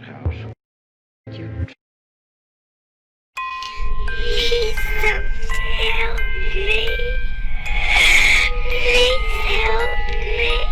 that house. You Please help me. Please help me.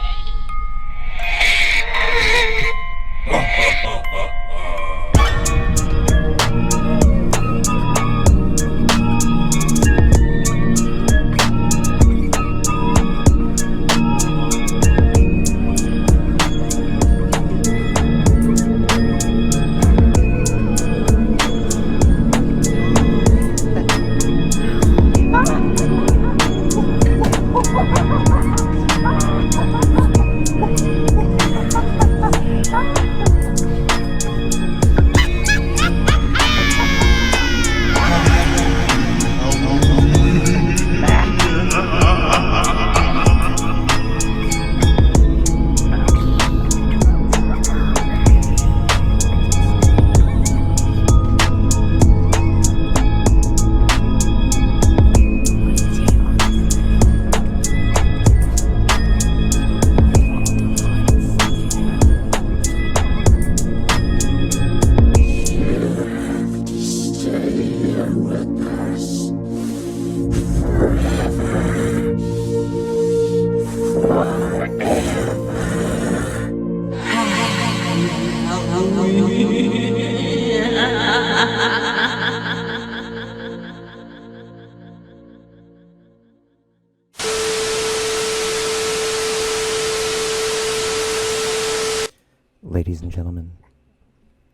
Ladies and gentlemen,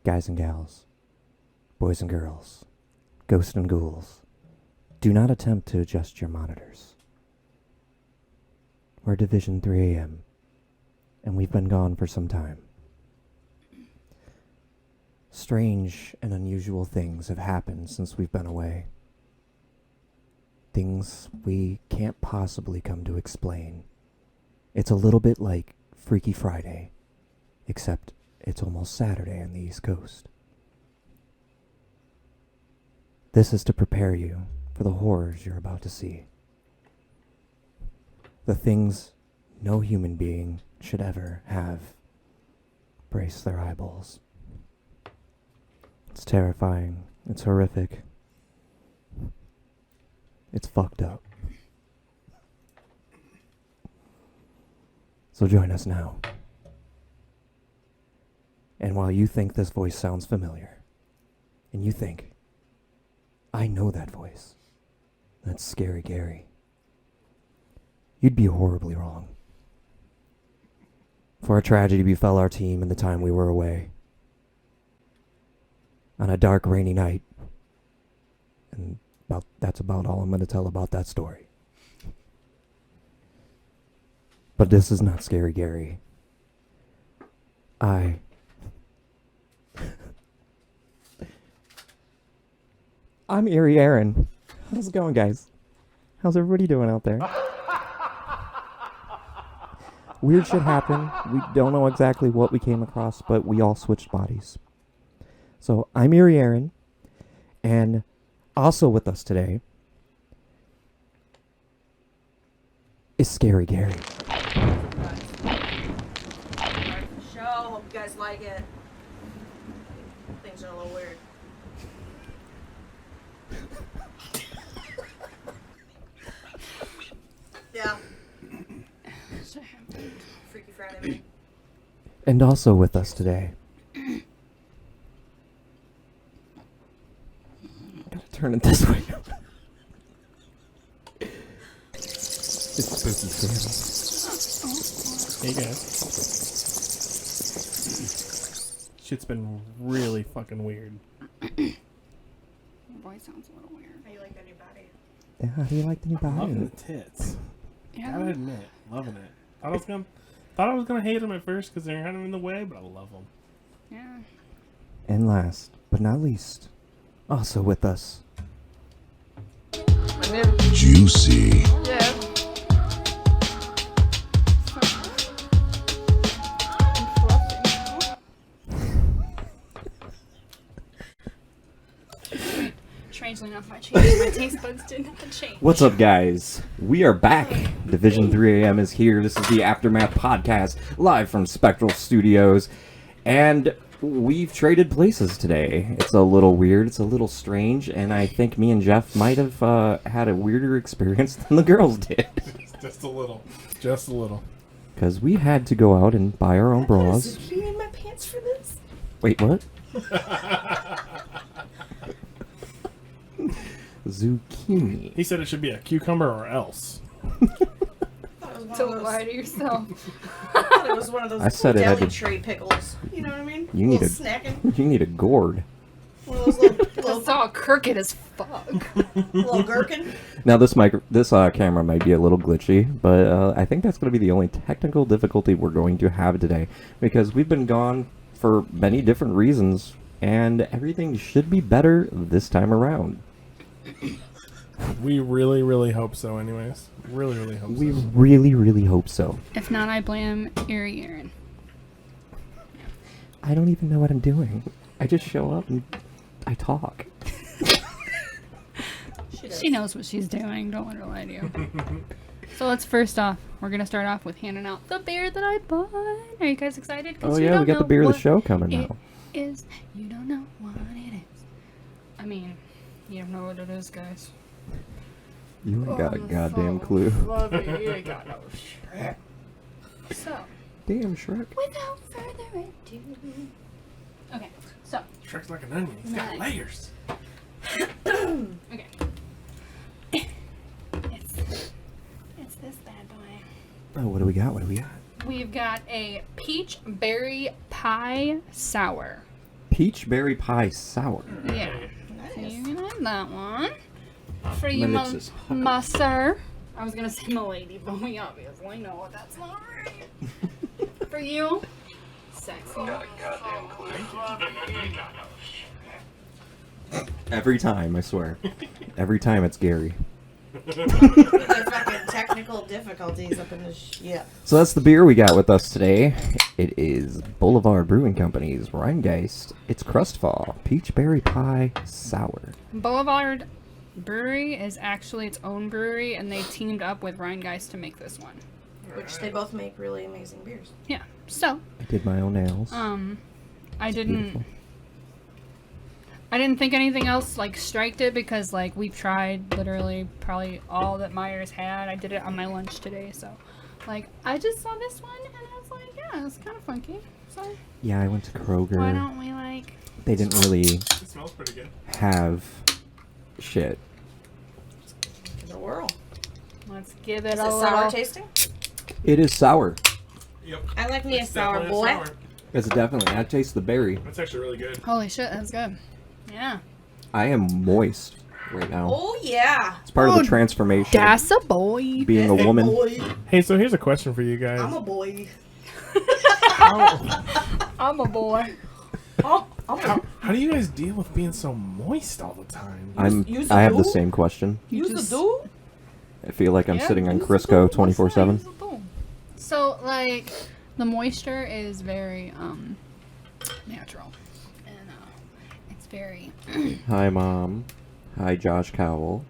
guys and gals, boys and girls, ghosts and ghouls, do not attempt to adjust your monitors. We're Division 3 AM, and we've been gone for some time. Strange and unusual things have happened since we've been away. Things we can't possibly come to explain. It's a little bit like Freaky Friday, except it's almost Saturday on the East Coast. This is to prepare you for the horrors you're about to see. The things no human being should ever have. Brace their eyeballs. It's terrifying. It's horrific. It's fucked up. So join us now. And while you think this voice sounds familiar, and you think, I know that voice, that's Scary Gary, you'd be horribly wrong. For a tragedy befell our team in the time we were away. On a dark, rainy night. And that's about all I'm going to tell about that story. But this is not Scary Gary. I'm Eerie Aaron. How's it going, guys? How's everybody doing out there? Weird shit happened. We don't know exactly what we came across, but we all switched bodies. So, I'm Eerie Aaron, and also with us today is Scary Gary. Show. Hope you guys like it. Things are a little weird. Yeah. Freaky Friday, man. And also with us today. Gotta turn it this way. It's Spooky Sam. Hey guys. Shit's been really fucking weird. Your voice sounds a little weird. How you like that new body? Yeah, how do you like the new Loving body? the tits. Yeah. Gotta admit, loving it. Thought I was gonna hate them at first because they're kind of in the way, but I love them. Yeah. And last, but not least, also with us, Juicy. Yeah. Strangely enough, I changed. My taste buds didn't have to change. What's up, guys? We are back. Division 3 AM is here. This is the Aftermath Podcast, live from Spectral Studios. And we've traded places today. It's a little weird, it's a little strange, and I think me and Jeff might have had a weirder experience than the girls did. Just a little. Just a little. Because we had to go out and buy our own I put a bras. zucchini in my pants for this. Wait, what? Zucchini. He said it should be a cucumber or else. To lie to yourself. I thought it was one of those I said it had deli to- tray pickles. You know what I mean? You need Little a- snacking. You need a gourd. One of those little, It's all crooked as fuck. little gherkin. Now this camera might be a little glitchy, but I think that's going to be the only technical difficulty we're going to have today, because we've been gone for many different reasons, and everything should be better this time around. We really, really hope so, anyways. Really, really hope We so. really, really hope so. If not, I blame Erie Aaron. I don't even know what I'm doing. I just show up and I talk. She knows what she's doing. Don't let her lie to you. So let's first off, we're gonna start off with handing out the beer that I bought. Are you guys excited? 'Cause Oh you yeah, we don't got the know beer of the what show coming it now. is. You don't know what it is. I mean, you don't know what it is, guys. You ain't got a Oh, goddamn so clue. fluffy, you ain't got no shit. So, Damn Shrek. without further ado. Okay, so, Shrek's like an onion. He's got Nice. layers. okay. It's this bad boy. Oh, what do we got? What do we got? We've got a peach berry pie sour. Peach berry pie sour. Yeah. So you can have that one. For you, My lips is hot. my sir. I was gonna say my lady, but we obviously know what that's not right. For you, sexy. Every time, I swear. Every time it's Gary. The fucking technical difficulties up in this shit. So that's the beer we got with us today. It is Boulevard Brewing Company's Rheingeist. It's Crustfall Peach Berry Pie Sour. Boulevard Brewery is actually its own brewery, and they teamed up with Rheingeist to make this one. Which they both make really amazing beers. Yeah. So, I did my own nails. I Beautiful. didn't think anything else like striked it, because like we've tried literally probably all that Myers had. I did it on my lunch today, so like I just saw this one and I was like, yeah, it's kind of funky. So Yeah, I went to Kroger. why don't we like? They didn't really It smells pretty good. have shit. The world. Let's give it Is a it little. sour tasting? It is sour. Yep. I like me a It's sour definitely boy. sour. It's definitely. I taste the berry. That's actually really good. Holy shit, that's good. Yeah. I am moist right now. Oh yeah. It's part of the transformation. That's a boy. Being a woman. Boy. Hey, so here's a question for you guys. I'm a boy. I'm a boy. Oh, I'm a How do you guys deal with being so moist all the time? use I a have the do? same question. Use Just- the do? I feel like I'm Yeah, sitting on use Crisco the- 24/7. use the boom. So like the moisture is very natural, and it's very. Hi, Mom. Hi, Josh Cowell.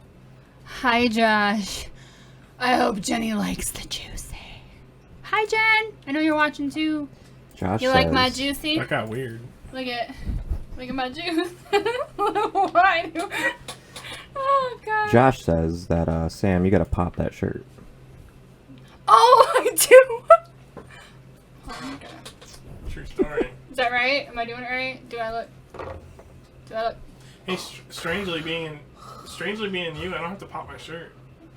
Hi, Josh. I hope Jenny likes the juicy. Hi, Jen. I know you're watching too. Josh You like my says- juicy? That got weird. Look at my juice. Why do? Oh God. Josh says that, Sam, you gotta pop that shirt. Oh, I do. Oh, okay. True story. Is that right? Am I doing it right? Do I look? Hey, strangely being you, I don't have to pop my shirt.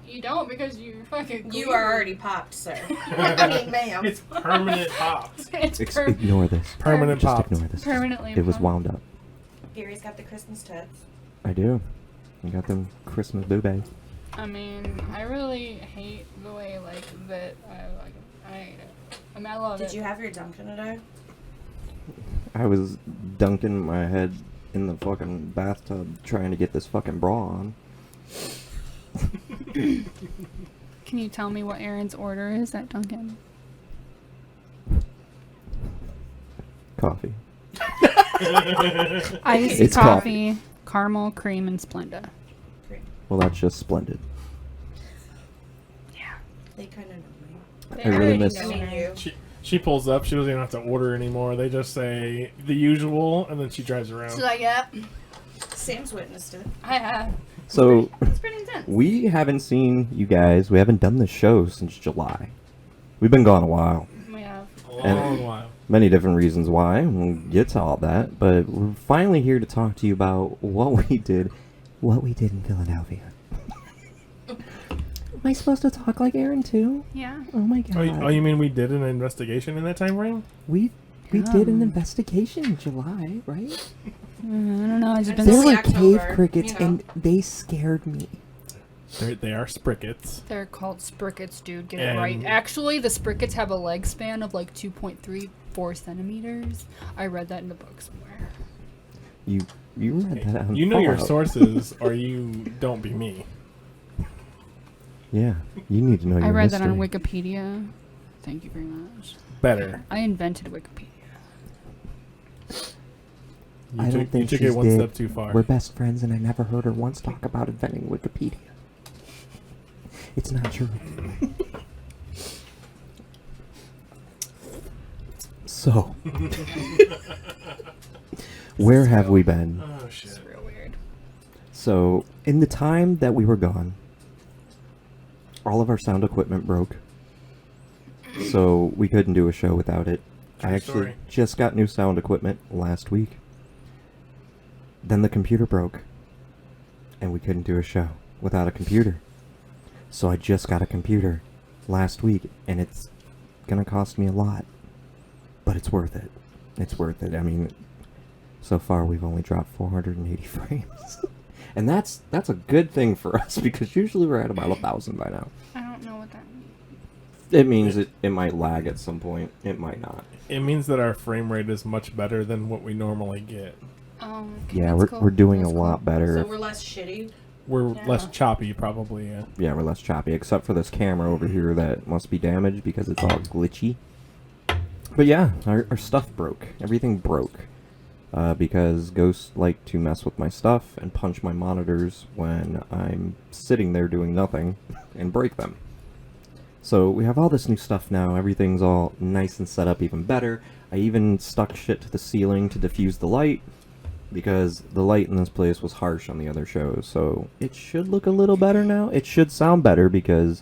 You don't, because you fucking. You are already popped, sir. I mean, ma'am. It's permanent popped. It's Ignore this. Permanent Just popped. ignore this. permanently. It was pumped. wound up. Gary's got the Christmas tits. I do. I got them Christmas boobies. I mean, I really hate the way like that. I hate it. I mean, I love it. Did you have your Dunkin' today? I was dunking my head in the fucking bathtub trying to get this fucking bra on. Can you tell me what Aaron's order is at Dunkin'? Coffee. Iced It's coffee, caramel, cream, and Splenda. Well, that's just splendid. Yeah. They kind of know me. I really already miss- know I mean, her. you. She pulls up. She doesn't even have to order anymore. They just say the usual, and then she drives around. She's like, yeah, Sam's witnessed it. I have. So It's pretty intense. we haven't seen you guys. We haven't done this show since July. We've been gone a while. We have. A long And- while. Many different reasons why. We'll get to all that, but we're finally here to talk to you about what we did in Philadelphia. Am I supposed to talk like Aaron too? Yeah. Oh my god. Oh, you mean we did an investigation in that time frame? We did an investigation in July, right? I don't know. It's It's been. They were only like cave October, crickets, you know. and they scared me. They are sprickets. They're called sprickets, dude. Get And- it right. Actually, the sprickets have a leg span of like 2.34 centimeters. I read that in the book somewhere. You read that on You know your Fallout. sources, or you don't be me. Yeah, you need to know your I read that history. on Wikipedia. Thank you very much. Better. I invented Wikipedia. You I took, don't think you took she's it one did. step too far. We're best friends, and I never heard her once talk about inventing Wikipedia. It's not true. So, where have we been? Oh shit. It's real weird. So, in the time that we were gone, all of our sound equipment broke. So, we couldn't do a show without it. I True actually story. just got new sound equipment last week. Then the computer broke. And we couldn't do a show without a computer. So, I just got a computer last week, and it's gonna cost me a lot. But it's worth it. It's worth it. I mean, so far we've only dropped 480 frames. And that's a good thing for us, because usually we're at about 1,000 by now. I don't know what that means. It means it might lag at some point. It might not. It means that our frame rate is much better than what we normally get. Okay, Yeah, that's we're cool. doing That's a cool. lot better. So we're less shitty. We're Yeah. less choppy, probably. Yeah. Yeah, we're less choppy, except for this camera over here that must be damaged because it's all glitchy. But yeah, our stuff broke. Everything broke. Because ghosts like to mess with my stuff and punch my monitors when I'm sitting there doing nothing and break them. So we have all this new stuff now. Everything's all nice and set up even better. I even stuck shit to the ceiling to diffuse the light, because the light in this place was harsh on the other shows. So it should look a little better now. It should sound better, because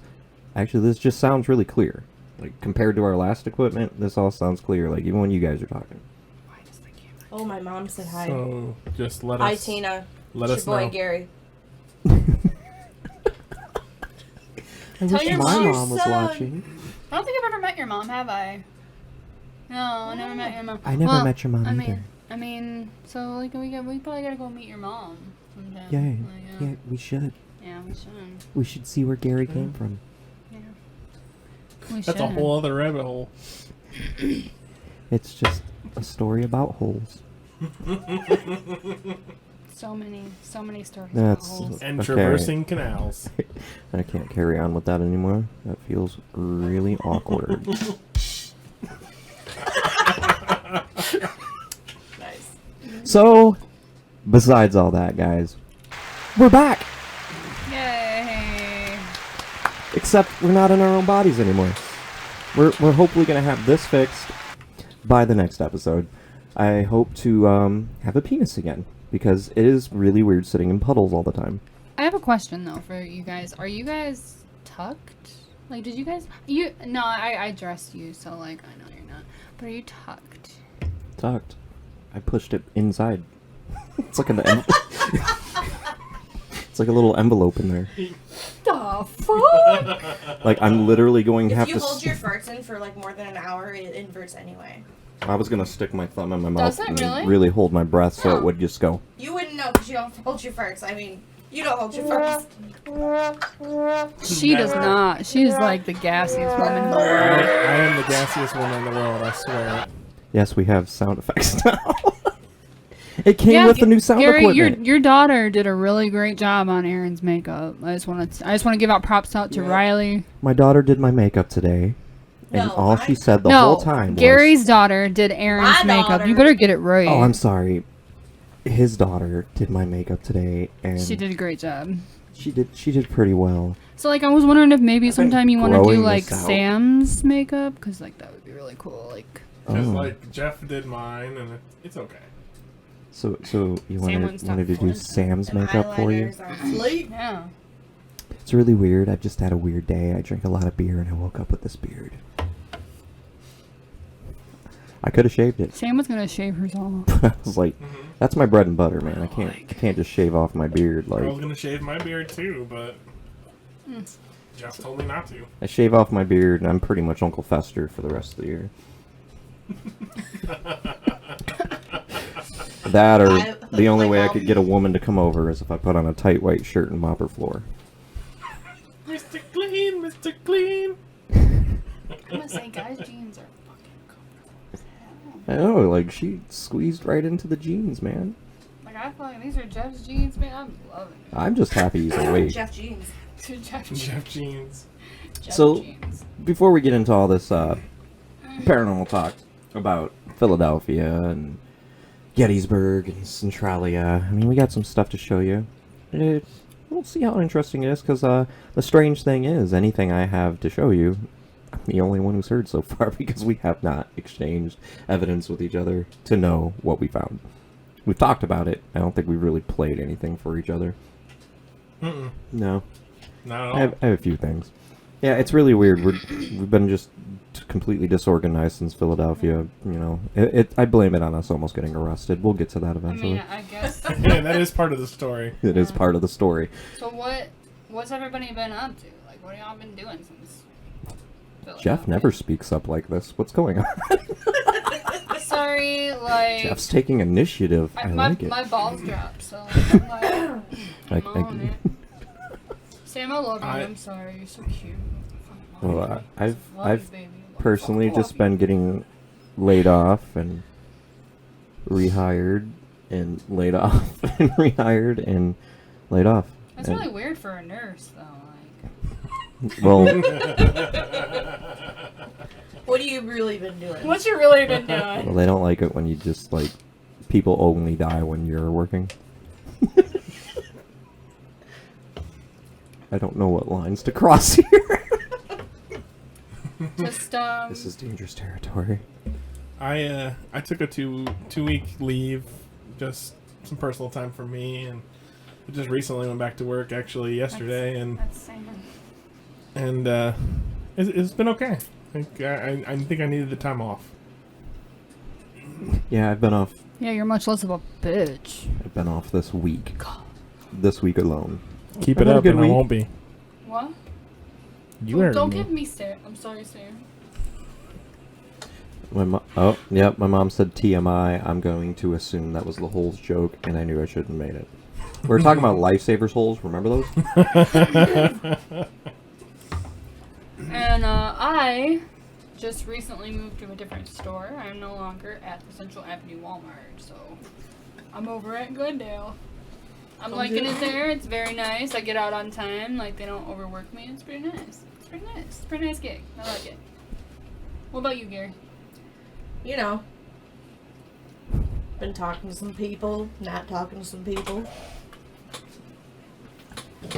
actually this just sounds really clear. Like, compared to our last equipment, this all sounds clear, like even when you guys are talking. Why does the camera? Oh, my mom said hi. So just let Hi, us. Tina. Let It's us your boy, know. Gary. I Tell wish your my mom, mom was son. watching. I don't think I've ever met your mom, have I? No, I never met your mom. I never met your mom I either. mean, so like we probably gotta go meet your mom sometime. Yeah, Like, yeah, we should. yeah, we should. We should see where Gary came from. Yeah, we That's should. a whole other rabbit hole. It's just a story about holes. So many stories. That's- about holes. And Okay. traversing canals. I can't carry on with that anymore. That feels really awkward. Nice. So, besides all that, guys, we're back! Yay! Except we're not in our own bodies anymore. We're hopefully gonna have this fixed by the next episode. I hope to have a penis again, because it is really weird sitting in puddles all the time. I have a question though for you guys. Are you guys tucked? Like, did you guys? No, I dressed you, so like I know you're not. But are you tucked? Tucked. I pushed it inside. It's like it's like a little envelope in there. The fuck? Like, I'm literally going to If have you to. hold your farts in for like more than an hour, it inverts anyway. I was gonna stick my thumb in my mouth Does it and really? hold my breath so No. it would just go. You wouldn't know because you don't hold your farts. I mean, you don't hold your farts. She does not. She's like the gassiest woman in the world. I am the gassiest woman in the world, I swear. Yes, we have sound effects now. It came with the new sound Gary, equipment. your daughter did a really great job on Aaron's makeup. I just want to give out props out to Yeah. Riley. My daughter did my makeup today, and No, all I- she said the no, whole time was, Gary's daughter did Aaron's My makeup. daughter- You better get it right. "Oh, I'm sorry." His daughter did my makeup today, and She did a great job. She did pretty well. So like I was wondering if maybe I've been sometime you want to do growing like this out. Sam's makeup, because like that would be really cool. Like Because Oh. like Jeff did mine, and it's okay. So you Sam wanted wouldn't stop to do flinching. Sam's And makeup for you? eyeliners on fleek. yeah. It's really weird. I've just had a weird day. I drank a lot of beer and I woke up with this beard. I could have shaved it. Sam was gonna shave hers off. I was like, Mm-hmm. that's my bread and butter, man. I can't just shave off my beard. I was Like, gonna shave my beard too, but Jeff told me not to. I shave off my beard and I'm pretty much Uncle Fester for the rest of the year. That or the only way I could get a woman to come over is if I put on a tight white shirt and mop her floor. Mr. Clean, Mr. Clean. I'm gonna say, guys' jeans are fucking comfortable as hell. I know, like she squeezed right into the jeans, man. Like I feel like these are Jeff's jeans, man. I'm loving I'm just happy he's awake. Jeff jeans. it. Jeff Jeff jeans. So- jeans. Before we get into all this paranormal talk about Philadelphia and Gettysburg and Centralia, I mean, we got some stuff to show you. We'll see how interesting it is, because the strange thing is, anything I have to show you, I'm the only one who's heard so far, because we have not exchanged evidence with each other to know what we found. We've talked about it. I don't think we've really played anything for each other. Mm-mm. No. Not at all. I have a few things. Yeah, it's really weird. We've been just completely disorganized since Philadelphia. You know, I blame it on us almost getting arrested. We'll get to that I eventually. mean, I guess. Yeah, that is part of the story. It is part of the story. So what's everybody been up to? Like, what have y'all been doing since? Jeff never speaks up like this. What's going on? Sorry, like. Jeff's taking initiative. I like it. My balls dropped, so I'm like, Like, I'm on it. Sam, I love you. I'm sorry, you're so cute. Well, Love I've you, baby. personally Love just you. been getting laid off and rehired and laid off and rehired and laid off. That's And- really weird for a nurse, though. Like, well, What have you really been doing? what's you really been doing? well, they don't like it when you just like people only die when you're working. I don't know what lines to cross here. Just This is dangerous territory. I took a two-week leave, just some personal time for me, and I just recently went back to work actually yesterday, That's Sam. and it's been okay. I think I needed the time off. Yeah, I've been off. Yeah, you're much less of a bitch. I've been off this week. This week alone. Keep I've it had a up, good and I week. won't be. What? You heard Don't me. give me stare. I'm sorry, Sam. Oh, yep. My mom said TMI. I'm going to assume that was the holes joke, and I knew I shouldn't have made it. We were talking about lifesavers holes. Remember those? And I just recently moved to a different store. I'm no longer at the Central Avenue Walmart, so I'm over at Glendale. I'm liking it there. It's very nice. I get out on time. Like, they don't overwork me. It's pretty nice. It's pretty nice. It's a pretty nice gig. I like it. What about you, Gary? You know. Been talking to some people, not talking to some people.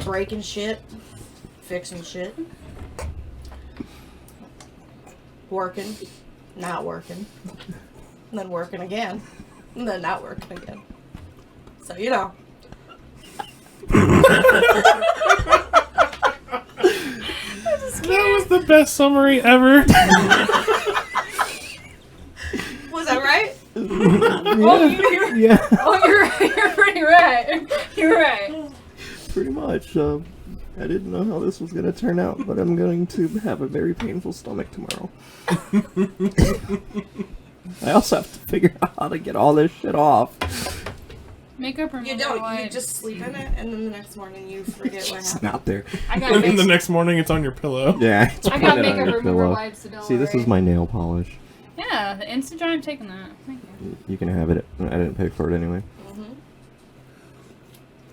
Breaking shit. Fixing shit. Working. Not working. And then working again. And then not working again. So, you know. That was the best summary ever. Was that right? Oh, Yeah, oh, you're right. You're pretty right. You're right. pretty much. I didn't know how this was going to turn out, but I'm going to have a very painful stomach tomorrow. I also have to figure out how to get all this shit off. Makeup remover You don't. wipes. You just sleep in it, and then the next morning you forget what It's happened. not there. I got And then the makeup. next morning, it's on your pillow. Yeah, it's I got put it on makeup your remover pillow. wipes, so don't See, this worry. is my nail polish. Yeah, the Instadry, I'm taking that. Thank you. You can have it. I didn't pay for it anyway.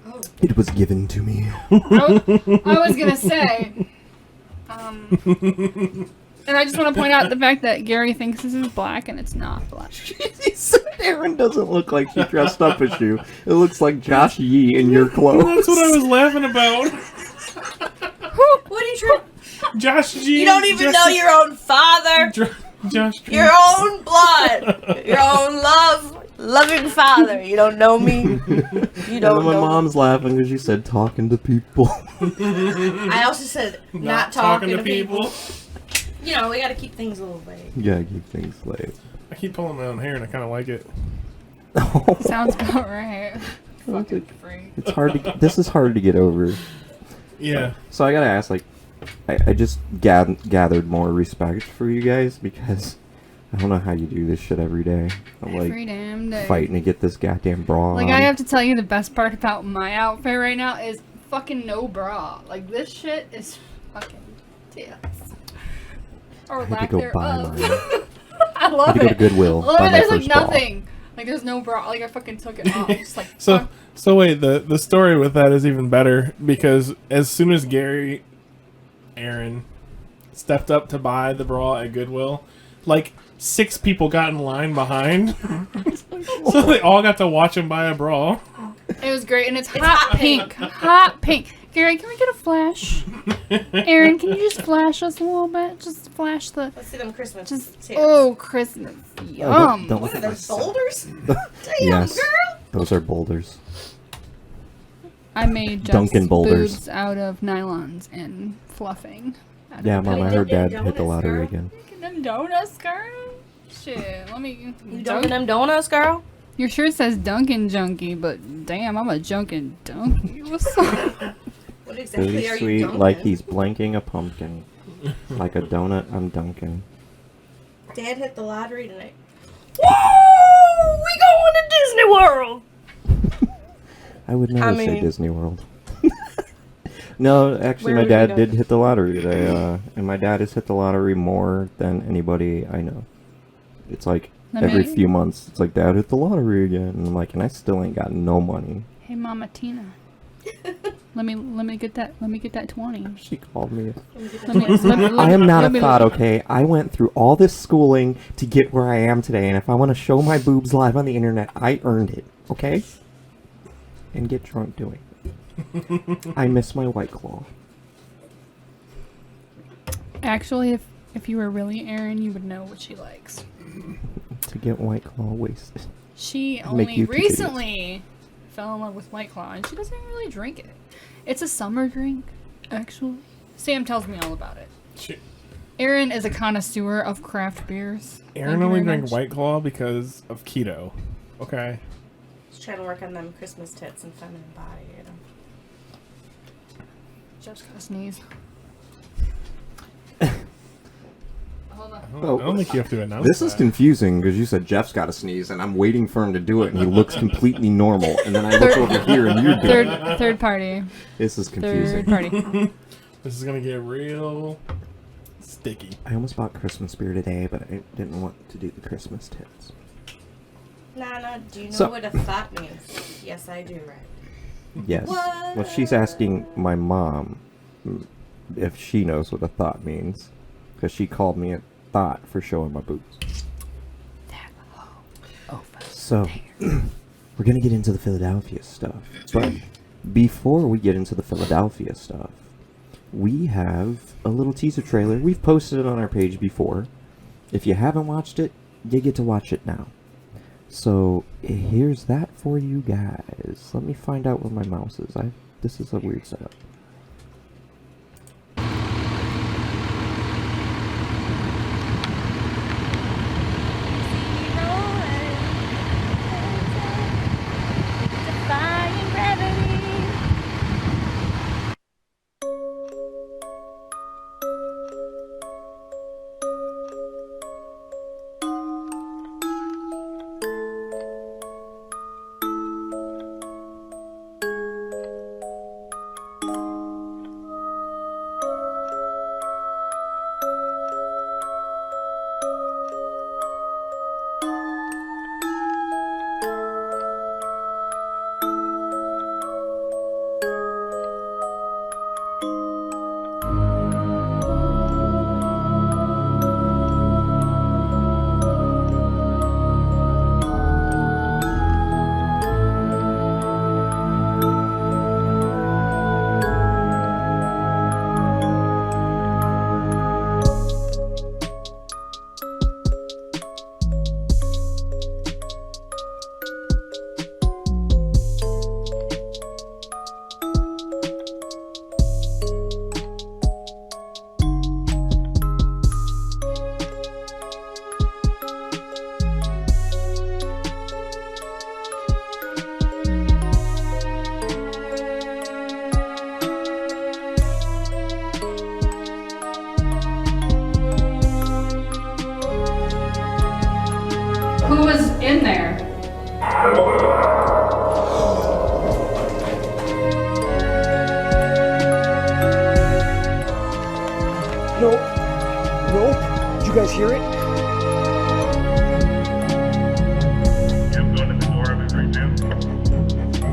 Oh. It was given to me. I was gonna say, and I just want to point out the fact that Gary thinks this is black and it's not black. He said Erin doesn't look like she dressed up as you. It looks like Josh Yee in your clothes. That's what I was laughing about. What are you trying? Josh G. You don't even know your own father, Josh. your own blood, your own loving father. You don't know me. You And don't then my know. mom's laughing because you said talking to people. I also said not talking to people. people. You know, we got to keep things a little vague. Yeah, keep things late. I keep pulling my own hair and I kind of like it. Sounds about right. Fucking freak. It's hard to. This is hard to get over. Yeah. So I gotta ask, like, I just gathered more respect for you guys because I don't know how you do this shit every day. I'm like Every damn day. fighting to get this goddamn bra Like, on. I have to tell you, the best part about my outfit right now is fucking no bra. Like, this shit is fucking tits. Or I had lack to go buy thereof. mine. I I love had to go to it. Goodwill. I love buy it. my There's like first bra. nothing. Like, there's no bra. Like, I fucking took it off. Just like, So fuck. so wait, the story with that is even better because as soon as Aaron stepped up to buy the bra at Goodwill, like 6 people got in line behind. So they all got to watch him buy a bra. It was great, and it's hot pink. Hot pink. Gary, can we get a flash? Aaron, can you just flash us a little bit? Just flash the. Let's see them Christmas Just. tips. Oh, Christmas. Yum. Don't What look are at my those son. boulders? Damn, Yes. girl. Those are boulders. I made just Dunkin' boulders. boobs out of nylons and fluffing. Out Yeah, of Mom, I heard Dunkin' Dad hit the Donuts, lottery girl. again. Dunkin' them donuts, girl. Shit, let me. You dunking them donuts, girl? Your shirt says Dunkin' Junkie, but damn, I'm a Junkin' Donkey. What's up? What exactly Really are you sweet, dunking? like he's blanking a pumpkin. Like a donut, I'm dunking. Dad hit the lottery tonight. Whoa! We going to Disney World! I would never say mean- Disney World. No, actually, Where my would we dad go? did hit the lottery today, and my dad has hit the lottery more than anybody I know. It's like every me- few months, it's like, Dad hit the lottery again, and I'm like, and I still ain't got no money. Hey, Mama Tina. Let me get that. Let me get that 20. She called me. I I am not a thought, okay? I went through all this schooling to get where I am today, and if I want to show my boobs live on the internet, I earned it, okay? And get drunk doing it. I miss my White Claw. Actually, if you were really Aaron, you would know what she likes. To get White Claw wasted. She Make only YouTube videos. recently fell in love with White Claw, and she doesn't really drink it. It's a summer drink, actually. Sam tells me all about it. Shit. Aaron is a connoisseur of craft beers. Aaron Thank you only very drank much. White Claw because of keto. Okay. Just trying to work on them Christmas tits and feminine body, you know. Jeff's got a sneeze. Hold on. Oh, I don't think you have to announce This is that. confusing because you said Jeff's got to sneeze, and I'm waiting for him to do it, and he looks completely normal. And then I look over here, and you're doing it. Third party. This is Third confusing. party. This is gonna get real sticky. I almost bought Christmas beer today, but I didn't want to do the Christmas tits. Nana, do you know So- what a thought means? Yes, I do, right? Yes. Well, she's asking my mom if she knows what a thought means, because she called me a thought for showing my boobs. So, we're gonna get into the Philadelphia stuff, but before we get into the Philadelphia stuff, we have a little teaser trailer. We've posted it on our page before. If you haven't watched it, you get to watch it now. So here's that for you guys. Let me find out where my mouse is. This is a weird setup. Who was in there? Nope. Nope. Did you guys hear it? I'm going to the door of it right now.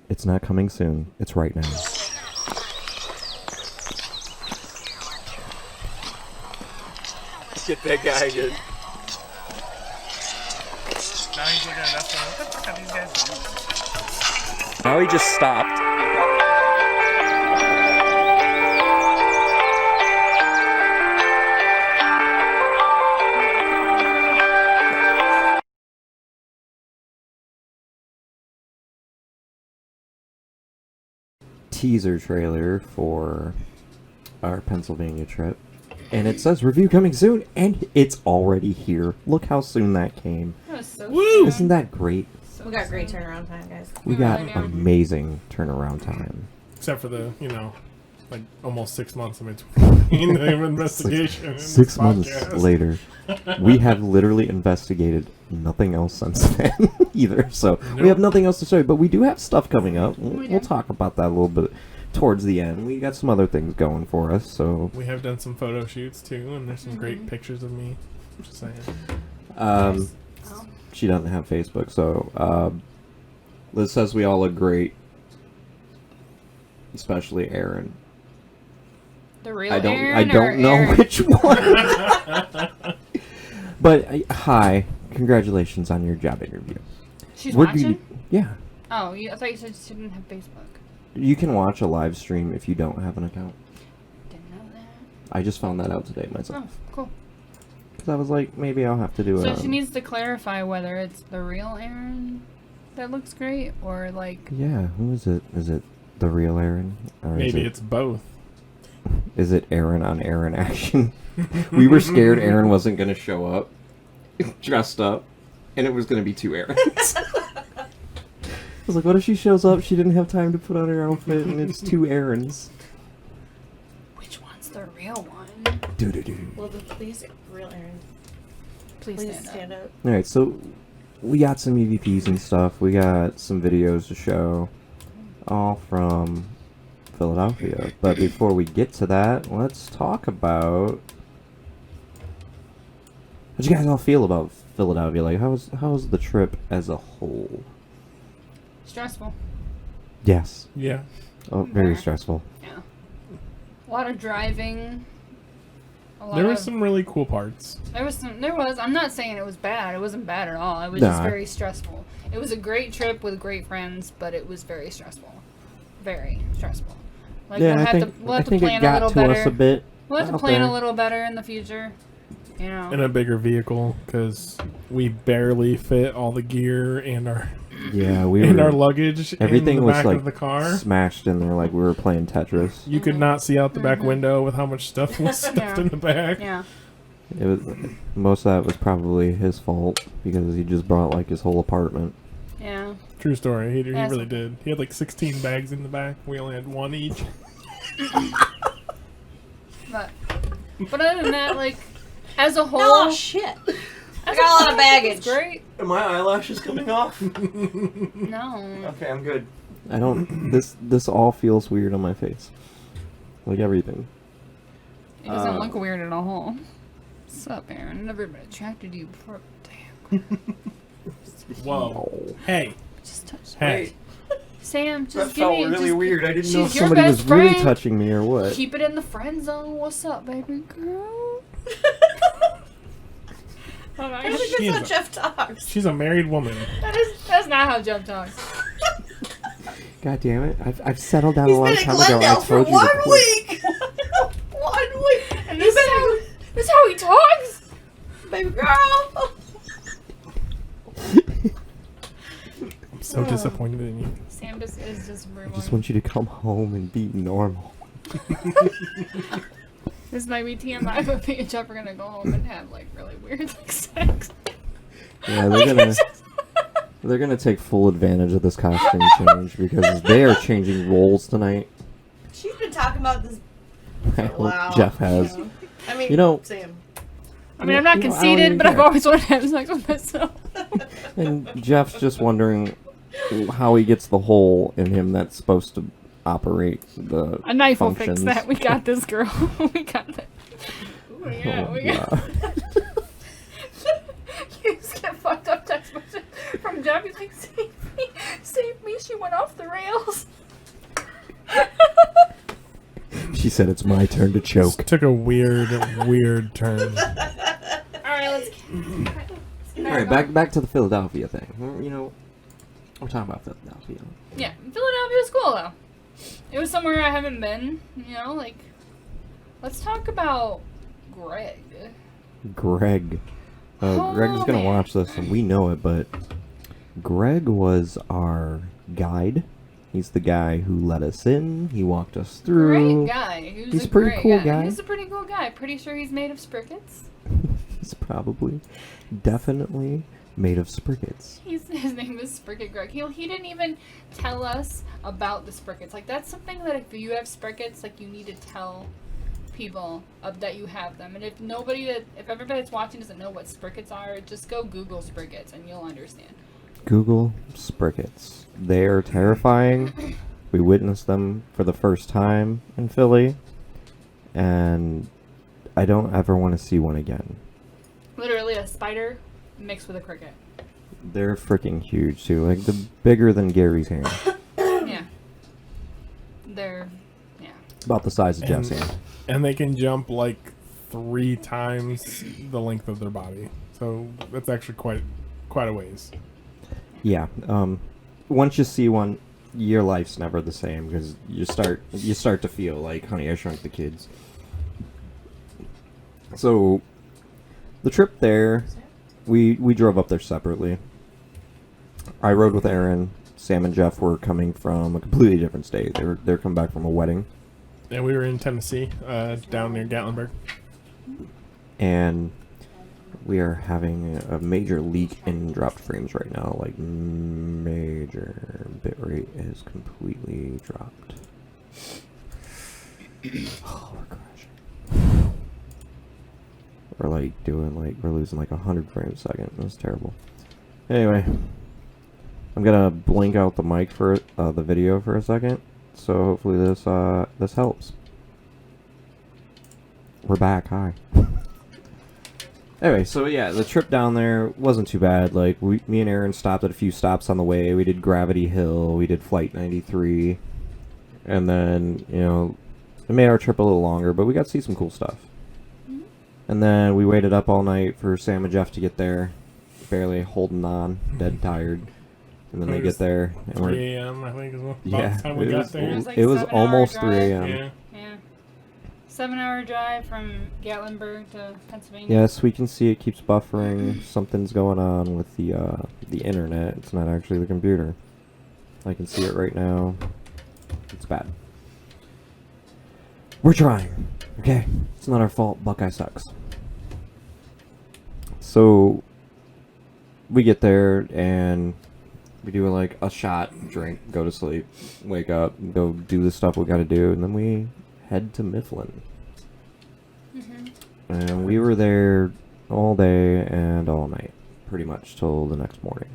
It's not coming soon. It's right now. Get that guy again. Now he's looking at us going, what the fuck are these guys doing? Now he just stopped. Teaser trailer for our Pennsylvania trip. And it says review coming soon, and it's already here. Look how soon that came. That was so Woo! Isn't that great? We got great turnaround time, guys. We got Yeah. amazing turnaround time. Except for the, like almost 6 months in between the investigation. and 6 this months podcast. later, we have literally investigated nothing else since then either. So we have nothing else to show you, but we do have stuff coming up. We'll talk about that a little bit towards the end. We got some other things going for us. So We have done some photo shoots too, and there's some great pictures of me. Just saying. Oh. she doesn't have Facebook. So Liz says we all look great, especially Aaron. The real I Aaron or don't know Aaron? which one. But hi, congratulations on your job interview. She's We're watching? yeah. Oh, I thought you said she didn't have Facebook. You can watch a live stream if you don't have an account. Didn't know that. I just found that out today myself. Oh, cool. Because I was like, maybe I'll have to do So it. she needs to clarify whether it's the real Aaron that looks great or like. Yeah, who is it? Is it the real Aaron? Or Maybe is it's both. Is it Aaron on Aaron action? We were scared Aaron wasn't going to show up dressed up, and it was going to be two Aarons. I was like, what if she shows up, she didn't have time to put on her outfit, and it's two Aarons? Which one's the real one? Do-do-do. Well, please, real Aaron. Please, Please stand stand up. up. Alright, so we got some EVPs and stuff. We got some videos to show, all from Philadelphia. But before we get to that, let's talk about... How'd you guys all feel about Philadelphia? Like, how was the trip as a whole? Stressful. Yes. Yeah. Oh, very Yeah. stressful. Yeah. A lot of driving. a lot There were of, some really cool parts. There was. I'm not saying it was bad. It wasn't bad at all. It was Nah. just very stressful. It was a great trip with great friends, but it was very stressful. Very stressful. Like Yeah, we'll I have think to we'll have to it plan a got little to better. us a bit. We'll have to out plan there. a little better in the future. You know. In a bigger vehicle, because we barely fit all the gear and our Yeah, we and were. our luggage Everything in the was back like of the car. smashed in there, like we were playing Tetris. You could not see out the back window with how much stuff was stuffed Yeah. in the back. Yeah. It was most of that was probably his fault because he just brought like his whole apartment. Yeah. True story. He That's really okay. did. He had like 16 bags in the back. We only had one each. But other than that, like as a whole, Oh shit! I got a lot of baggage. It's great. Are my eyelashes coming off? No. Okay, I'm good. I don't. This all feels weird on my face. Like everything. It doesn't look weird at all. What's up, Aaron? Never been attracted to you before. Damn. Whoa. Oh. Hey. Just touch. Hey. Sam, That just give felt me. really just, weird. I didn't know if she's your somebody was best really friend. touching me or what. Keep it in the friend zone. What's up, baby girl? Oh my That's gosh. because She's how a- Jeff talks. She's a married woman. That's not how Jeff talks. God damn it! I've settled down He's a long been in time ago. I Glendale for told you to 1 quit. week. 1 week. And this is how he talks. Baby girl. I'm so disappointed in you. Sam just is just I rude. just want you to come home and be normal. This might be TMI, but me and Jeff are gonna go home and have like really weird like sex. Yeah, they're gonna take full advantage of this costume change because they are changing roles tonight. She's been talking about this. I hope Wow. Jeff has. You know. I mean, You know- Sam. I mean, I'm not You know, I don't conceited, even but I've care. always wanted to have sex with myself. And Jeff's just wondering how he gets the hole in him that's supposed to operate the A knife functions. will fix that. We got this, girl. We got that. Ooh, yeah, Oh, we got. God. You just get fucked up text message from Jeff. He's like, save me. She went off the rails. She said it's my turn to This choke. took a weird turn. All right, let's. All right, back to the Philadelphia thing. You know, we're talking about Philadelphia. Yeah, Philadelphia was cool though. It was somewhere I haven't been. You know, like. Let's talk about Greg. Greg. Greg is gonna man. watch this, and we know it, but Greg was our guide. He's the guy who let us in. He walked us through. Great guy. He was He's a a pretty great cool guy. guy. He's a pretty cool guy. Pretty sure he's made of sprickets. He's probably, definitely made of sprickets. His name is Spricket Greg. He didn't even tell us about the sprickets. Like that's something that if you have sprickets, like you need to tell people that you have them. And if everybody that's watching doesn't know what sprickets are, just go Google sprickets and you'll understand. Google sprickets. They are terrifying. We witnessed them for the first time in Philly, and I don't ever want to see one again. Literally a spider mixed with a cricket. They're freaking huge too, like the bigger than Gary's hand. Yeah. They're About the size of Jeff's And- hand. And they can jump like 3 times the length of their body. So that's actually quite a ways. Yeah. Once you see one, your life's never the same because you start to feel like Honey, I Shrunk the Kids. So the trip there, we drove up there separately. I rode with Aaron. Sam and Jeff were coming from a completely different state. They're coming back from a wedding. And we were in Tennessee, down near Gatlinburg. And we are having a major leak in dropped frames right now. Like, major bitrate is completely dropped. Oh, we're crashing. We're like we're losing like 100 frames a second. That's terrible. Anyway, I'm gonna blink out the mic for the video for a second. So hopefully this helps. We're back. Hi. Anyway, so yeah, the trip down there wasn't too bad. Like me and Aaron stopped at a few stops on the way. We did Gravity Hill. We did Flight 93, and then it made our trip a little longer, but we got to see some cool stuff. And then we waited up all night for Sam and Jeff to get there, barely holding on, dead tired. And then they get there, and 3 we're a.m. I think is about yeah, the time we it got was, there. was like it was 7 hour almost drive. 3 a.m. Yeah. Yeah. 7-hour drive from Gatlinburg to Pennsylvania. Yes, we can see it keeps buffering. Something's going on with the internet. It's not actually the computer. I can see it right now. It's bad. We're trying. Okay, it's not our fault. Buckeye sucks. So we get there and we do like a shot, drink, go to sleep, wake up, go do the stuff we gotta do, and then we head to Mifflin. And we were there all day and all night, pretty much till the next morning.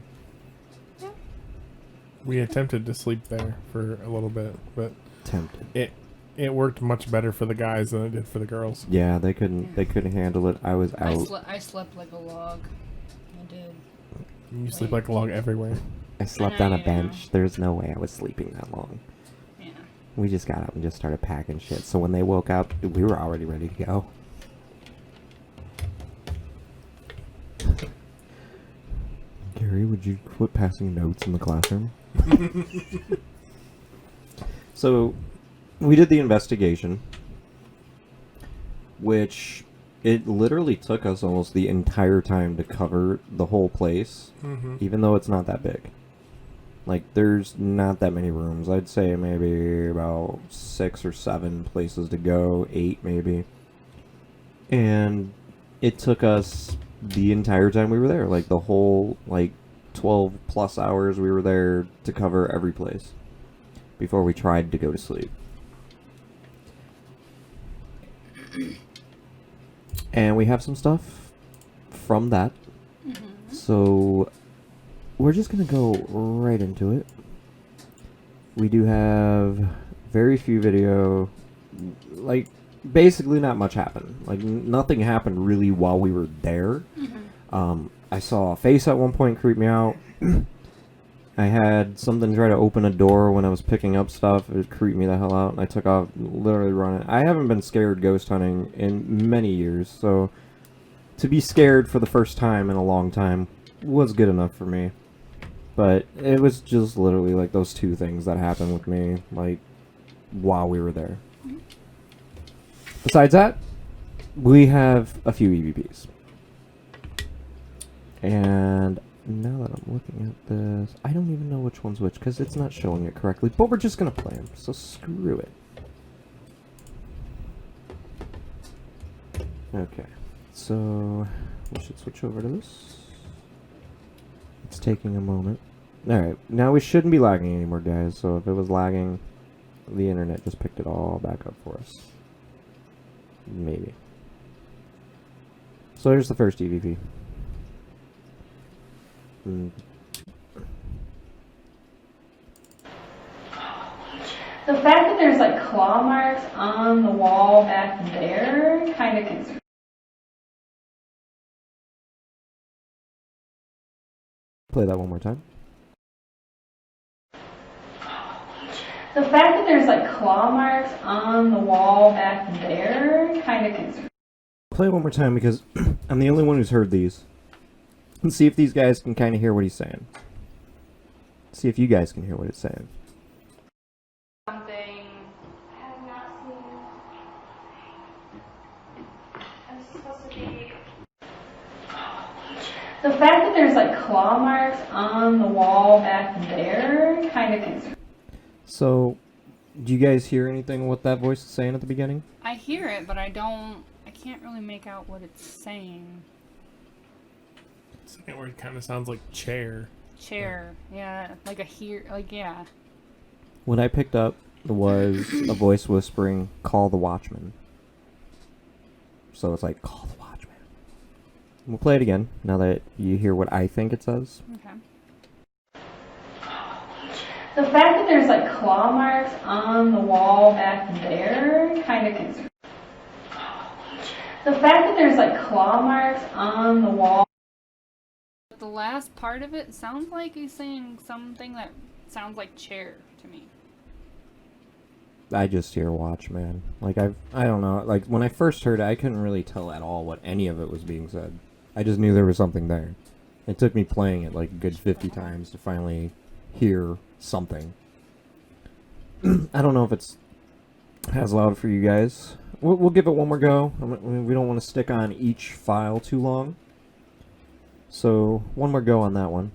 We attempted to sleep there for a little bit, but Tempted. it worked much better for the guys than it did for the girls. Yeah, they couldn't handle it. I was I, out. I slept like a log. I did. You sleep like a log everywhere. I slept on a Yeah. bench. There's no way I was sleeping that long. Yeah. We just got up and just started packing shit. So when they woke up, we were already ready to go. Gary, would you quit passing notes in the classroom? So, we did the investigation, which it literally took us almost the entire time to cover the whole place, even though it's not that big. Like, there's not that many rooms. I'd say maybe about 6 or 7 places to go, 8 maybe. And it took us the entire time we were there, like the whole, like, 12 plus hours we were there to cover every place before we tried to go to sleep. And we have some stuff from that. So we're just gonna go right into it. We do have very few video, like basically not much happened. Like nothing happened really while we were there. I saw a face at one point creep me out. I had something try to open a door when I was picking up stuff. It creeped me the hell out, and I took off, literally running. I haven't been scared ghost hunting in many years, so to be scared for the first time in a long time was good enough for me. But it was just literally like those 2 things that happened with me, like, while we were there. Besides that, we have a few EVPs. And now that I'm looking at this, I don't even know which one's which because it's not showing it correctly. But we're just going to play them, so screw it. Okay, so we should switch over to this. It's taking a moment. Alright, now we shouldn't be lagging anymore, guys. So if it was lagging, the internet just picked it all back up for us. Maybe. So here's the first EVP. The fact that there's like claw marks on the wall back there kind of concerns. Play that one more time. The fact that there's like claw marks on the wall back there kind of concerns. Play it one more time because I'm the only one who's heard these. And see if these guys can kind of hear what he's saying. See if you guys can hear what it's saying. Something. I have not seen. I'm supposed to be. The fact that there's like claw marks on the wall back there kind of concerns. So, do you guys hear anything what that voice is saying at the beginning? I hear it, but I can't really make out what it's saying. Second word kind of sounds like chair. Chair, yeah, like yeah. What I picked up was a voice whispering, "Call the watchman." So it's like, "Call the watchman." We'll play it again now that you hear what I think it says. Okay. The fact that there's like claw marks on the wall back there kind of concerns. The fact that there's like claw marks on the wall. The last part of it sounds like he's saying something that sounds like chair to me. I just hear Watchman. Like I don't know. Like when I first heard it, I couldn't really tell at all what any of it was being said. I just knew there was something there. It took me playing it like a good 50 times to finally hear something. I don't know if it's as loud for you guys. We'll give it one more go. We don't want to stick on each file too long. So one more go on that one.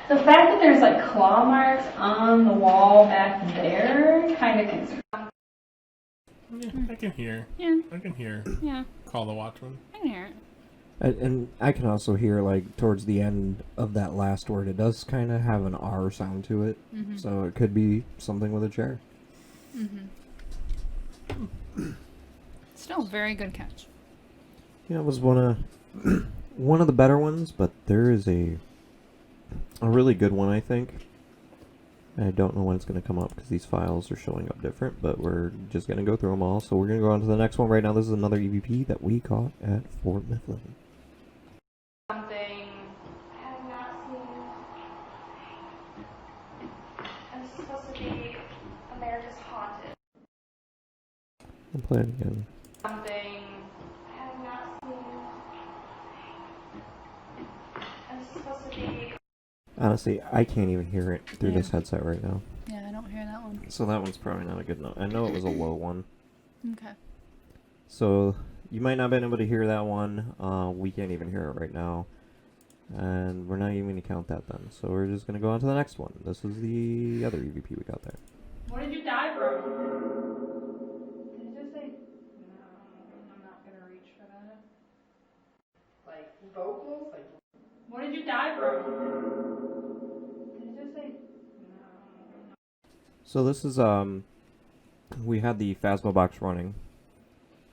The fact that there's like claw marks on the wall back there kind of concerns. Yeah, I can hear. Yeah. I can hear. Yeah, Call the Watchman. I can hear it. And I can also hear, like, towards the end of that last word, it does kind of have an R sound to it. Mm-hmm. So it could be something with a chair. Mm-hmm. Still a very good catch. Yeah, it was one of the better ones, but there is a really good one, I think. I don't know when it's going to come up because these files are showing up different, but we're just going to go through them all. So we're going to go on to the next one right now. This is another EVP that we caught at Fort Mifflin. Something. I have not seen. And this is supposed to be America's Haunted. I'll play it again. Something. I have not seen. And this is supposed to be. Honestly, I can't even hear it through Yeah. this headset right now. Yeah, I don't hear that one. So that one's probably not a good note. I know it was a low one. Okay. So you might not have been able to hear that one. We can't even hear it right now. And we're not even going to count that then. So we're just going to go on to the next one. This is the other EVP we got there. What did you die from? Did you just say? No, I'm not gonna reach for that. Like vocals? Like. What did you die from? Did you just say? No. So this is, we had the Phasmobox running.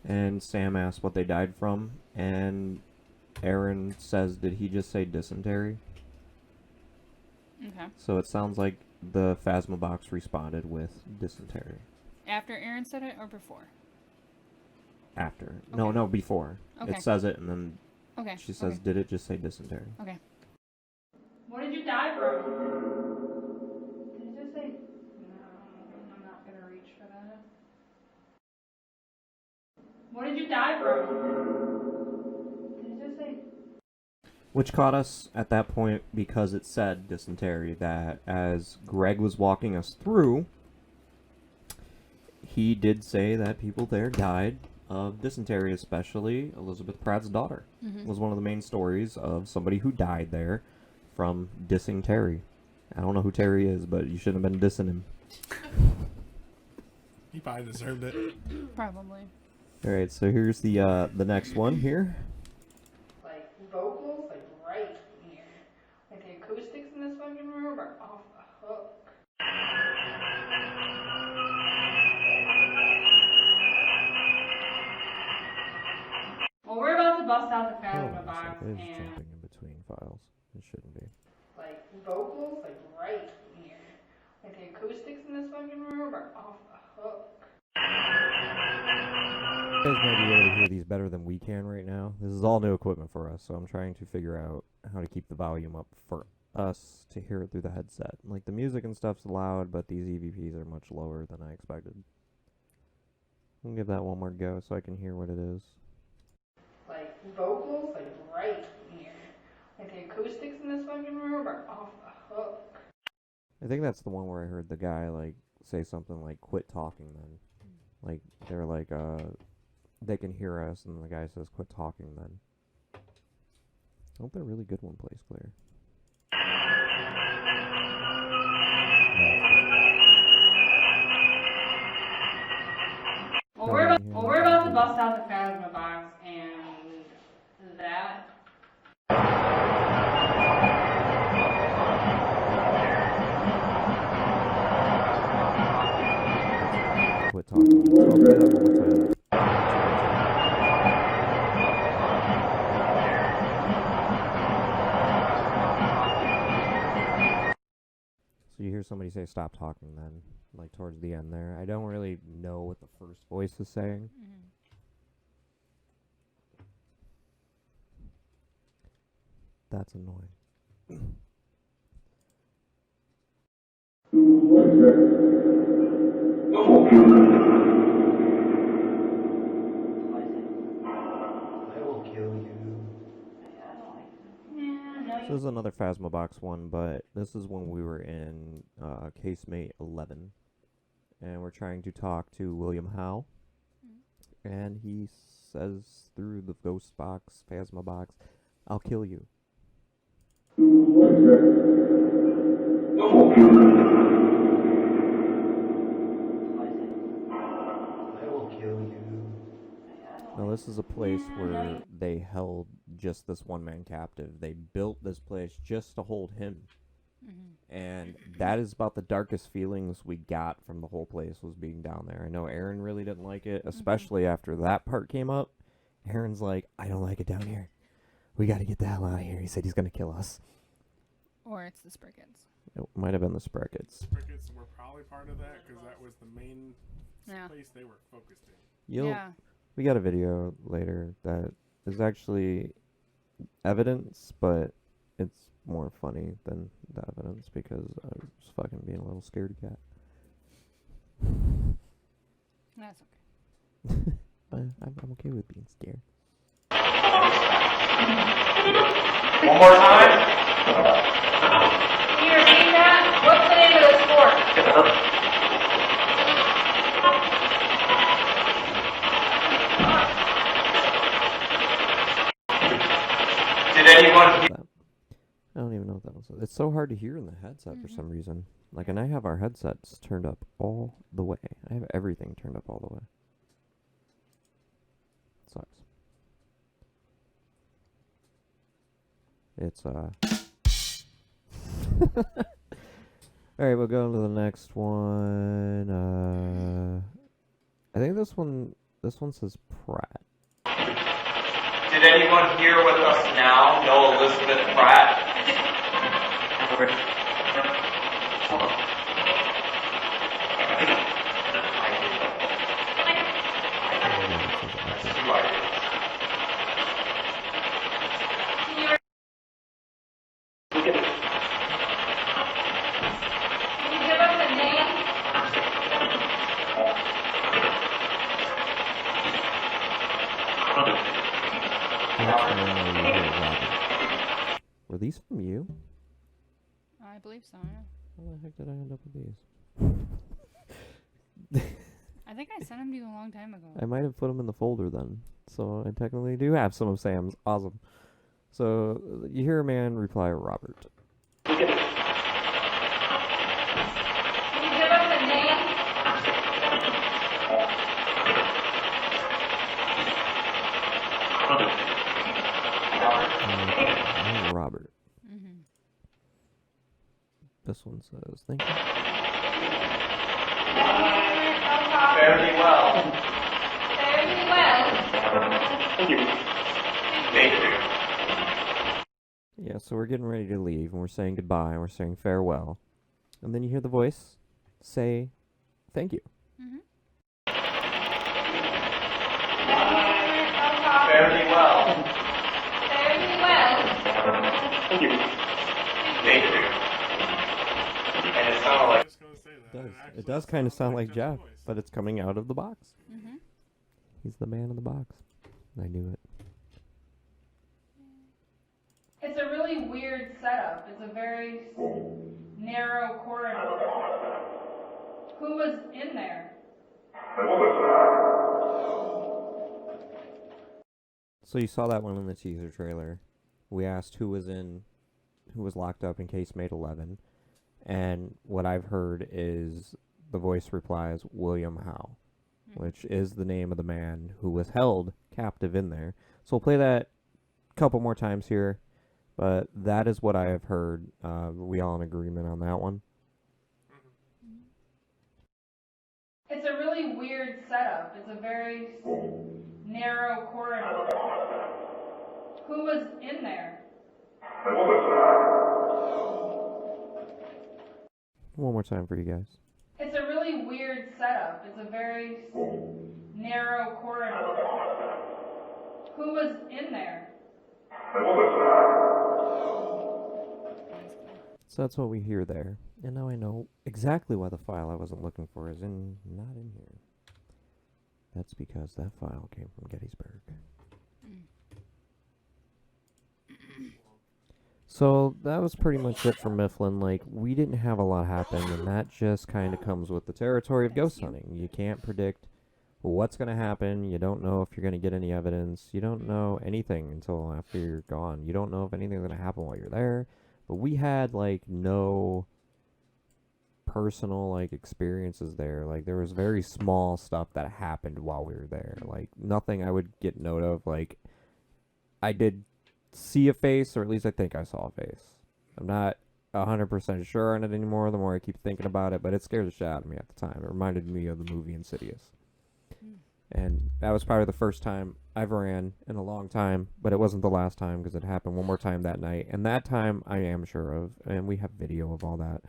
And Sam asked what they died from. And Aaron says, did he just say dysentery? Okay. So it sounds like the Phasmobox responded with dysentery. After Aaron said it or before? After. Okay. No, before. Okay. It says it and then Okay. she says, did it just say dysentery? Okay. What did you die from? Did you just say? No, I'm not gonna reach for that. What did you die from? Did you just say? Which caught us at that point because it said dysentery, that as Greg was walking us through, he did say that people there died of dysentery, especially Elizabeth Pratt's daughter. Mm-hmm. Was one of the main stories of somebody who died there from dissing Terry. I don't know who Terry is, but you shouldn't have been dissing him. He probably deserved it. Probably. Alright, so here's the next one here. Like vocals, like right here. Like the acoustics in this fucking room are off the hook. Well, we're about to bust out the Hold Phasma on a box second, it is and jumping in between files. It shouldn't be. like vocals, like right here. Like the acoustics in this fucking room are off the hook. You guys might be able to hear these better than we can right now. This is all new equipment for us, so I'm trying to figure out how to keep the volume up for us to hear it through the headset. Like, the music and stuff's loud, but these EVPs are much lower than I expected. I'll give that one more go so I can hear what it is. Like vocals, like right here. Like the acoustics in this fucking room are off the hook. I think that's the one where I heard the guy, like, say something like, quit talking then. Like, they're like, they can hear us, and the guy says, quit talking then. I hope that really good one plays clear. Well, we're about to bust out the Phasma box and that. Quit talking. So I'll play that one more time. So you hear somebody say stop talking then, like towards the end there. I don't really know what the first voice is saying. That's annoying. So this is another Phasmobox one, but this is when we were in casemate 11, and we're trying to talk to William Howe, and he says through the ghost box, Phasmobox, "I'll kill you." I will kill you. Now this is a place where they held just this one man captive. They built this place just to hold him. And that is about the darkest feelings we got from the whole place was being down there. I know Aaron really didn't like it, especially after that part came up. Aaron's like, "I don't like it down here. We got to get the hell out of here." He said he's going to kill us. Or it's the Spriggans. It might have been the Sprockets. Crickets were probably part of that because that was the main Yeah. place they were focused in. Yeah. We got a video later that is actually evidence, but it's more funny than the evidence because I was fucking being a little scaredy cat. That's okay. I'm okay with being scared. One more time. Can you repeat that? What's the name of the sport? Did anyone That. I don't even know what that was. It's so hard to hear in the headset for some reason. Like, and I have our headsets turned up all the way. I have everything turned up all the way. It sucks. It's Alright, we'll go on to the next one. I think this one says Pratt. Did anyone here with us now know Elizabeth Pratt? That's who I did. Can you give us a name? Were these from you? I believe so, yeah. How the heck did I end up with these? I think I sent them to you a long time ago. I might have put them in the folder then. So I technically do have some of Sam's. Awesome. So you hear a man reply, "Robert." Can you give us a name? Okay, Robert. Mm-hmm. This one says, "Thank you." Fairly well. Very well. Thank you. Thank you. Yeah, so we're getting ready to leave, and we're saying goodbye, and we're saying farewell. And then you hear the voice say, "Thank you." Mm-hmm. Fairly well. Very well. Thank you. Thank you. And it sounded I like was just gonna say that. It does. actually It does kind of sound like Jeff's Jeff, voice. but it's coming out of the box. Mm-hmm. He's the man in the box. I knew it. It's a really weird setup. It's a very narrow corridor. Who was in there? So you saw that one in the teaser trailer. We asked who was locked up in casemate 11, and what I've heard is the voice replies William Howe, which is the name of the man who was held captive in there. So we'll play that a couple more times here, but that is what I have heard. Are we all in agreement on that one? It's a really weird setup. It's a very narrow corridor. Who was in there? One more time for you guys. It's a really weird setup. It's a very narrow corridor. Who was in there? So that's what we hear there. And now I know exactly why the file I wasn't looking for is not in here. That's because that file came from Gettysburg. So that was pretty much it for Mifflin. Like, we didn't have a lot happen, and that just kind of comes with the territory of ghost hunting. You can't predict what's going to happen. You don't know if you're going to get any evidence. You don't know anything until after you're gone. You don't know if anything's going to happen while you're there. But we had, like, no personal, like, experiences there. Like, there was very small stuff that happened while we were there. Like, nothing I would get note of. Like, I did see a face, or at least I think I saw a face. I'm not 100% sure on it anymore the more I keep thinking about it, but it scared the shit out of me at the time. It reminded me of the movie Insidious. And that was probably the first time I've ran in a long time, but it wasn't the last time because it happened one more time that night. And that time I am sure of, and we have video of all that.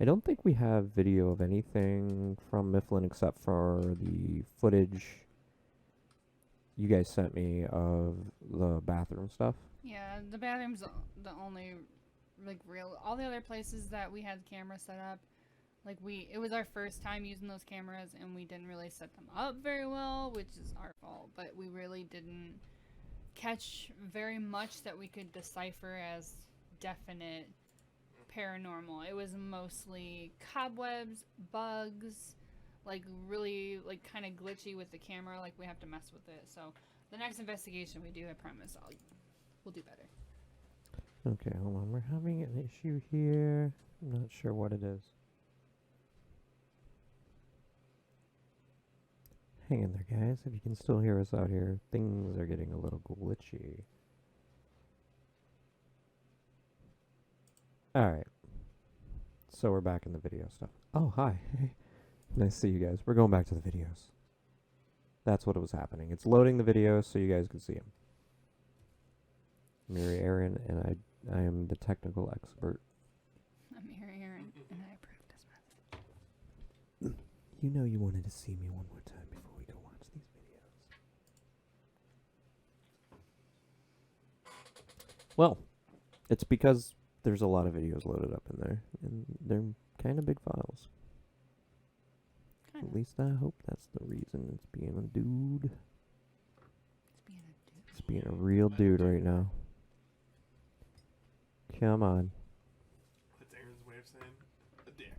I don't think we have video of anything from Mifflin except for the footage you guys sent me of the bathroom stuff. Yeah, the bathroom's the only, like, real. All the other places that we had cameras set up, like, it was our first time using those cameras, and we didn't really set them up very well, which is our fault. But we really didn't catch very much that we could decipher as definite paranormal. It was mostly cobwebs, bugs, like, really, like, kind of glitchy with the camera. Like, we have to mess with it. So the next investigation we do, I promise, we'll do better. Okay, hold on. We're having an issue here. I'm not sure what it is. Hang in there, guys. If you can still hear us out here, things are getting a little glitchy. Alright. So we're back in the video stuff. Oh, hi. Nice to see you guys. We're going back to the videos. That's what was happening. It's loading the videos so you guys can see them. I'm Mary Aaron, and I am the technical expert. I'm Aaron, and I approve this message. You know you wanted to see me one more time before we go watch these videos. Well, it's because there's a lot of videos loaded up in there, and they're kind of big files. Kind At of. least I hope that's the reason it's being a dude. It's being a dude. It's being a real dude right now. Come on. That's Aaron's way of saying a dick.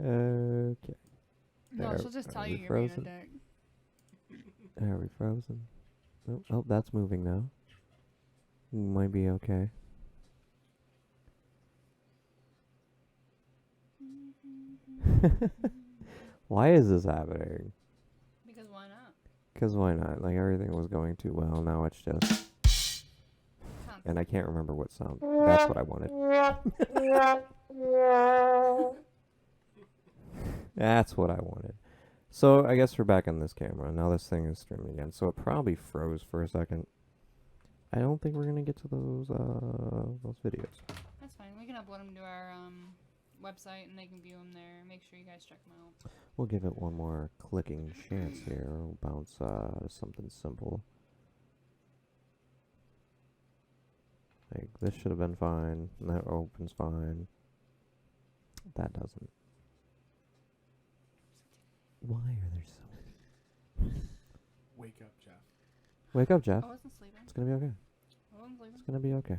Okay. No, Are- she'll just tell are you we you're frozen? being a dick. Are we frozen? Oh, that's moving now. Might be okay. Why is this happening? Because why not? Because why not? Like, everything was going too well. Now it's just... And I can't remember what sound. That's what I wanted. That's what I wanted. So, I guess we're back on this camera. Now this thing is streaming again. So, it probably froze for a second. I don't think we're going to get to those videos. That's fine. We can upload them to our website, and they can view them there. Make sure you guys check them out. We'll give it one more clicking chance here. We'll bounce to something simple. Like, this should have been fine. And that opens fine. That doesn't. Why are there so many? Wake up, Jeff. Wake up, Jeff. I wasn't sleeping. It's gonna be okay. I wasn't sleeping. It's gonna be okay.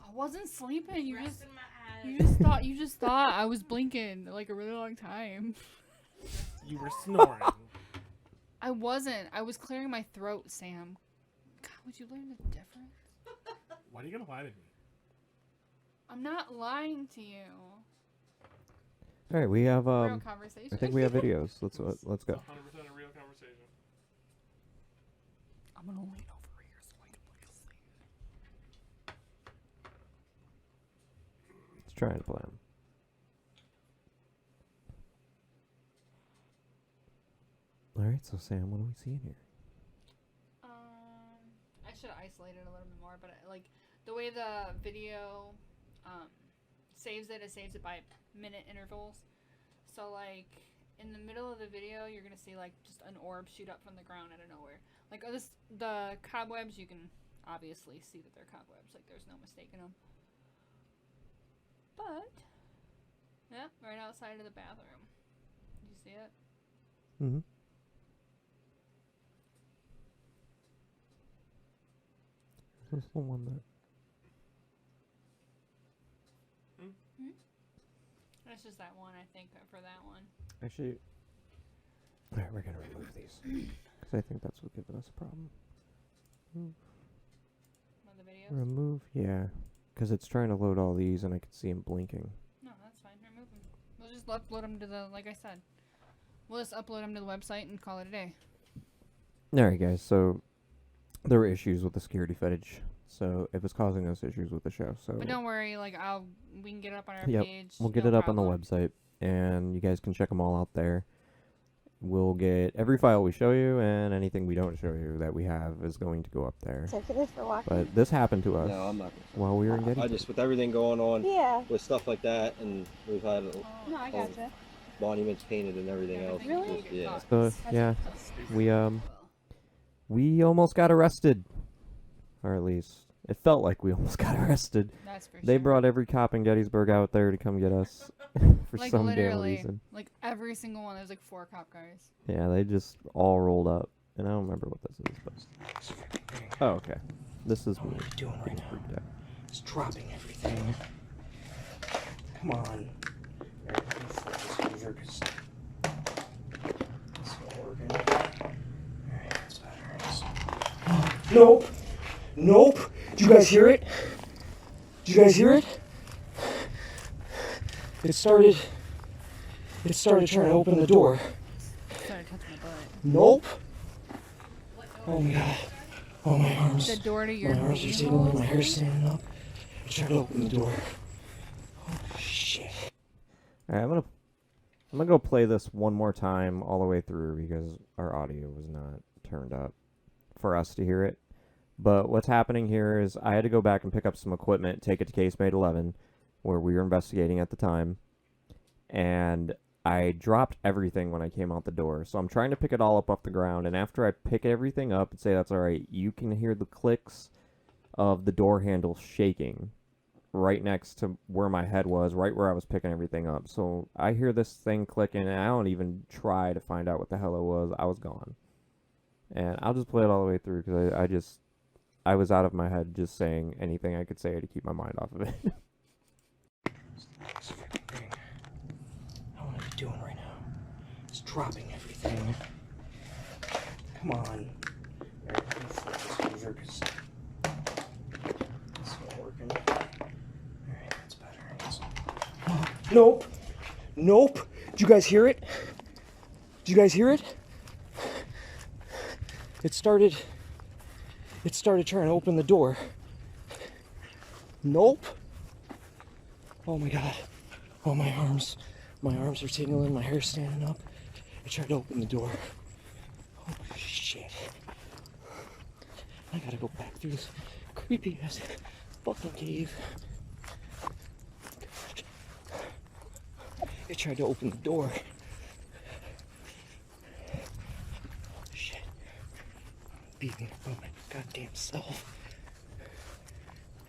I wasn't sleeping. You just, Resting my eyes. you just thought I was blinking like a really long time. You were snoring. I wasn't. I was clearing my throat, Sam. God, would you learn the difference? Why are you gonna lie to me? I'm not lying to you. All right, we have Real conversation. I think we have videos. Let's go. It's 100% a real conversation. I'm gonna lean over here so I can look asleep. Let's try and plan. All right, so Sam, what do we see in here? I should isolate it a little bit more, but like the way the video saves it saves it by minute intervals. So like in the middle of the video, you're gonna see like just an orb shoot up from the ground out of nowhere. Like the cobwebs, you can obviously see that they're cobwebs. Like there's no mistaking them. But yeah, right outside of the bathroom. Did you see it? Mm-hmm. this the one that? It's just that one, I think, for that one. Actually, alright, we're gonna remove these because I think that's what's giving us a problem. One of the videos? Remove, yeah, because it's trying to load all these, and I can see him blinking. No, that's fine. Remove them. We'll just upload them to the, like I said. We'll just upload them to the website and call it a day. Alright, guys. So there were issues with the security footage, so it was causing us issues with the show. So But don't worry, like we can get it up on our Yep, page. we'll get no it up on problem. the website, and you guys can check them all out there. We'll get every file we show you, and anything we don't show you that we have is going to go up there. Executive for walking. But this happened to us No, I'm not. while we were in I Gettysburg. just, with everything going on Yeah. with stuff like that, and we've had No, I gotcha. monuments painted and everything else. Really? it's just- yeah. So yeah, we almost got arrested, or at least it felt like we almost got arrested. That's for They sure. brought every cop in Gettysburg out there to come get us for like some damn literally, reason. like every single one. There's like 4 cop cars. Yeah, they just all rolled up, and I don't remember what this is, but oh, okay, this is me. Doing right getting now. freaked out. It's dropping everything. Come on. Nope. Nope. Did you guys hear it? Did you guys hear it? It started trying to open the door. Started touching my butt. Nope. Oh my god. Oh, my arms. The door to your My arms are knee tingling, hole? my hair's standing up. I tried to open the door. Oh shit. Alright, I'm gonna go play this one more time all the way through because our audio was not turned up for us to hear it. But what's happening here is I had to go back and pick up some equipment, take it to Casemate 11, where we were investigating at the time, and I dropped everything when I came out the door. So I'm trying to pick it all up off the ground, and after I pick everything up and say that's alright, you can hear the clicks of the door handle shaking right next to where my head was, right where I was picking everything up. So I hear this thing clicking, and I don't even try to find out what the hell it was. I was gone. And I'll just play it all the way through because I was out of my head just saying anything I could say to keep my mind off of it. This fucking thing. I don't know what you're doing right now. It's dropping everything. Come on. Alright, let me flip this over 'cause it's not working. Alright, that's better. Nope. Nope. Did you guys hear it? Did you guys hear it? It started trying to open the door. Nope. Oh my god. Oh, my arms are tingling, my hair's standing up. I tried to open the door. Oh shit. I gotta go back through this creepy ass fucking cave. God. I tried to open the door. Shit. Beating on my goddamn self.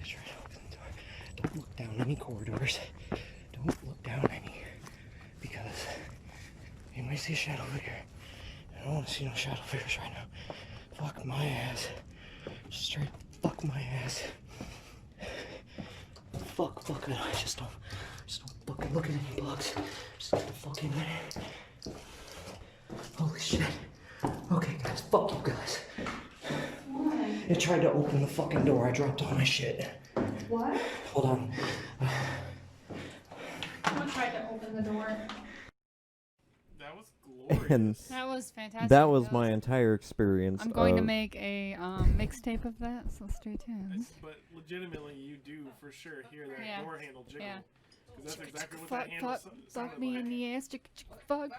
I tried to open the door. Don't look down any corridors. Don't look down any. Because you might see a shadow figure. I don't want to see no shadow figures right now. Fuck my ass. Just straight fuck my ass. Fuck it. I just don't fucking look at any bugs. Just get the fuck in there. Holy shit. Okay, guys, fuck you guys. It tried to open the fucking door. I dropped all my shit. What? Hold on. Someone tried to open the door. That was glorious. And That was fantastic. that was my entire experience. I'm going to of- make a mixtape of that, so stay tuned. But legitimately, you do for sure hear that Yeah. door handle jiggle. Yeah. Because that's exactly what Fuck, that handle fuck, sounded fuck me like. in the ass, fuck.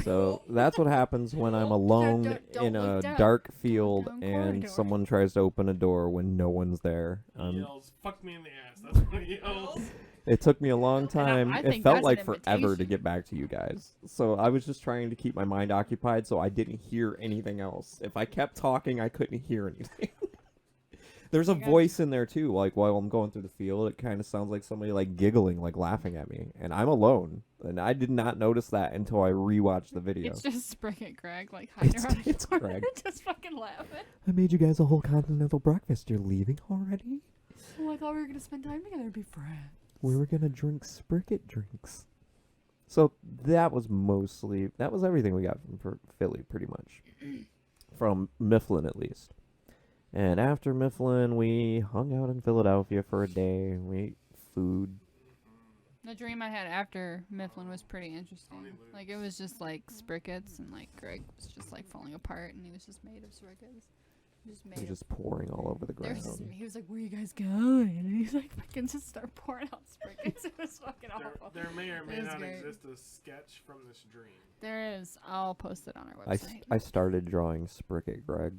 So that's what happens when I'm Oh, alone don't in a look down. dark field Down and corridor. someone tries to open a door when no one's there. He yells, "Fuck me in the ass." That's what he yells. It took me a long time. I It think felt that's like an forever to invitation. get back to you guys. So I was just trying to keep my mind occupied so I didn't hear anything else. If I kept talking, I couldn't hear anything. There's a You guys- voice in there too. Like while I'm going through the field, it kind of sounds like somebody like giggling, like laughing at me, and I'm alone. And I did not notice that until I rewatched the video. It's just Spricket Greg, like hiding around the it's corner, Greg. just fucking laughing. I made you guys a whole continental breakfast. You're leaving already? Well, I thought we were gonna spend time together and be friends. We were gonna drink Spricket drinks. So that was everything we got from Philly, pretty much, from Mifflin at least. And after Mifflin, we hung out in Philadelphia for a day. We ate food. The dream I had after Mifflin was pretty interesting. Like, it was just like Sprickets, and like Greg was just like falling apart, and he was just made of Sprickets. It was just pouring all over the ground. He was like, "Where you guys going?" And he's like, "Fucking just start pouring out Sprickets." It was fucking awful. There may or may It was not great. exist a sketch from this dream. There is. I'll post it on our I, website. I started drawing Spricket Greg.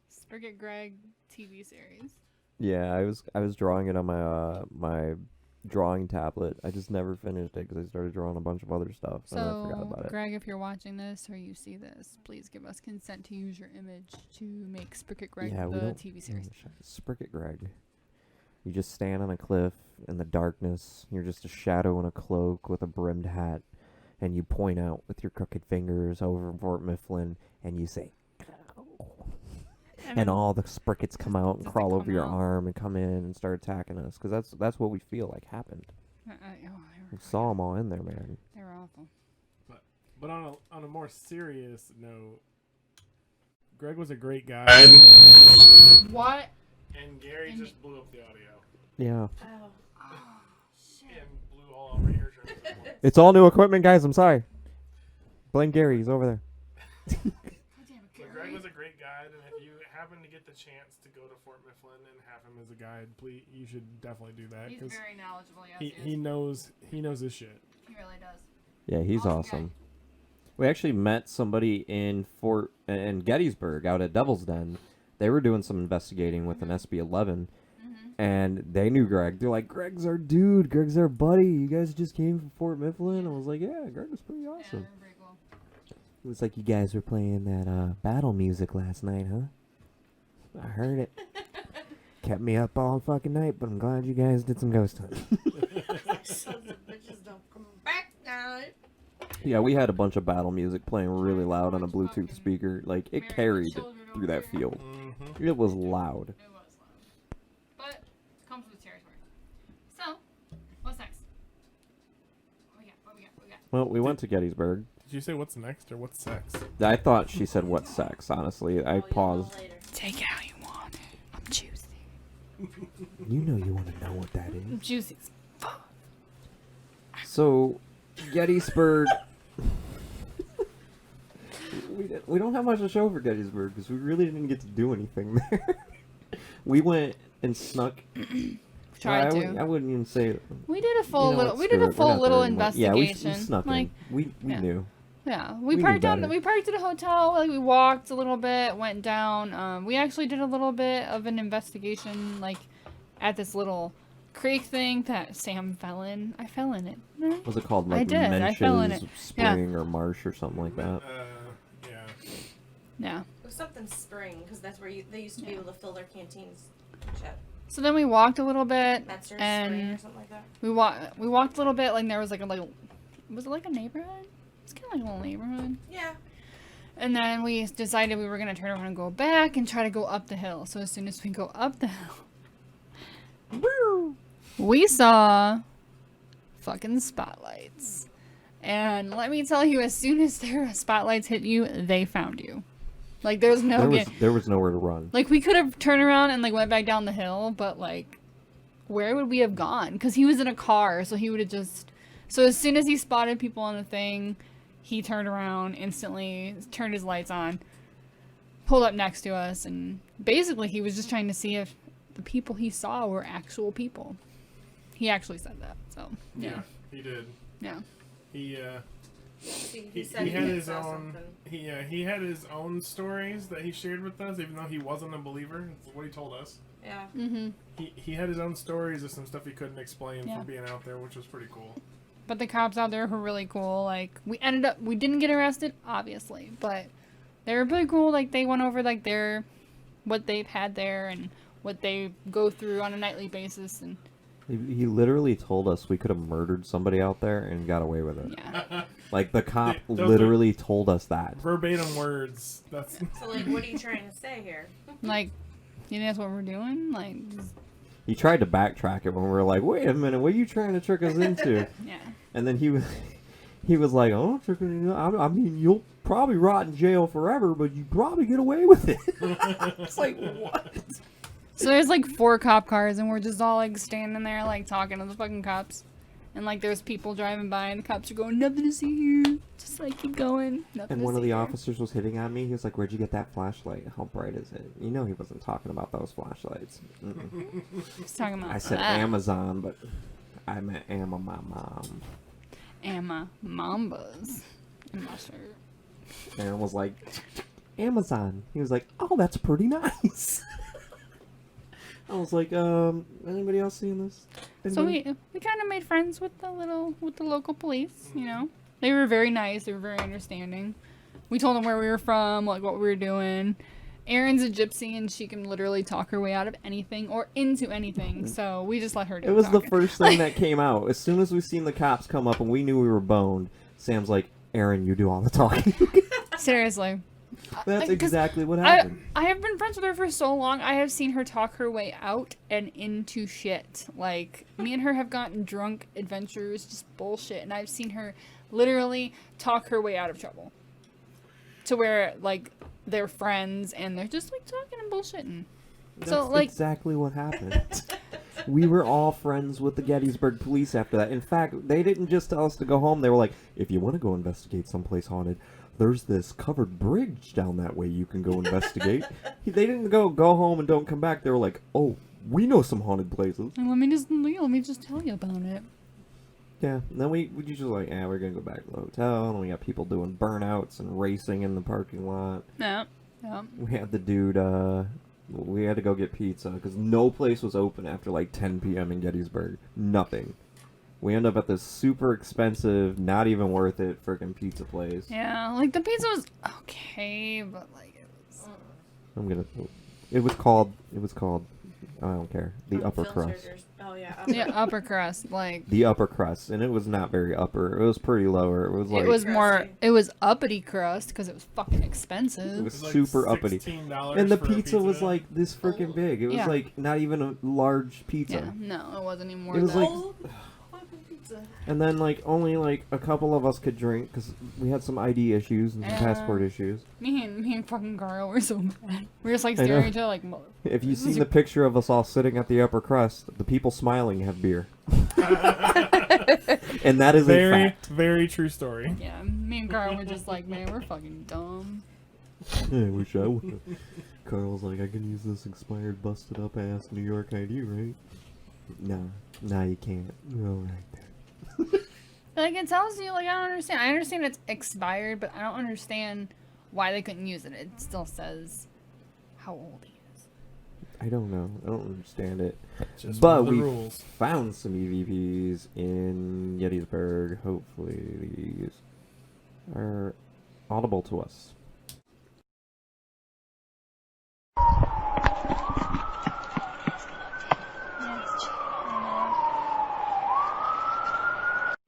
Spricket Greg TV series. Yeah, I was drawing it on my my drawing tablet. I just never finished it because I started drawing a bunch of other stuff and I forgot So, about it. Greg, if you're watching this or you see this, please give us consent to use your image to make Spricket Greg Yeah, we the don't. TV series. Spricket Greg. You just stand on a cliff in the darkness. You're just a shadow in a cloak with a brimmed hat, and you point out with your crooked fingers over Fort Mifflin, and you say, and all the sprickets come out and Does it crawl over come your out? arm and come in and start attacking us. Because that's what we feel like happened. Oh, We saw them all in there, man. they were awful. But on a more serious note, Greg was a great guy, What? and Gary And just blew up the audio Yeah. Oh. and blew all over ears. It's all new equipment, guys. I'm sorry. Blame Gary. He's over there. But Greg was a great guide, and if you happen to get the chance to go to Fort Mifflin and have him as a guide, please, you should definitely do that He's because very knowledgeable. Yes, he knows his shit. He really does. Yeah, he's awesome. We actually met somebody in Gettysburg out at Devil's Den. They were doing some investigating with an SB-11, and they knew Greg. They're like, "Greg's our dude. Greg's our buddy. You guys just came from Fort Mifflin." I was like, "Yeah, Greg was pretty awesome." Very cool. It was like you guys were playing that battle music last night, huh? I heard it. Kept me up all fucking night, but I'm glad you guys did some ghost hunting. Sons of bitches don't come back now. Yeah, we had a bunch of battle music playing really loud on a Bluetooth speaker. Like, it carried through that field. It was loud. It was loud. But it comes with territory. So, what's next? What we got? Well, we went to Gettysburg. Did you say what's next or what's sex? I thought she said what sex, honestly. I paused. Take it how you want it. I'm juicy. You know you want to know what that I'm is. juicy. So, Gettysburg... we don't have much to show for Gettysburg because we really didn't get to do anything there. We went and snuck... Tried I to. I wouldn't even say... We did a full You know little. what, We did a screw it, we're full not little there anymore. Yeah, investigation. we snuck like, in. We yeah. knew. Yeah, We knew parked better. we parked at a hotel. Like we walked a little bit, went down. We actually did a little bit of an investigation, like at this little creek thing that Sam fell in. I fell in it. Was it called I like did. I fell in Mench's it. Yeah. Spring or Marsh or something like that? Yeah. Yeah. It was something spring, because that's where they used to be able to fill their canteens. Shit. So then we walked a little bit, Metzer's Spring or and something like that. we walked a little bit. Like there was like a little, was it like a neighborhood? It's kind of like a little neighborhood. Yeah. And then we decided we were gonna turn around and go back and try to go up the hill. So as soon as we go up the hill, we saw fucking spotlights. And let me tell you, as soon as their spotlights hit you, they found you. Like there's no There was nowhere to run. like we could have turned around and like went back down the hill, but like where would we have gone? Because he was in a car, so he would have just. So as soon as he spotted people on the thing, he turned around instantly, turned his lights on, pulled up next to us, and basically he was just trying to see if the people he saw were actual people. He actually said that. So yeah, He did. yeah. He He said he had his saw own something. he had his own stories that he shared with us, even though he wasn't a believer. That's what he told us. Yeah. Mhm. He had his own stories of some stuff he couldn't explain Yeah. from being out there, which was pretty cool. But the cops out there were really cool. Like we didn't get arrested, obviously, but they were really cool. Like they went over like what they've had there and what they go through on a nightly basis. And He literally told us we could have murdered somebody out there and got away with it. yeah, Like, the cop Those are- literally told us that. Verbatim words. That's So, like, what are you trying to say here? like, you think that's what we're doing? Like, just, He tried to backtrack it when we were like, wait a minute, what are you trying to trick us into? yeah. And then he was like, oh, I mean, you'll probably rot in jail forever, but you probably get away with it. It's like, what? So there's like 4 cop cars, and we're just all like standing there, like talking to the fucking cops. And like there's people driving by, and the cops are going, nothing to see here. Just like keep going. Nothing And to one of see the here. officers was hitting on me. He was like, where'd you get that flashlight? How bright is it? You know he wasn't talking about those flashlights. Mm-mm. He's talking about I said that. Amazon, but I meant Amma, my mom. Amma Mambas in my shirt. Aaron was like, Amazon. He was like, oh, that's pretty nice. I was like, anybody else seeing this? So Anybody? we kind of made friends with the local police. You know, they were very nice. They were very understanding. We told them where we were from, like what we were doing. Erin's a gypsy, and she can literally talk her way out of anything or into anything. So we just let her do It was the talking. first thing that came out. As soon as we seen the cops come up and we knew we were boned, Sam's like, Aaron, you do all the talking. Seriously. That's 'Cause exactly what happened. I have been friends with her for so long. I have seen her talk her way out and into shit. Like, me and her have gotten drunk adventures, just bullshit. And I've seen her literally talk her way out of trouble. To where, like, they're friends and they're just, like, talking and bullshitting. That's So, like, exactly what happened. We were all friends with the Gettysburg police after that. In fact, they didn't just tell us to go home. They were like, if you want to go investigate someplace haunted, there's this covered bridge down that way you can go investigate. They didn't go home and don't come back. They were like, oh, we know some haunted places. and let me just tell you about it. Yeah, and then we just like, yeah, we're going to go back to the hotel. And we got people doing burnouts and racing in the parking lot. Yeah. Yeah. We had the dude, we had to go get pizza because no place was open after like 10 p.m. in Gettysburg. Nothing. We end up at this super expensive, not even worth it freaking pizza place. Yeah, like, the pizza was okay, but, like, it was... It was called, I don't care, the upper Film crust. searchers. Oh, yeah. Yeah, upper crust, like... The upper crust, and it was not very upper. It was pretty lower. It was like, It was more... Crusty. It was uppity crust, because it was fucking expensive. it was like super uppity. $16 And the for a pizza was like this freaking big. It was Yeah. like not even a large pizza. Yeah, no, it wasn't anymore. It was than like- Oh, fucking pizza. And then, like, only, like, a couple of us could drink because we had some ID issues and some passport issues. me and fucking Carl were so mad. We were just like I know. staring at each other like, mother. If you see the picture of us all sitting at the upper crust, the people smiling have beer. And that is a very, fact. very true story. Yeah, me and Carl were just like, man, we're fucking dumb. I wish I would. Carl's like, I can use this expired, busted up ass New York ID, right? Nah, you can't. You're all right there. Like, it tells you, like, I don't understand. I understand it's expired, but I don't understand why they couldn't use it. It still says how old he is. I don't know. I don't understand it. Just But one of the we rules. found some EVPs in Gettysburg. Hopefully these are audible to us.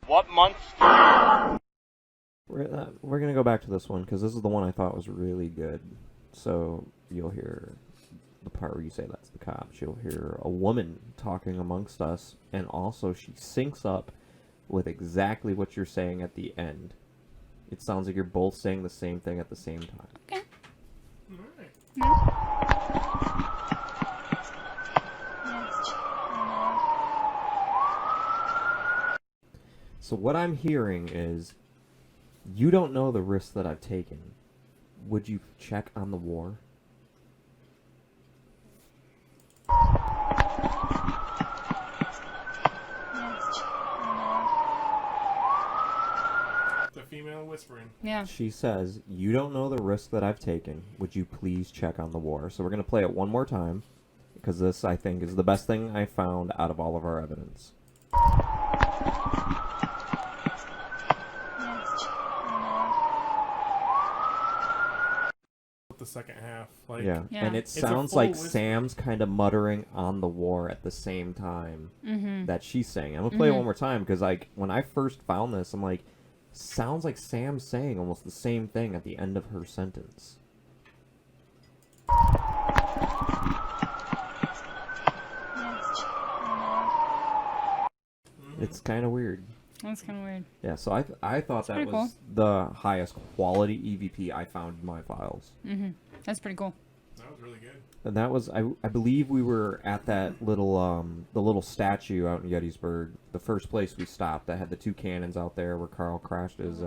What month? We're gonna go back to this one because this is the one I thought was really good. So you'll hear the part where you say that's the cops. You'll hear a woman talking amongst us, and also she syncs up with exactly what you're saying at the end. It sounds like you're both saying the same thing at the same time. Okay. Alright. So what I'm hearing is, you don't know the risks that I've taken. Would you check on the war? The female whispering. Yeah. She says, you don't know the risk that I've taken. Would you please check on the war? So we're going to play it one more time, because this, I think, is the best thing I found out of all of our evidence. The the second half. Like, Yeah. Yeah. And it It's a sounds full like whisper. Sam's kind of muttering on the war at the same time Mm-hmm. that she's saying. I'm gonna play it Mhm. one more time because, like, when I first found this, I'm like, sounds like Sam's saying almost the same thing at the end of her sentence. It's kind of weird. That's kind of weird. Yeah, so I thought that pretty was the highest quality EVP I found in my files. Mm-hmm. That's pretty cool. that was really good. And that was I believe we were at that little the little statue out in Gettysburg, the first place we stopped that had the two cannons out there where Carl crashed his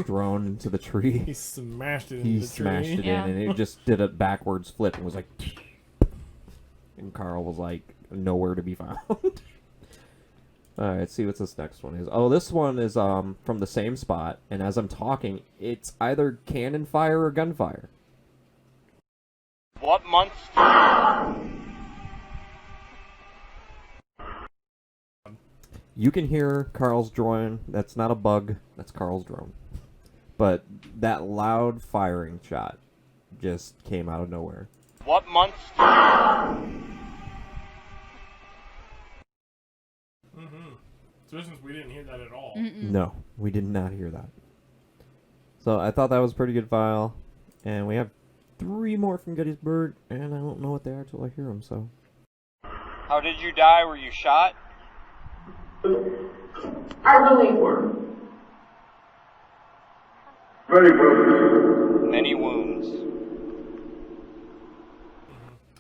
drone into the tree. He smashed it into He the smashed tree. it Yeah. in and it just did a backwards flip and was like and Carl was like nowhere to be found. Alright, see what this next one is. Oh, this one is from the same spot, and as I'm talking, it's either cannon fire or gunfire. What month? You can hear Carl's drone. That's not a bug. That's Carl's drone. But that loud firing shot just came out of nowhere. What month? Especially since we didn't hear that at all. No, we did not hear that. So I thought that was a pretty good file. And we have 3 more from Gettysburg, and I don't know what they are till I hear them, so. How did you die? Were you shot? I believe were. Very well. Many wounds.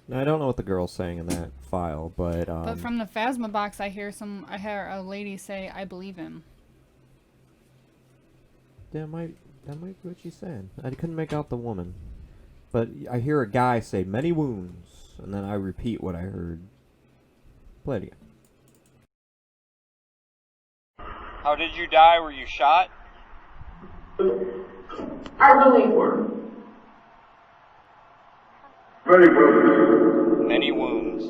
Now, I don't know what the girl's saying in that file, but But from the Phasma box, I hear a lady say, "I believe him." that might be what she's saying. I couldn't make out the woman. But I hear a guy say, many wounds, and then I repeat what I heard. Play it again. How did you die? Were you shot? I believe were. Very well. Many wounds.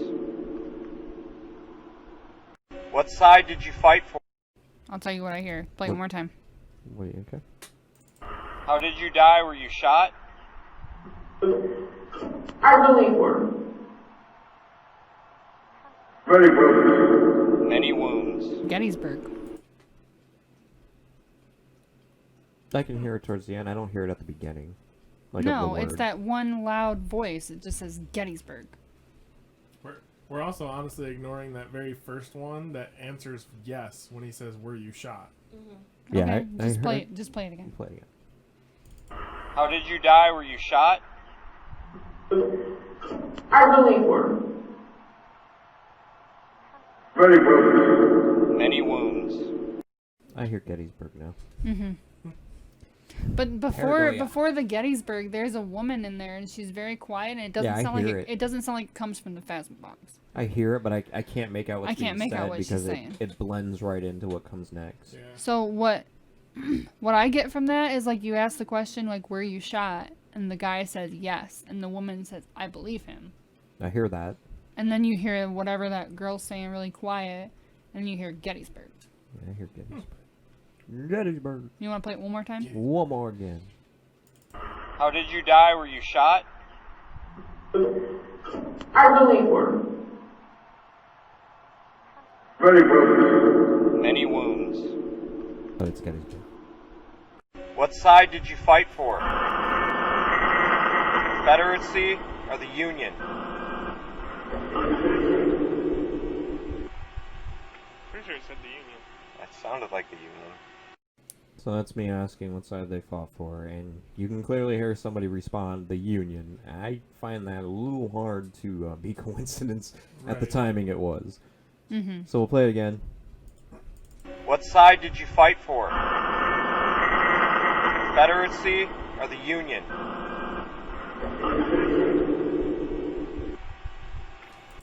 What side did you fight for? I'll tell you what I hear. Play it one more time. Wait, okay. How did you die? Were you shot? I believe were. Very well. Many wounds. Gettysburg. I can hear it towards the end. I don't hear it at the beginning. Like of the No, it's word. that one loud voice. It just says Gettysburg. We're also honestly ignoring that very first one that answers yes when he says, "Were you shot?" Yeah, Okay, I just play heard- it. Just play it again. Play it again. How did you die? Were you shot? I believe were. Very well. Many wounds. I hear Gettysburg now. But Paragoya. before the Gettysburg, there's a woman in there, and she's very quiet, and it doesn't Yeah, I sound like hear it. it. It doesn't sound like it comes from the Phasma box. I hear it, but I can't make out what's I can't being make out said what she's because saying. it blends right into what comes next. Yeah. So what I get from that is like you ask the question like, "Were you shot?" and the guy says yes, and the woman says, "I believe him," I hear that. and then you hear whatever that girl's saying really quiet, and you hear Gettysburg. Yeah, I hear Gettysburg. Gettysburg. You want to play it one more time? One more again. How did you die? Were you shot? I believe were. Very well. Many wounds. But it's Gettysburg. What side did you fight for? Confederacy or the Union? Pretty sure it said the Union. That sounded like the Union. So that's me asking what side they fought for, and you can clearly hear somebody respond, the Union. I find that a little hard to be coincidence at the Right. timing it was. Mm-hmm. So we'll play it again. What side did you fight for? Confederacy or the Union?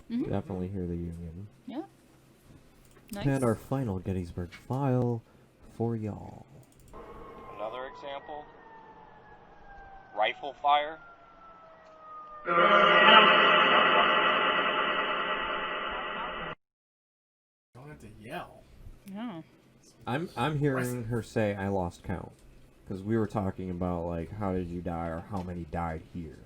Definitely hear the Union. Yeah. Nice. And our final Gettysburg file for y'all. Another example? Rifle fire? Don't have to yell. Yeah. I'm hearing her say I lost count. because we were talking about like how did you die or how many died here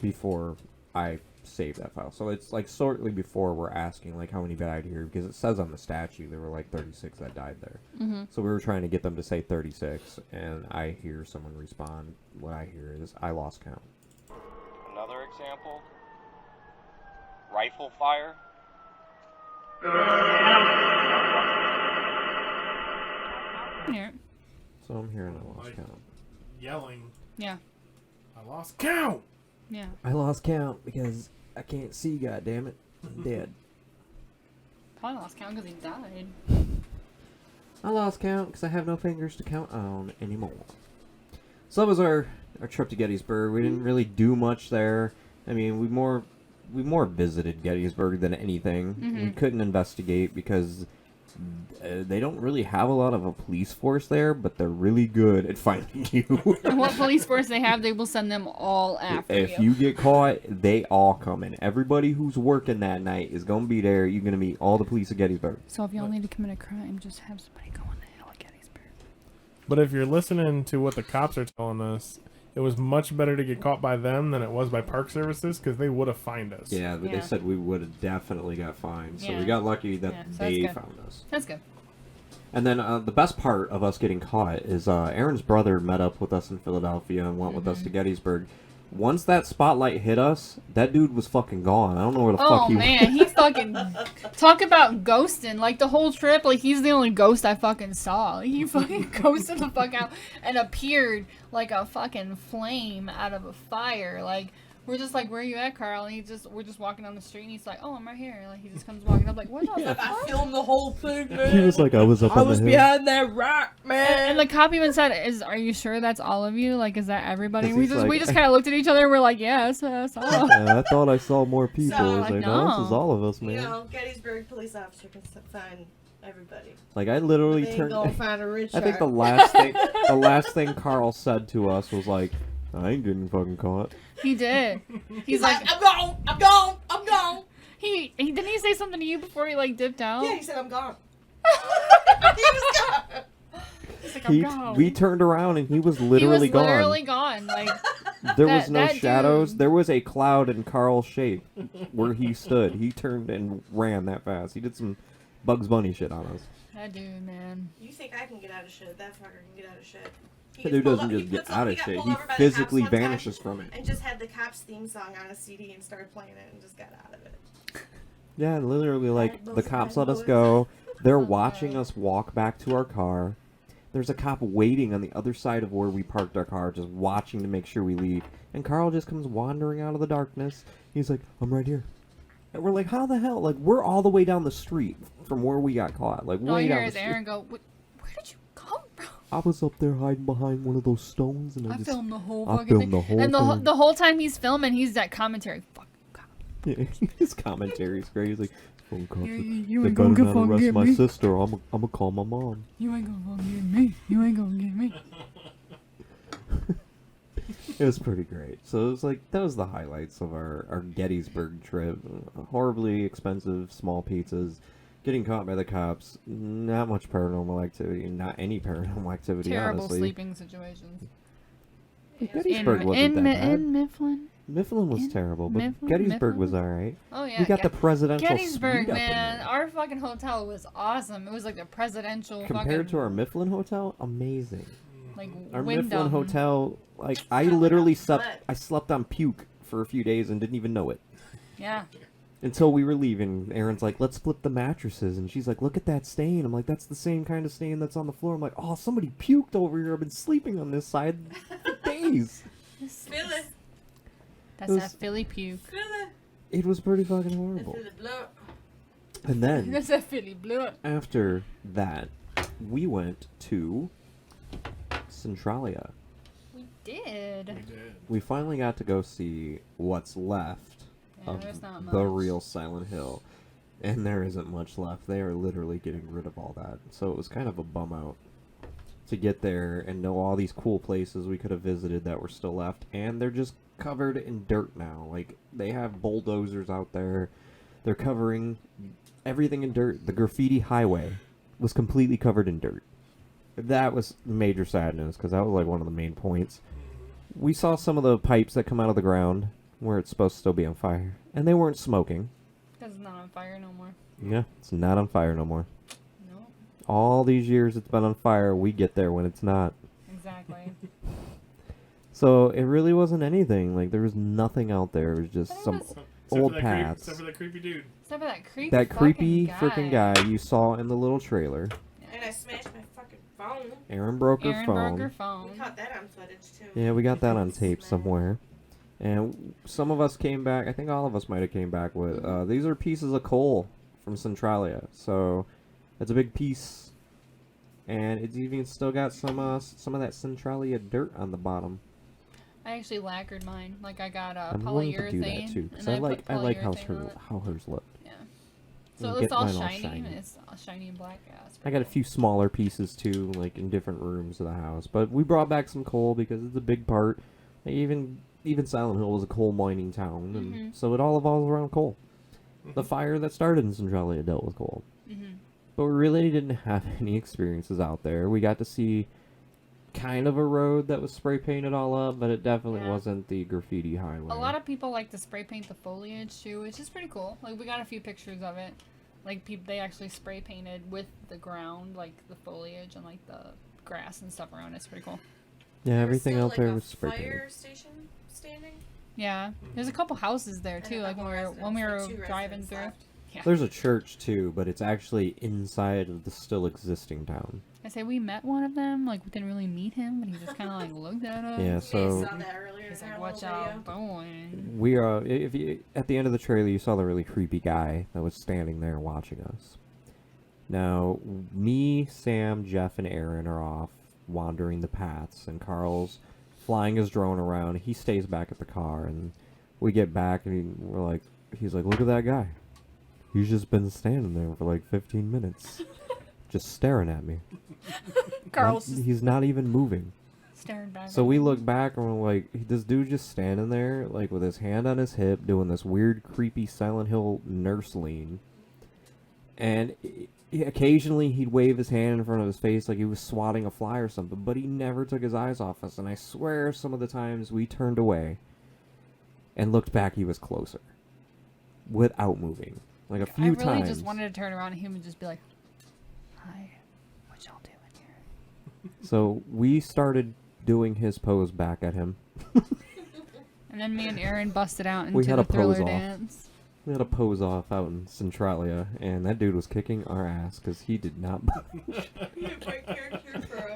before I saved that file. So it's like shortly before we're asking like how many died here, because it says on the statue there were like 36 that died there. So we were trying to get them to say 36, and I hear someone respond. What I hear is I lost count. Another example? Rifle fire? Here. So I'm hearing I lost Like- count. Yelling, Yeah. I lost count! Yeah. I lost count because I can't see. God damn it, I'm dead. Probably lost count because he died. I lost count because I have no fingers to count on anymore. So that was our trip to Gettysburg. We didn't really do much there. I mean, we more visited Gettysburg than anything. We couldn't investigate because they don't really have a lot of a police force there, but they're really good at finding you. And what police force they have, they will send them all after If you get caught, they all come in. Everybody who's working that night is going to be there. You're going to meet all the police of Gettysburg. So if y'all need to commit a crime, just have somebody go on the hill at Gettysburg. But if you're listening to what the cops are telling us, it was much better to get caught by them than it was by Park Services, because they would have fined us. Yeah, but Yeah. they said we would have definitely got fined. So Yeah. we got lucky that Yeah, so they that's good. found us. That's good. And then the best part of us getting caught is Aaron's brother met up with us in Philadelphia and went with us to Gettysburg. Once that spotlight hit us, that dude was fucking gone. I don't know where the fuck Oh he man, he fucking talk about ghosting. Like the whole trip, like he's the only ghost I fucking saw. He fucking ghosted the fuck out and appeared like a fucking flame out of a fire. Like we're just like, where are you at, Carl? And we're just walking down the street and he's like, oh, I'm right here. Like he just comes walking up like, what the fuck? I filmed the whole thing, man. He was like, I was up I on was the hill. behind that rock, man. And the cop even said, "Are you sure that's all of you? Like, is that everybody?" He's We just like- kind of looked at each other and we're like, "Yeah, that's all." Yeah, I thought I saw more people. So, I was like, like, no, this is no. all of us, man. You know, Gettysburg police officer can find everybody. Like I literally They ain't turned. gonna find a rich I think the shark. last thing Carl said to us was like, I ain't getting fucking caught. He did. He's like, like, I'm gone, I'm gone, I'm gone. he didn't he say something to you before he like dipped out? Yeah, he said I'm gone. He was gone. He's like, I'm gone. We turned around and he was He literally was gone. literally gone. Like, There was that- no that shadows. dude- There was a cloud in Carl's shape where he stood. He turned and ran that fast. He did some Bugs Bunny shit on us. that dude, man. You think I can get out of shit? That fucker can get out of shit. He That gets dude pulled doesn't up- just he get puts up- out of got shit. pulled He over by the physically cops one time vanishes from it. And just had the cops theme song on a CD and started playing it and just got out of it. Yeah, literally, like, Bad the boys, cops bad let us boys. go. They're Oh, watching no. us walk back to our car. There's a cop waiting on the other side of where we parked our car, just watching to make sure we leave. And Carl just comes wandering out of the darkness. He's like, I'm right here. And we're like, how the hell? Like, we're all the way down the street from where we got caught. Like, All way you down hear the is street. Aaron go, "Where did you come from?" I was up there hiding behind one of those stones, and I I just... filmed the whole I fucking filmed thing. the whole And thing. the whole time he's filming, he's that commentary. Fuck. Yeah, his commentary is crazy. He's like, phone cops, You they ain't gonna better get not fucking arrest get my me. sister. I'm gonna call my mom. You ain't gonna fucking get me. You ain't gonna get me. It was pretty great. So it was like, that was the highlights of our Gettysburg trip. Horribly expensive small pizzas, getting caught by the cops, not much paranormal activity, not any paranormal activity, Terrible honestly. sleeping situations. Gettysburg wasn't that bad. in Mifflin. Mifflin was in terrible, but Mifflin- Gettysburg was Mifflin? alright. Oh yeah. We got the presidential Gettysburg, suite up in man. there. Our fucking hotel was awesome. It was like the presidential Compared fucking, to our Mifflin hotel, amazing. like Our Wyndham. Mifflin hotel, like, I Sounded literally like slept, sweat. I slept on puke for a few days and didn't even know it. Yeah. Until we were leaving, Aaron's like, let's flip the mattresses. And she's like, look at that stain. I'm like, that's the same kind of stain that's on the floor. I'm like, oh, somebody puked over here. I've been sleeping on this side for days. Feel it. That's It was- that Philly puke. Feel it. It was pretty fucking horrible. Feel the blood. And then, That's that Philly blood. after that, we went to Centralia. We did. We finally got to go see what's left Yeah, of there's not the much. real Silent Hill. And there isn't much left. They are literally getting rid of all that. So it was kind of a bum out to get there and know all these cool places we could have visited that were still left. And they're just covered in dirt now. Like, they have bulldozers out there. They're covering everything in dirt. The graffiti highway was completely covered in dirt. that was major sadness because that was like one of the main points. We saw some of the pipes that come out of the ground where it's supposed to still be on fire, and they weren't smoking. Because it's not on fire no more. Yeah, it's not on fire no more. No. All these years it's been on fire, we get there when it's not. Exactly. So it really wasn't anything. Like there was nothing out there. It was just some old paths. Except for that creepy dude. Except for that creepy That creepy fucking freaking guy you saw in the little trailer. And I smashed my fucking phone. Aaron broke her Aaron phone. broke her phone. We caught that on footage too. Yeah, we got that on tape somewhere. And some of us came back, I think all of us might have came back with, these are pieces of coal from Centralia. So, it's a big piece. And it's even still got some of that Centralia dirt on the bottom. I actually lacquered mine. Like I got I'm willing to do that polyurethane. too, because and I like how polyurethane on it. hers look. Yeah. So Get it's all mine all shiny. shiny. And it's all shiny and black. Yeah, it's I pretty got a cool. few smaller pieces too, like in different rooms of the house. But we brought back some coal because it's a big part. Even Silent Hill was a coal mining town, and so it all evolves around coal. The fire that started in Centralia dealt with coal. But we really didn't have any experiences out there. We got to see kind of a road that was spray painted all up, but it definitely wasn't the graffiti highway. A lot of people like to spray paint the foliage too, which is pretty cool. Like we got a few pictures of it. Like they actually spray painted with the ground, like the foliage and like the grass and stuff around it. It's pretty cool. Yeah, everything Still, out there like, a was spray painted. fire station standing. Yeah, there's a couple houses there And a too. Like couple when we were residents, like, two driving residents through. left. Yeah. There's a church too, but it's actually inside of the still existing town. I say we met one of them. Like we didn't really meet him, but he just kind of like looked at us. Yeah, so saw that earlier He's in like, our "Watch little out, video. boy." we are. If you at the end of the trailer, you saw the really creepy guy that was standing there watching us. Now, me, Sam, Jeff, and Aaron are off wandering the paths, and Carl's flying his drone around. He stays back at the car, and we get back, and he's like, look at that guy. He's just been standing there for like 15 minutes, just staring at me. Carl's just He's not even moving. staring back. So at we him. look back and we're like, this dude just standing there, like with his hand on his hip, doing this weird, creepy Silent Hill nurse lean. And occasionally he'd wave his hand in front of his face like he was swatting a fly or something, but he never took his eyes off us. And I swear some of the times we turned away and looked back, he was closer. Without moving. Like a few I really times. just wanted to turn around and him and just be like, "Hi, what y'all doing here?" So we started doing his pose back at him. And then me and Aaron busted out into We had the a pose Thriller off. dance. We had a pose off out in Centralia, and that dude was kicking our ass because he did not budge.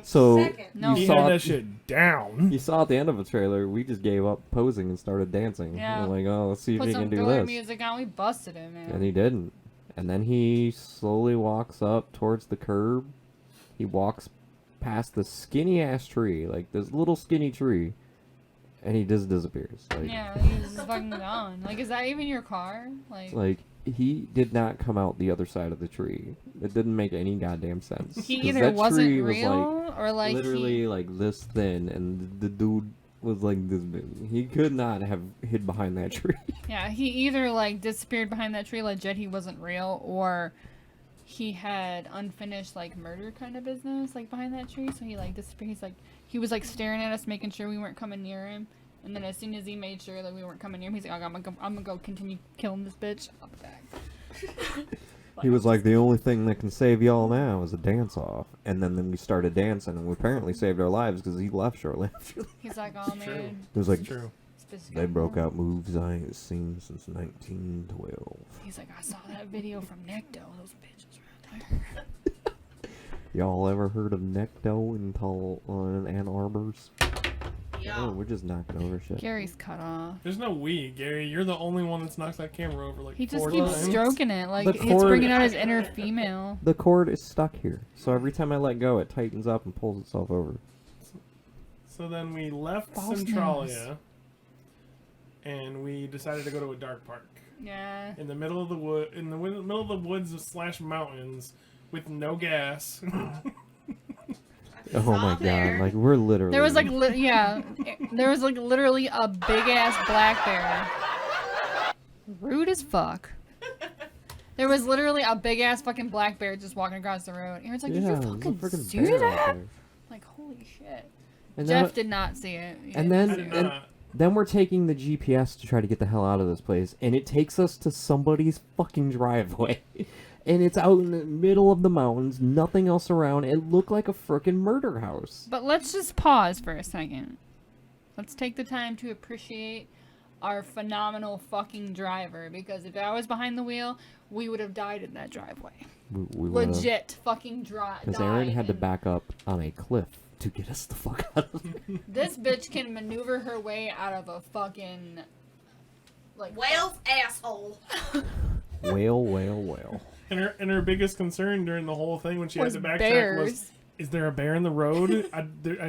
So No. He you had saw that shit down. you saw at the end of the trailer, we just gave up posing and started dancing. Yeah. We're like, oh, let's see if Put he some can do Thriller this. music on. We busted him, man. And he didn't. And then he slowly walks up towards the curb. He walks past the skinny ass tree, like this little skinny tree, and he just disappears. Like, Yeah, he's just fucking gone. Like, is that even your car? Like he did not come out the other side of the tree. It didn't make any goddamn sense. he 'Cause either that wasn't tree real was or like literally he, like this thin, and the dude was like this big. He could not have hid behind that tree. yeah, he either like disappeared behind that tree, legit he wasn't real, or he had unfinished like murder kind of business like behind that tree, so he like disappeared. He was like staring at us, making sure we weren't coming near him. And then as soon as he made sure that we weren't coming near him, he's like, I'm gonna go continue killing this bitch. I'll be back. He was like, the only thing that can save y'all now is a dance off. And then we started dancing, and we apparently saved our lives because he left shortly after. He's like, oh man. It was like, True. they broke out moves I ain't seen since 1912. He's like, I saw that video from Necto. Those bitches right there. Y'all ever heard of Necto in Ann Arbor's? Yeah. Oh, we're just knocking over shit. Gary's cut off. There's no we, Gary. You're the only one that's knocked that camera over like He just 4 keeps times. stroking it, like The it's cord- bringing out his inner female. The cord is stuck here, so every time I let go, it tightens up and pulls itself over. So then we left False Centralia, and we decided to go to a dark park Yeah. in the middle of the wood, middle of the woods / mountains, with no gas. Oh my god, like we're literally. There was like, there was like literally a big ass black bear. Rude as fuck. There was literally a big ass fucking black bear just walking across the road. Aaron's like, did you there's a fucking freaking see bear out that? there. Like, holy shit. And Jeff then, did not see it. He and didn't then, see I it. did and not. then we're taking the GPS to try to get the hell out of this place, and it takes us to somebody's fucking driveway. And it's out in the middle of the mountains, nothing else around. It looked like a frickin' murder house. But let's just pause for a second. Let's take the time to appreciate our phenomenal fucking driver, because if I was behind the wheel, we would have died in that driveway. We would've- Legit fucking drive. Because Aaron had to back up on a cliff to get us the fuck out of there. This bitch can maneuver her way out of a fucking like Whale's asshole. Whale. And her biggest concern during the whole thing when she Was had to backtrack bears. was, is there a bear in the road? I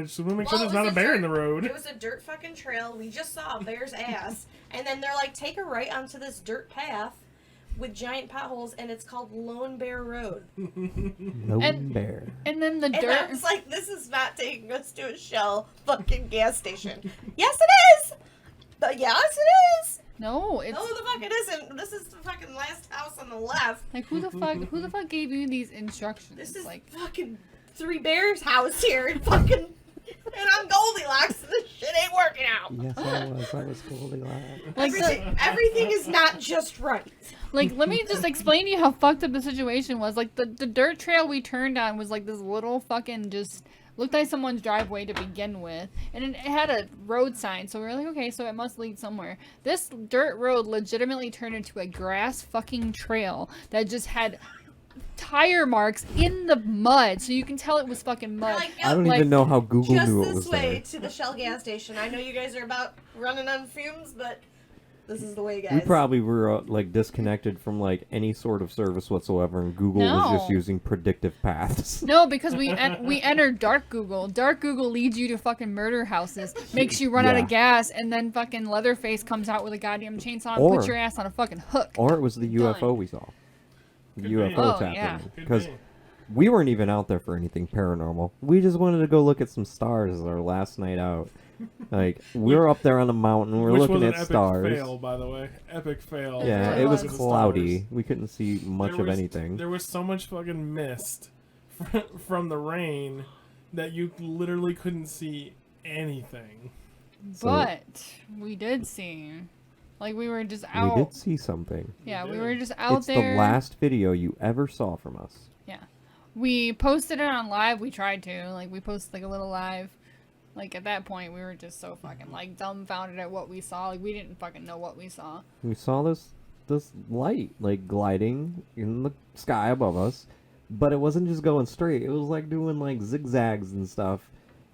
just want to make sure Well, there's it not was a bear dirt- in the road. It was a dirt fucking trail. We just saw a bear's ass. And then they're like, take a right onto this dirt path with giant potholes, and it's called Lone Bear Road. Lone And- bear. and then the And I dirt was like, this is not taking us to a Shell fucking gas station. Yes, it is! But yes, it is! No, it's No, the fuck it isn't. This is the fucking last house on the left. like who the fuck gave you these instructions? This is like fucking Three Bears house here, and fucking, and I'm Goldilocks, and this shit ain't working out. Yes, I was Goldilocks. like Everything is not just right. Like, let me just explain to you how fucked up the situation was. Like, the dirt trail we turned on was like this little fucking just looked like someone's driveway to begin with. And it had a road sign, so we were like, okay, so it must lead somewhere. This dirt road legitimately turned into a grass fucking trail that just had tire marks in the mud, so you can tell it was fucking mud. Like, I don't Like, even know how Google just knew it this was way there. to the Shell gas station. I know you guys are about running on fumes, but this is the way, guys. We probably were like disconnected from like any sort of service whatsoever, and Google was just No. using predictive paths. No, because we entered Dark Google. Dark Google leads you to fucking murder houses, makes you run out Yeah. of gas, and then fucking Leatherface comes out with a goddamn chainsaw and Or- puts your ass on a fucking hook. Or it was the Done. UFO we saw. The Could be. UFO Oh, tapped yeah. in. Could Because be. we weren't even out there for anything paranormal. We just wanted to go look at some stars our last night out. Like, we were up there on the mountain, we're Which looking was an at epic stars. fail, by the way. Epic fail. Yeah, really it was was. cloudy. We couldn't see much There of was- anything. There was so much fucking mist from the rain that you literally couldn't see anything. So- But we did see, like, we were just out. We did see something. Yeah, we did. were just out It's there. the last video you ever saw from us. Yeah, we posted it on live. We tried to, like, we posted like a little live. Like, at that point, we were just so fucking like dumbfounded at what we saw. Like, we didn't fucking know what we saw. We saw this light like gliding in the sky above us, but it wasn't just going straight. It was like doing like zigzags and stuff,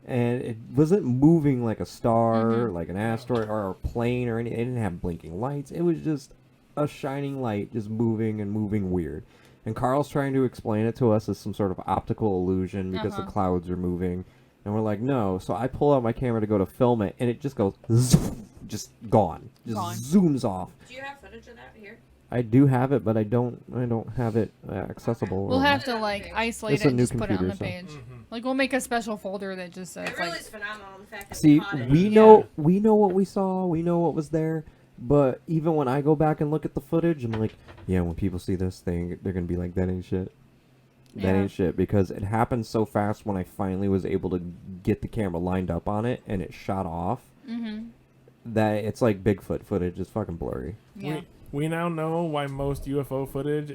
and it wasn't moving like a star, like an asteroid or a plane or anything. It didn't have blinking lights. It was just a shining light, just moving and moving weird. And Carl's trying to explain it to us as some sort of optical illusion because the clouds are moving. And we're like, no. So I pull out my camera to go to film it, and it just goes, just gone, just Gone. zooms off. Do you have footage of that here? I do have it, but I don't have it accessible. We'll or- have to like isolate It's it a and new just put it on the computer, so- page. Like, we'll make a special folder that just says It really like, is phenomenal, the fact that See, we caught it. we know what we saw, we know what was there, but even when I go back and look at the footage, I'm like, yeah, when people see this thing, they're gonna be like, that ain't shit. That Yeah. ain't shit, because it happened so fast when I finally was able to get the camera lined up on it and it shot off. That it's like Bigfoot footage. It's fucking blurry. yeah. We now know why most UFO footage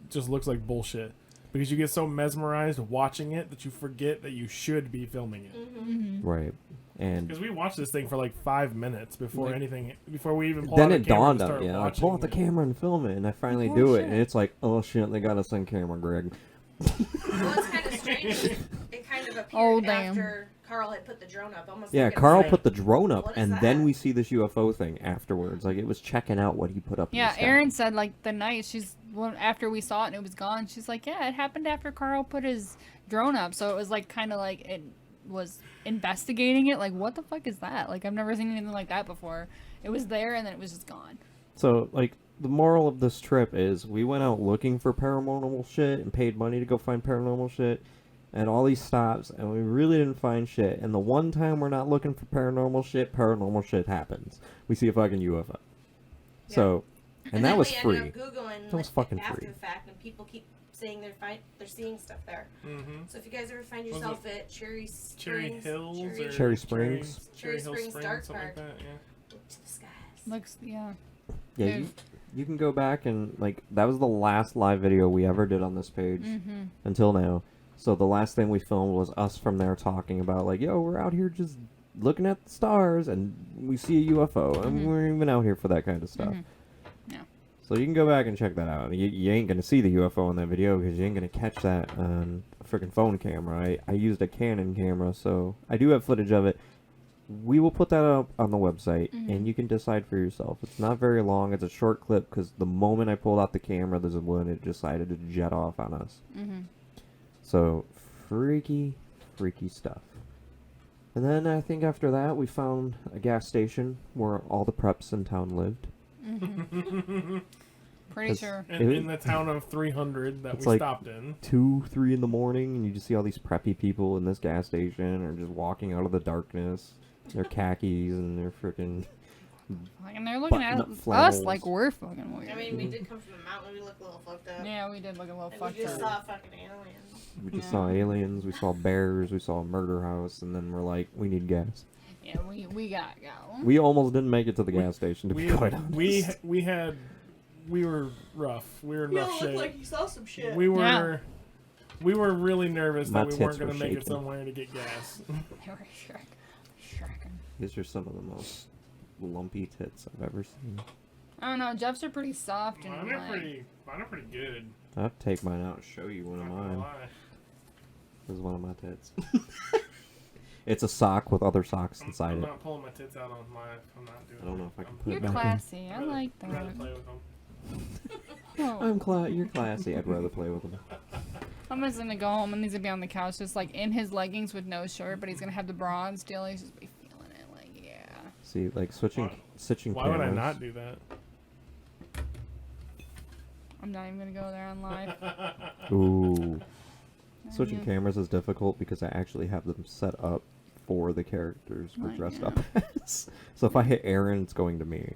just looks like bullshit. Because you get so mesmerized watching it that you forget that you should be filming it. Right. And Because we watched this thing for like 5 minutes before we even pulled then out it the camera dawned to on start me. I watching pull out the it. camera and film it, and I finally Oh, do it, shit. and it's like, oh shit, they got us on camera, Greg. Well, it's kind of strange. It kind of appeared Oh, damn. after Carl had put the drone up. Almost Yeah, like it was Carl like, put the drone up, what is and then that? we see this UFO thing afterwards. Like, it was checking out what he put up. in Yeah, the sky. Erin said like the night after we saw it and it was gone. She's like, yeah, it happened after Carl put his drone up, so it was like kind of like it was investigating it. Like, what the fuck is that? Like, I've never seen anything like that before. It was there and then it was just gone. So, like, the moral of this trip is we went out looking for paranormal shit and paid money to go find paranormal shit at all these stops, and we really didn't find shit. And the one time we're not looking for paranormal shit happens. We see a fucking UFO. So, And that was we free. ended up Googling That was like, fucking after free. the fact, and people keep saying they're seeing stuff there. Mm-hmm. So if you guys ever find Was yourself at Cherry Springs, Cherry Hills or Cherry Springs. Cherry Hill Springs Springs, Dark something like Park. that. Yeah. look to the skies. Looks, yeah. Yeah, There's- you can go back and like that was the last live video we ever did on this page Mm-hmm. until now. So the last thing we filmed was us from there talking about like, yo, we're out here just looking at the stars and we see a UFO and Mhm. we're even out here for that kind of stuff. Mhm. Yeah. So you can go back and check that out. You ain't gonna see the UFO in that video because you ain't gonna catch that on a freaking phone camera. I used a Canon camera, so I do have footage of it. We will put that up on the website, Mhm. and you can decide for yourself. It's not very long. It's a short clip because the moment I pulled out the camera, there's when it decided to jet off on us. Mm-hmm. So freaky stuff. And then I think after that, we found a gas station where all the preps in town lived. Mm-hmm. Pretty 'Cause sure. In the town of 300 that It's we like stopped in. 2-3 in the morning, and you just see all these preppy people in this gas station, or just walking out of the darkness. Their khakis and their freaking. And they're looking at button-up us flannels. like we're fucking weird. I mean, we did come from the mountain. We look a little fucked up. Yeah, we did look a little And fucked we just up. saw fucking aliens. We just Yeah. saw aliens, we saw bears, we saw a murder house, and then we're like, we need gas. Yeah, we got go. We almost didn't make it to the gas station, to be quite honest. We were rough. We were in You rough look shape. like you saw some shit. We were Yeah. we were really nervous My that we weren't tits going to were make it shaking. somewhere to get gas. They were shrieking. These are some of the most lumpy tits I've ever seen. I don't know. Jeff's are pretty soft and Mine are like. pretty good. I'll take mine out and show you one of Not gonna mine. lie. This is one of my tits. It's a sock with other socks inside I'm it. not pulling my tits out on live. I'm not doing I don't know that. if I can I'm- put You're it back in. classy. I I'd like rather that. play with them. Oh. You're classy. I'd rather play with them. I'm just gonna go home and he's gonna be on the couch just like in his leggings with no shirt, but he's gonna have the bra on still. He's just be feeling it like, yeah. See, like switching Why would I cameras. not do that? I'm not even gonna go there on live. Ooh. Switching Mhm. cameras is difficult because I actually have them set up for the characters we're Like, dressed yeah. up as. So if I hit Aaron, it's going to me.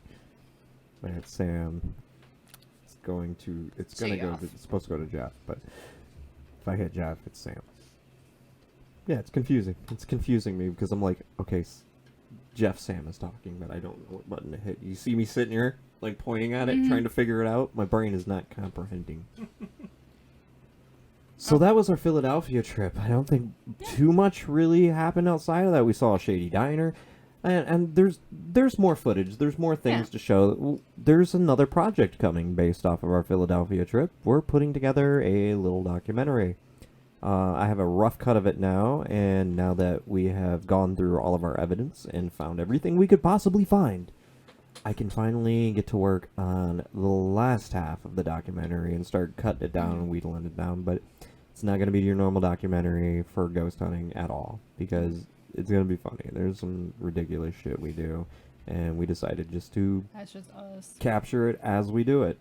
If I hit Sam, it's gonna go Jeff. to, it's supposed to go to Jeff, but if I hit Jeff, it's Sam. Yeah, it's confusing. It's confusing me because I'm like, okay, Jeff Sam is talking, but I don't know what button to hit. You see me sitting here, like pointing at it, Mhm. trying to figure it out. My brain is not comprehending. So that was our Philadelphia trip. I don't think too much really happened outside of that. We saw a shady diner, and there's more footage. There's more things Yeah. to show. There's another project coming based off of our Philadelphia trip. We're putting together a little documentary. I have a rough cut of it now, and now that we have gone through all of our evidence and found everything we could possibly find, I can finally get to work on the last half of the documentary and start cutting it down and wheedling it down. But it's not going to be your normal documentary for ghost hunting at all because it's going to be funny. There's some ridiculous shit we do, and we decided just to That's just us. capture it as we do it.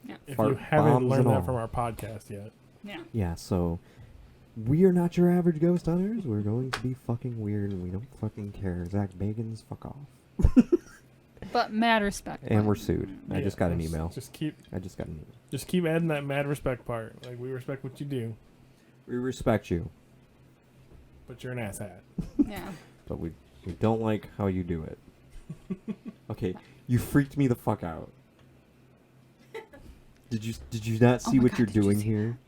Yeah. If Fart you haven't bombs learned and that all. from our podcast yet. Yeah. Yeah, so we are not your average ghost hunters. We're going to be fucking weird, and we don't fucking care. Zach Bagans, fuck off. But mad respect. And we're sued. I Yeah, just got an let's email. Just keep adding that mad respect part. Like we respect what you do, We respect you, but you're an asshat. Yeah. but we don't like how you do it. Okay, you freaked me the fuck out. Did you not see my what God, you're did you doing see here?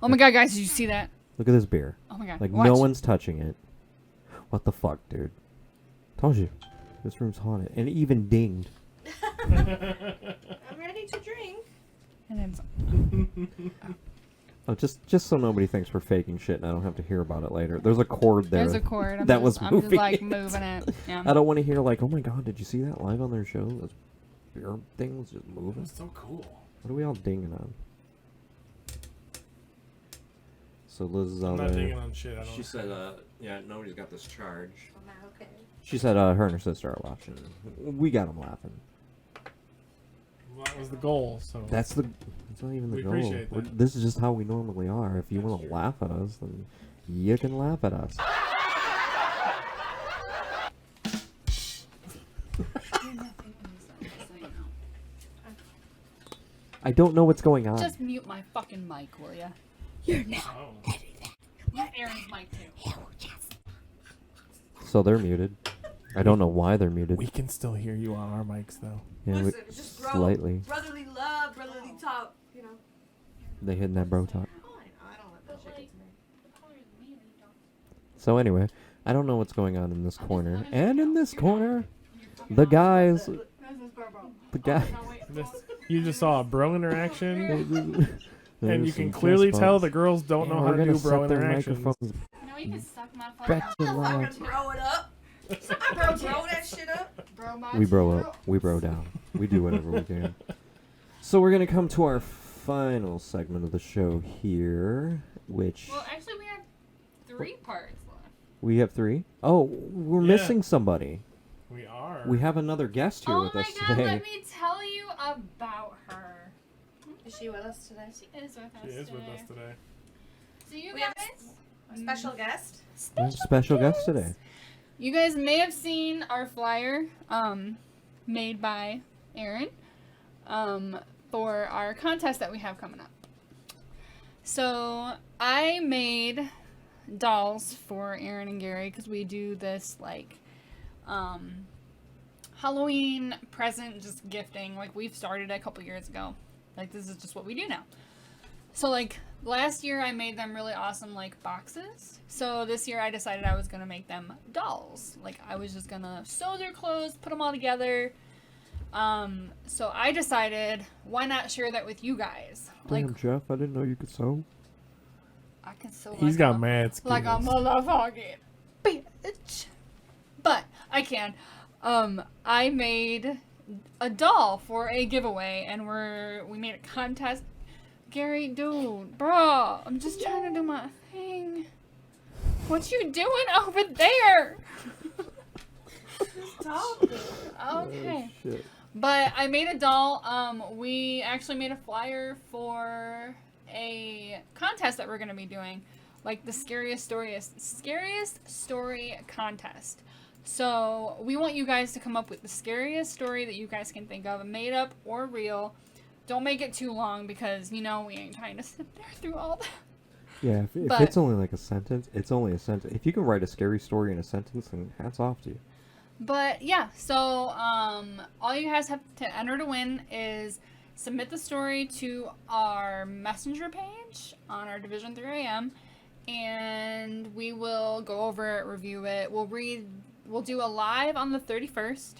Oh my god, guys, did you see that? Look at this beer. Oh my god. Like watch. no one's touching it. What the fuck, dude? Told you, this room's haunted, and it even dinged. I'm ready to drink. And then Oh, just so nobody thinks we're faking shit, and I don't have to hear about it later. There's a cord there. there's a cord. I'm that just, was I'm moving. just like it. moving it. Yeah. I don't want to hear like, oh my god, did you see that live on their show? This beer thing was just moving. That's so cool. What are we all dinging on? So Liz is I'm out not there. dinging on shit. I don't. She said, yeah, nobody's got this charge. Am I okay? She said, her and her sister are watching. We got them laughing. Well, that was the goal. So That's not even the We goal. appreciate that. This is just how we normally are. If you want to laugh at us, then you can laugh at us. I don't know what's going on. Just mute my fucking mic, will ya? Oh. Mute Aaron's mic too. So they're muted. I don't know why they're muted. We can still hear you on our mics though. Yeah, Listen, just grow. slightly. Brotherly love, brotherly talk, you know. They hitting that bro talk. Oh, I don't let that shit get to me. So anyway, I don't know what's going on in this corner. And in this corner, the guys... The guy... You just saw a bro interaction, and There's you can some clearly chest tell bumps. the girls don't And know how we're to gonna do bro set their interactions. microphones No, you can suck my back fucking to loud. Fucking bro it up. Bro that shit up. bro. We bro up. We bro down. We do whatever we can. So we're gonna come to our final segment of the show here, which Well, actually, we have 3 parts left. we have 3. Oh, we're Yeah. missing somebody. We are. We have another guest here Oh with my us god, today. let me tell you about her. Is she with us today? She is with us She is today. with us today. So you We have guys, a special guest. We have a special guest today. you guys may have seen our flyer, made by Aaron, for our contest that we have coming up. So I made dolls for Aaron and Gary because we do this like Halloween present just gifting. Like we've started a couple years ago. Like this is just what we do now. So like last year I made them really awesome like boxes. So this year I decided I was gonna make them dolls. Like I was just gonna sew their clothes, put them all together. So I decided why not share that with you guys? Like Damn, Jeff, I didn't know you could sew. I can sew He's like got a- mad skills. like a motherfucking bitch. But I can. I made a doll for a giveaway, and we made a contest. Gary, dude, bro, I'm just trying to do my thing. What you doing over there? Okay. Shit. But I made a doll. We actually made a flyer for a contest that we're gonna be doing, like the scariest story contest. So we want you guys to come up with the scariest story that you guys can think of, made up or real. Don't make it too long because we ain't trying to sit there through all that. Yeah, if But- it's only like a sentence, it's only a sentence. If you can write a scary story in a sentence, then hats off to you. But yeah, so all you guys have to enter to win is submit the story to our messenger page on our Division 3am, and we will go over it, review it. We'll do a live on the 31st,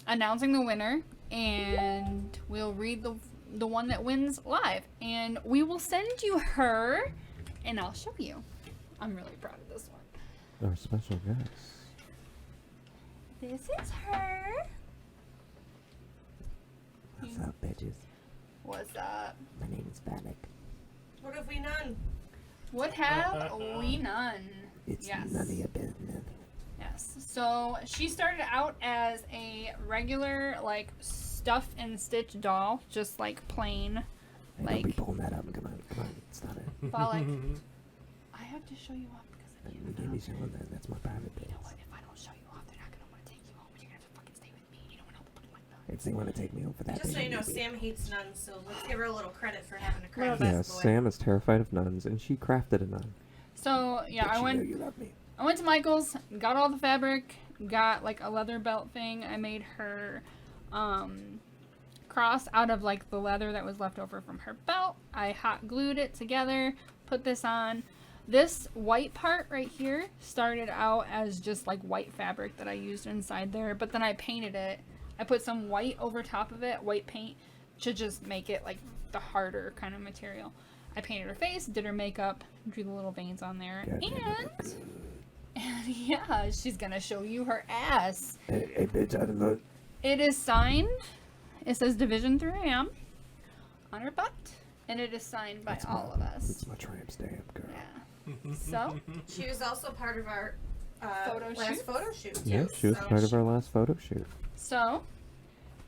announcing the winner, and we'll read the one that wins live, and we will send you her, and I'll show you. I'm really proud of this one. Our special guest. This is her. What's up, bitches? What's up? My name is Vanek. What have we done? What have we done? It's Yes. none of your business. Yes. So she started out as a regular, like, stuff and stitch doll, just like plain, Hey, don't be like. pulling that up. Come on, it's not it. But like, I have to show you off because I You can't. can't be showing that. That's my private bit. You know what? If I don't show you off, they're not gonna want to take you home. You're gonna have to fucking stay with me. You don't want to put my nuts. If they want to take me home for that, Just so they you know, need me. Sam hates nuns, so let's give her a little credit for having a credit Yeah, boy. Sam is terrified of nuns, and she crafted a nun. So yeah, But I she went. knew you love me. I went to Michael's, got all the fabric, got like a leather belt thing. I made her cross out of like the leather that was left over from her belt. I hot glued it together, put this on. This white part right here started out as just like white fabric that I used inside there, but then I painted it. I put some white over top of it, white paint, to just make it like the harder kind of material. I painted her face, did her makeup, drew the little veins on there, and yeah, she's gonna show you her ass. Hey, bitch, I don't know. It is signed. It says Division 3am on her butt, and it is signed by all of us. It's my tramp stamp, girl. Yeah. So She was also part of our Photo last shoot? photo shoot. Too, Yeah, she was so part of our last photo shoot. So,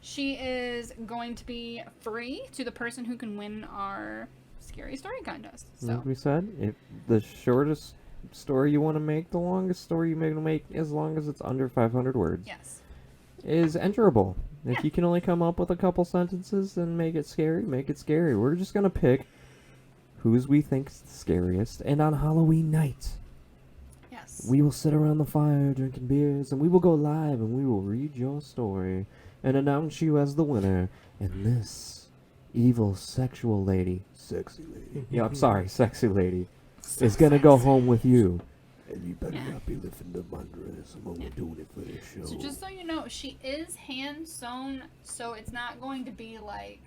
she is going to be free to the person who can win our scary story contest. So, Like we said, if the shortest story you want to make, the longest story you make, as long as it's under 500 words, yes. is enterable. If you can only come up with a couple sentences and make it scary, make it scary. We're just gonna pick whose we think's the scariest, and on Halloween night, Yes. we will sit around the fire drinking beers, and we will go live, and we will read your story and announce you as the winner. And this evil sexual lady, sexy lady. Yeah, I'm sorry, sexy lady, is gonna go home with you. And you better not be lifting up my dress. I'm only doing it for the show. So just so you know, she is hand sewn, so it's not going to be like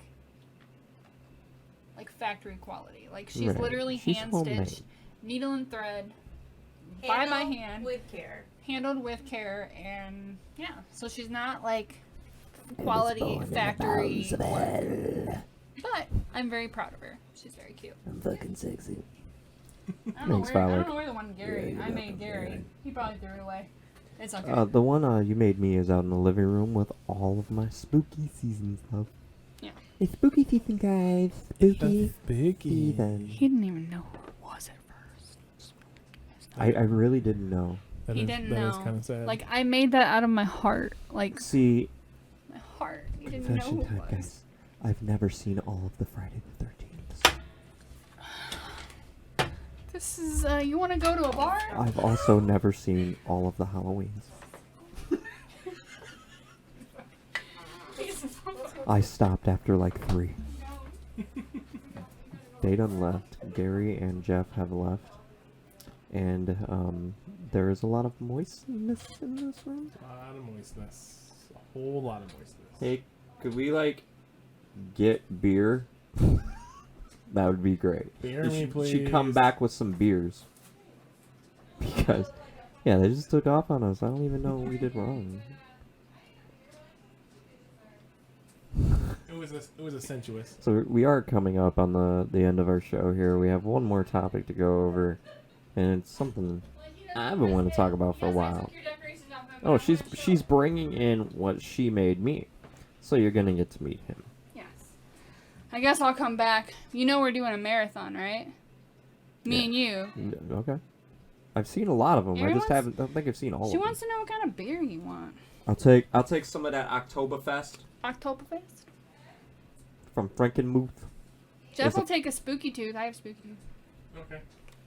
factory quality. Like she's Right. literally She's hand homemade. stitched, needle and thread, by my hand, with care. handled with care, and yeah. So she's not like quality factory. But I'm very proud of her. She's very cute. I'm fucking sexy. I don't, Thanks, know where, I Valak. don't know where the one Gary. Yeah, I you're made welcome, Gary. Gary. He probably threw it away. It's okay. The one you made me is out in the living room with all of my spooky season stuff. Yeah. It's spooky season, guys. Spooky Spooky. season. He didn't even know who it was at first. I really didn't know. He didn't know. That is kind of sad. Like I made that out of my heart. Like See, my heart. He didn't know confession who time, it was. guys. I've never seen all of the Friday the 13th. This is you want to go to a bar? I've also never seen all of the Halloweens. I stopped after like 3. They done left. Gary and Jeff have left. And there is a lot of moistness in this room. A lot of moistness. A whole lot of moistness. Hey, could we like get beer? That would be great. Beer You me, should come please. back with some beers. Because, yeah, they just took off on us. I don't even know what we did wrong. It was a sensuous. So we are coming up on the end of our show here. We have one more topic to go over, and it's something I've been wanting to talk about for a while. Oh, she's bringing in what she made me, so you're gonna get to meet him. Yes. I guess I'll come back. You know we're doing a marathon, right? Me and you. Okay. I've seen a lot of them. I just Everyone's- don't think I've seen all She of them. wants to know what kind of beer you want. I'll take some of that Oktoberfest Oktoberfest? from Frankenmuth. Jeff Is will it- take a spooky tooth. I have spooky tooth. Okay.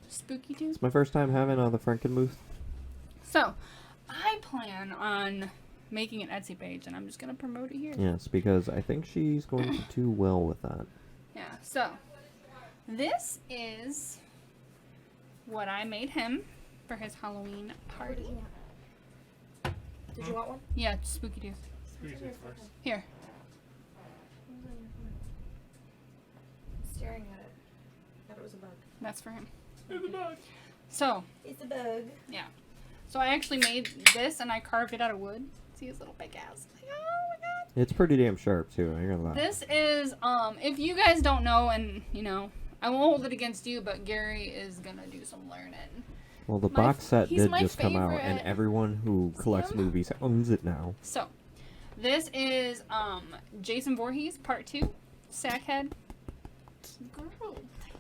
Spooky tooth? It's my first time having the Frankenmuth. So, I plan on making an Etsy page, and I'm just going to promote it here. Yes, because I think she's going to do well with that. Yeah, so this is what I made him for his Halloween party. Did you want one? Yeah, spooky tooth. Here. Staring at it. Thought it was a bug. That's for him. So, It's a bug. yeah. So I actually made this, and I carved it out of wood. See his little big ass. Like, oh my god. It's pretty damn sharp too. I ain't gonna lie. This is, if you guys don't know, and, you know, I won't hold it against you, but Gary is gonna do some learning. Well, the My- box set he's did my just come out, and favorite. everyone who collects him? movies owns it now. So, this is, Jason Voorhees, part 2, Sackhead. Girl,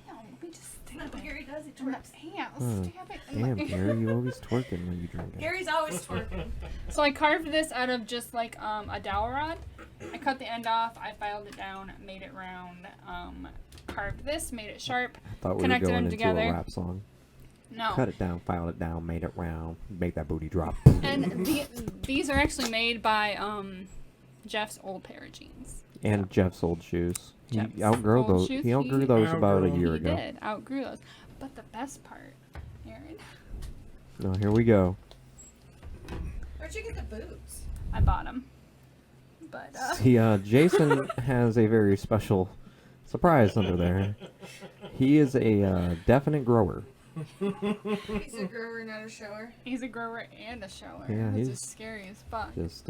damn, let me just stab it. Gary does. He In the twerks. ass, Oh, stab it. in damn, the- Gary, you always twerking when you drink it. Gary's always twerking. So I carved this out of just like a dowel rod. I cut the end off, I filed it down, made it round, carved this, made it sharp, I thought we were connected going them into together. a rap song. No. Cut it down, filed it down, made it round, make that booty drop. And these are actually made by Jeff's old pair of jeans. And Jeff's old shoes. Jeff's He outgrew old those. shoes, He outgrew he those about a outgrew year He ago. did, outgrew those. But the best part, Aaron, No, here we go. Where'd you get the boots? I bought them. But, See, Jason has a very special surprise under there. He is a definite grower. He's a grower, not a shower. he's a grower and a shower. Yeah, This he's is scary as fuck. Just,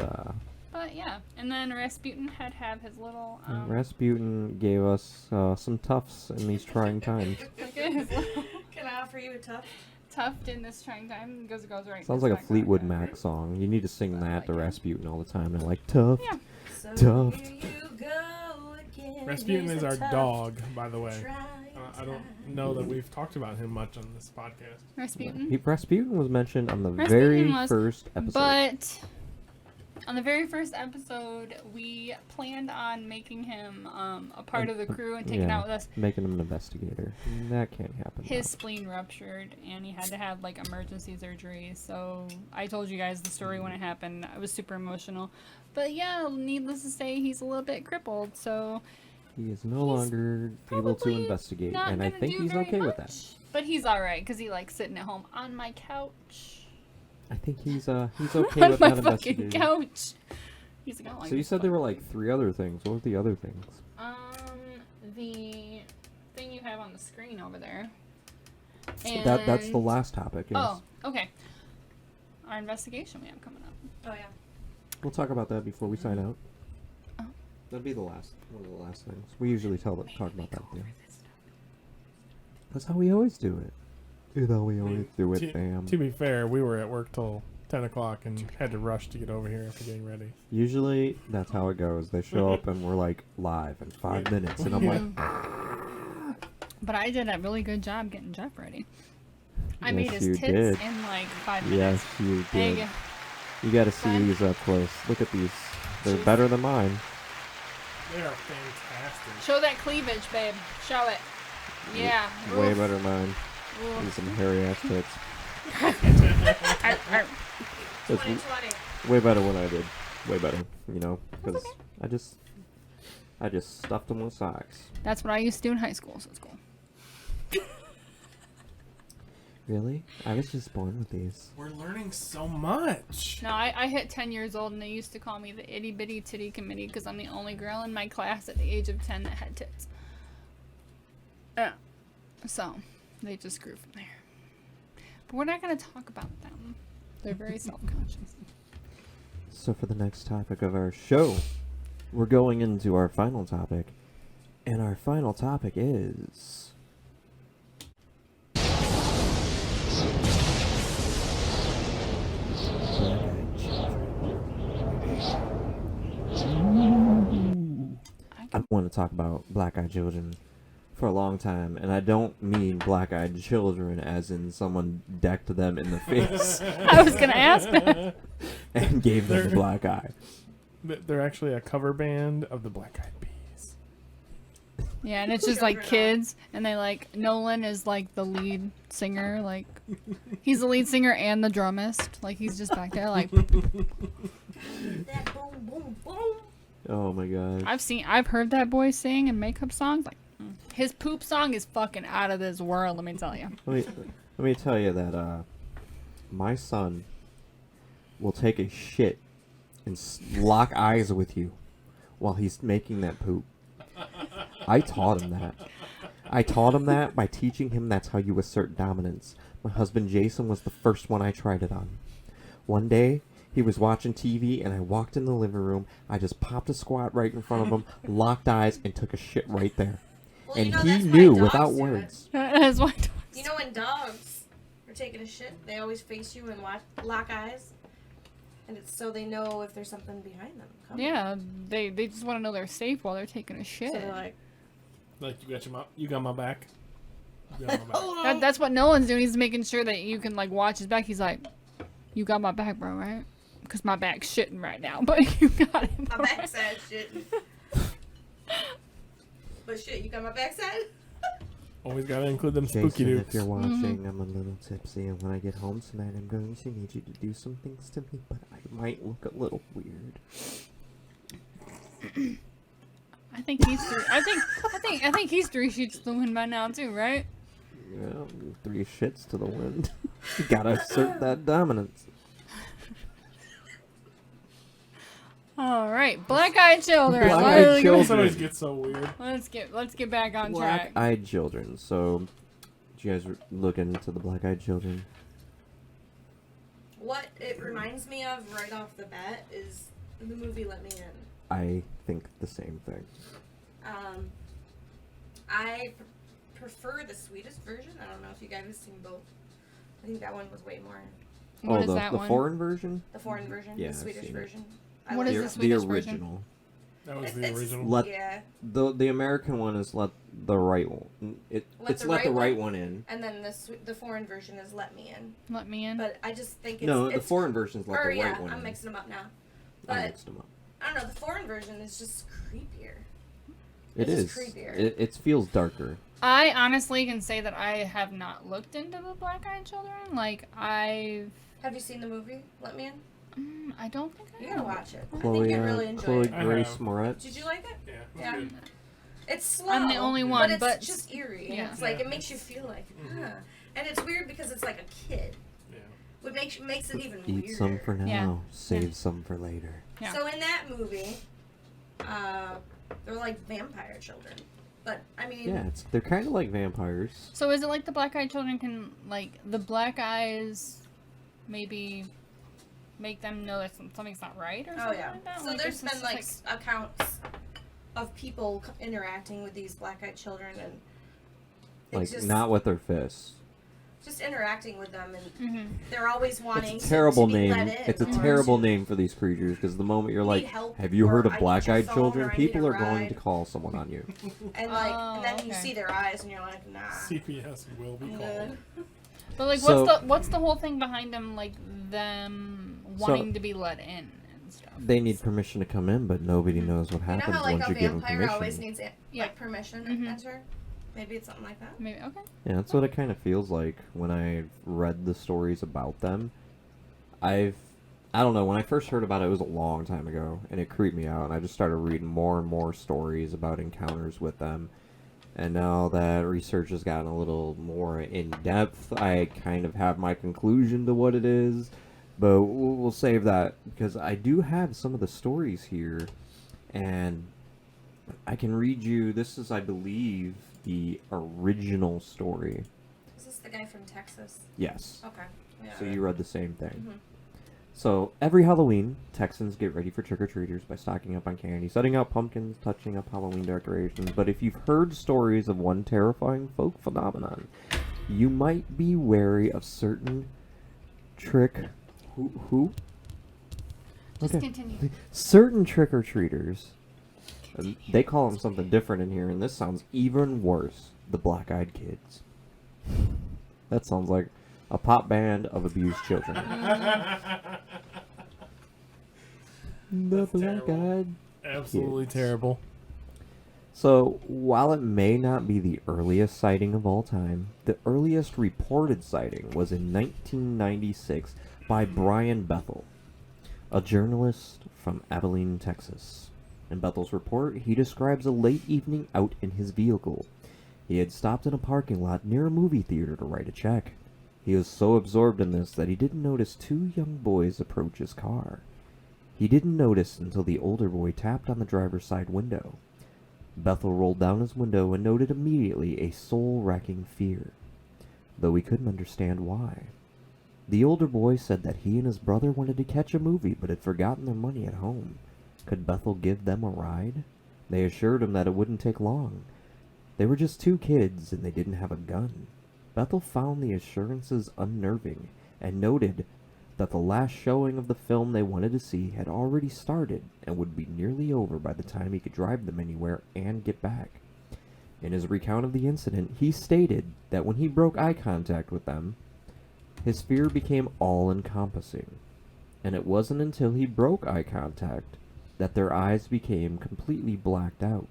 But yeah, and then Rasputin had have his little, Rasputin gave us some toughs in these trying times. look at his little Can I offer you a tough? tuft in this trying time. It goes right. Sounds in like this a Fleetwood background. Mac song. You need to sing that to Rasputin all the time. They're like, tough. Yeah. So Tough. here you go again. Rasputin Here's is a our tough dog, by the way. trying I don't know that we've talked about him much on this podcast. Rasputin. Rasputin was mentioned on the Rasputin very was, first episode. But On the very first episode, we planned on making him a part of the crew and taking out with us. Making him an investigator. That can't happen. His spleen ruptured and he had to have like emergency surgery. So I told you guys the story when it happened. I was super emotional. But yeah, needless to say, he's a little bit crippled. So He is no longer able to investigate, not and I gonna think do he's very okay with much. that. But he's alright because he likes sitting at home on my couch. I think he's okay On with my not fucking investigating. couch. He's like, I don't like So you this said there were like 3 other things. What were the other things? The thing you have on the screen over there. That's the And- last topic. Yes. Oh, okay. Our investigation we have coming up. Oh yeah. We'll talk about that before we sign out. Oh. That'd be one of the last things. We usually talk about that. Yeah. That's how we always do it. That's how we always do it, fam. To be fair, we were at work till 10 o'clock and had to rush to get over here after getting ready. Usually, that's how it goes. They show up and we're like live in 5 minutes, and I'm like, But I did a really good job getting Jeff ready. I Yes, made his you tits did. in like 5 minutes. yes, you There you did. go. You got to see Fun. these up close. Look at these. They're better than mine. They are fantastic. Show that cleavage, babe. Show it. Yeah. Way Oof. better than mine. Oof. These some hairy ass tits. Arr, arr. It's 2020. way better when I did. Way better, you know, because I just stuffed them with socks. That's what I used to do in high school, so it's cool. Really? I was just born with these. We're learning so much. No, I hit 10 years old and they used to call me the itty bitty titty committee because I'm the only girl in my class at the age of 10 that had tits. Yeah. So, they just grew from there. But we're not going to talk about them. They're very self-conscious. So for the next topic of our show, we're going into our final topic, and our final topic is I want to talk about black-eyed children for a long time, and I don't mean black-eyed children as in someone decked them in the face I was going to ask that. and gave them a They're- black eye. They're actually a cover band of the Black Eyed Peas. Yeah, and it's just like kids, and they like, Nolan is like the lead singer, like, he's the lead singer and the drummist. Like, he's just back there, like, That boom, boom, boom. Oh my god. I've heard that boy sing and make up songs. Like, his poop song is fucking out of this world, let me tell you. Let me tell you that my son will take a shit and lock eyes with you while he's making that poop. I taught him that. I taught him that by teaching him that's how you assert dominance. My husband Jason was the first one I tried it on. One day, he was watching TV and I walked in the living room. I just popped a squat right in front of him, locked eyes, and took a shit right there. Well, And you know, he that's why knew dogs without do it. words. That's why. You know when dogs are taking a shit, they always face you and lock eyes, and it's so they know if there's something behind them. coming. Yeah, they just want to know they're safe while they're taking a shit. So they're like, Like, you got my back. You got my back. hold on. That's what Nolan's doing. He's making sure that you can like watch his back. He's like, "You got my back, bro, right? Because my back's shitting right now, but you got it." My bro." backside shit. But shit, you got my backside? Always gotta include them spooky Jason, dukes. if you're watching, I'm a little tipsy, and when I get home tonight, I'm going to need you to do some things to me, but I might look a little weird. I think he's three. I think he's 3 sheets to the wind by now too, right? Yeah, 3 shits to the wind. You gotta assert that dominance. All right, black-eyed children. Black-eyed Let's- children. This always gets so weird. Let's get back on track. Black-eyed children. So, did you guys look into the black-eyed children? What it reminds me of right off the bat is the movie Let Me In. I think the same thing. I prefer the Swedish version. I don't know if you guys have seen both. I think that one was way more. What is the that one? foreign version? The foreign version, Yeah, the I've Swedish seen it. version. What like is it. the Swedish version? original. That was the It's- original. Let Yeah, the American one is let the right one. It's let the right one in. and then the foreign version is Let Me In. Let me in. But I just think it's No, the it's, foreign version is let or the yeah, right one I'm in. mixing them up now. I But mixed them up. I don't know. The foreign version is just creepier. It It's is. just creepier. It feels darker. I honestly can say that I have not looked into the Black-Eyed Children. Like, Have you seen the movie Let Me In? I don't think I You gotta have. watch it. I Chloe, think you'd really enjoy Chloe it. I Grace have. Moretz. Did you like it? Yeah. Yeah. Good. It's slow. I'm the only one, but but it's just eerie. And yeah. it's like Yeah. it makes you feel like, huh. And it's weird because it's like a kid. Yeah. What makes it even Eat weirder. some for now, Yeah. save some for later. Yeah. So in that movie, they're like vampire children. But I mean, Yeah, they're kind of like vampires. So is it like the Black-Eyed Children can, like, the black eyes maybe make them know that something's not right or oh something yeah. like that? So Like, there's it's been just, like accounts of people interacting with these black-eyed children and Like, it's just, not with their fists. just interacting with them, and Mhm. they're always wanting It's a terrible to be name. let in, It's a or terrible to- name for these creatures because the moment you're Need like, help, have you or heard I of need black-eyed your phone, children? or I need People a are going ride. to call someone on you. And like, Oh, and then you okay. see their eyes, and you're like, nah. CPS will be I'm called. good. But like, So- what's the whole thing behind them, like them wanting to be let in and stuff? They need permission to come in, but nobody knows what You know happens how like once a you give them vampire permission. always needs Yeah. like permission to Mhm. enter? Maybe it's something like that. Maybe okay. Yeah, that's what it kind of feels like when I read the stories about them. I don't know, when I first heard about it, it was a long time ago, and it creeped me out, and I just started reading more and more stories about encounters with them. And now that research has gotten a little more in-depth, I kind of have my conclusion to what it is, but we'll save that, because I do have some of the stories here, and I can read you, this is, I believe, the original story. Is this the guy from Texas? Yes. Okay. Yeah. So you read the same thing. Mhm. So every Halloween, Texans get ready for trick-or-treaters by stocking up on candy, setting out pumpkins, touching up Halloween decorations. But if you've heard stories of one terrifying folk phenomenon, you might be wary of certain who? Just Okay. continue. Certain trick-or-treaters. They call them something different in here, and this sounds even worse. The Black-Eyed Kids. That sounds like a pop band of abused children. The Black-Eyed. Absolutely Kids. terrible. So, while it may not be the earliest sighting of all time, the earliest reported sighting was in 1996 by Brian Bethel, a journalist from Abilene, Texas. In Bethel's report, he describes a late evening out in his vehicle. He had stopped in a parking lot near a movie theater to write a check. He was so absorbed in this that he didn't notice two young boys approach his car. He didn't notice until the older boy tapped on the driver's side window. Bethel rolled down his window and noted immediately a soul-wracking fear, though he couldn't understand why. The older boy said that he and his brother wanted to catch a movie but had forgotten their money at home. Could Bethel give them a ride? They assured him that it wouldn't take long. They were just two kids and they didn't have a gun. Bethel found the assurances unnerving and noted that the last showing of the film they wanted to see had already started and would be nearly over by the time he could drive them anywhere and get back. In his recount of the incident, he stated that when he broke eye contact with them, his fear became all-encompassing, and it wasn't until he broke eye contact that their eyes became completely blacked out.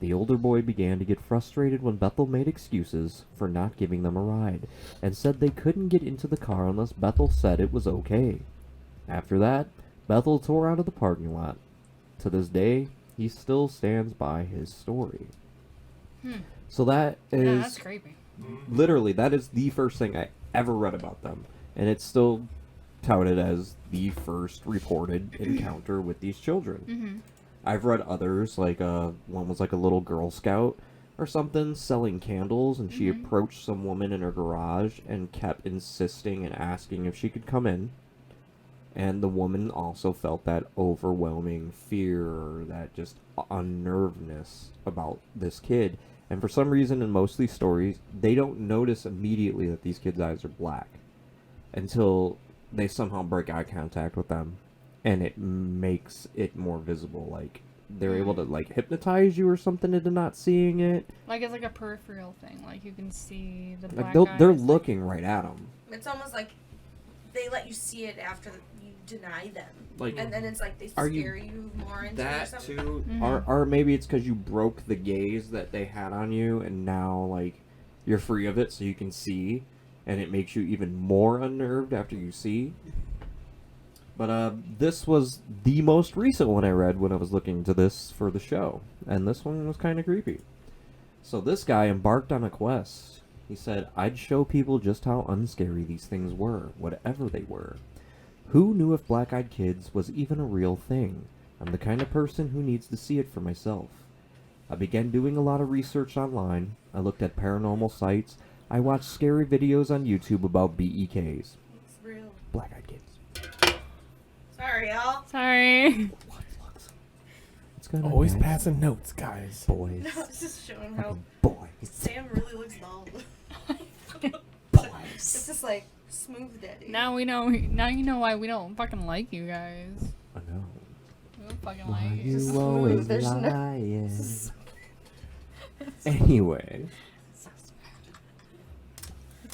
The older boy began to get frustrated when Bethel made excuses for not giving them a ride, and said they couldn't get into the car unless Bethel said it was okay. After that, Bethel tore out of the parking lot. To this day, he still stands by his story. So that Yeah, is that's creepy. literally, that is the first thing I ever read about them, and it's still touted as the first reported encounter with these children. Mm-hmm. I've read others, like one was like a little Girl Scout or something selling candles, and she approached some woman in her garage and kept insisting and asking if she could come in. And the woman also felt that overwhelming fear, or that just unnervedness about this kid. And for some reason, in most of these stories, they don't notice immediately that these kids' eyes are black until they somehow break eye contact with them, and it makes it more visible. Like, they're able to, like, hypnotize you or something into not seeing it. Like it's like a peripheral thing. Like you can see the black Like, they're eyes, looking right at them. It's almost like they let you see it after you deny them. Like, And then it's like they are scare you more into it or that something. too, Mhm. or maybe it's because you broke the gaze that they had on you, and now like you're free of it, so you can see, and it makes you even more unnerved after you see. But this was the most recent one I read when I was looking into this for the show, and this one was kind of creepy. So this guy embarked on a quest. He said, I'd show people just how unscary these things were, whatever they were. Who knew if black-eyed kids was even a real thing? I'm the kind of person who needs to see it for myself. I began doing a lot of research online. I looked at paranormal sites. I watched scary videos on YouTube about BEKs. It's real. Black-eyed kids. Sorry, y'all. Sorry. It's gonna Always be passing notes, guys. boys. No, it's just showing how Fucking boys. Sam really looks dull. Boys. It's just like smooth daddy. Now we know. Now you know why we don't fucking like you guys. I know. We don't fucking Why like you. you always There's no- lying? Anyway.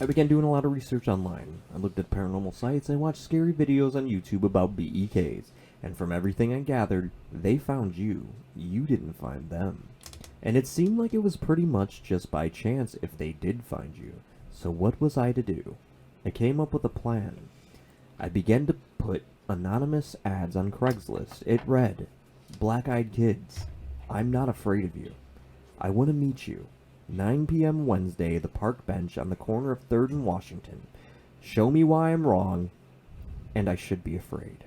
I began doing a lot of research online. I looked at paranormal sites, I watched scary videos on YouTube about BEKs, and from everything I gathered, they found you. You didn't find them. And it seemed like it was pretty much just by chance if they did find you. So what was I to do? I came up with a plan. I began to put anonymous ads on Craigslist. It read, Black-eyed kids, I'm not afraid of you. I want to meet you. 9 p.m. Wednesday, the park bench on the corner of 3rd and Washington. Show me why I'm wrong, and I should be afraid.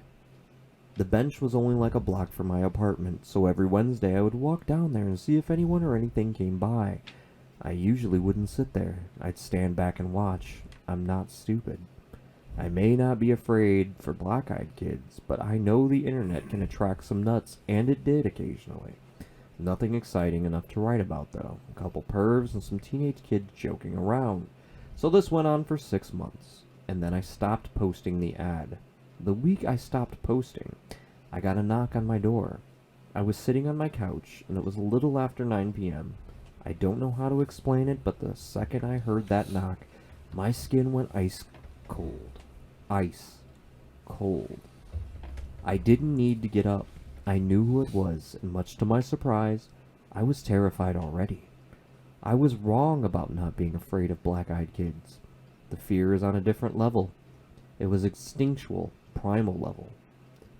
The bench was only like a block from my apartment, so every Wednesday I would walk down there and see if anyone or anything came by. I usually wouldn't sit there. I'd stand back and watch. I'm not stupid. I may not be afraid for black-eyed kids, but I know the internet can attract some nuts, and it did occasionally. Nothing exciting enough to write about, though. A couple pervs and some teenage kids joking around. So this went on for 6 months, and then I stopped posting the ad. The week I stopped posting, I got a knock on my door. I was sitting on my couch, and it was a little after 9 p.m. I don't know how to explain it, but the second I heard that knock, my skin went ice cold. Ice cold. I didn't need to get up. I knew who it was, and much to my surprise, I was terrified already. I was wrong about not being afraid of black-eyed kids. The fear is on a different level. It was instinctual, primal level.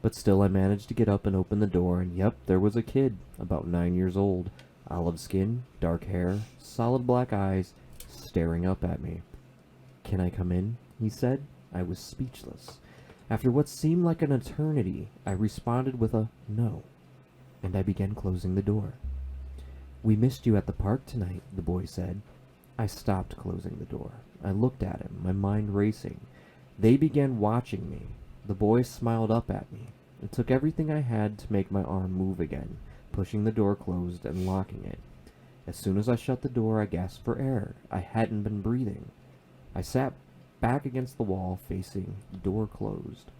But still I managed to get up and open the door, and yep, there was a kid, about 9 years old, olive skin, dark hair, solid black eyes, staring up at me. Can I come in? He said. I was speechless. After what seemed like an eternity, I responded with a no, and I began closing the door. We missed you at the park tonight, the boy said. I stopped closing the door. I looked at him, my mind racing. They began watching me. The boy smiled up at me. It took everything I had to make my arm move again, pushing the door closed and locking it. As soon as I shut the door, I gasped for air. I hadn't been breathing. I sat back against the wall, facing the door closed.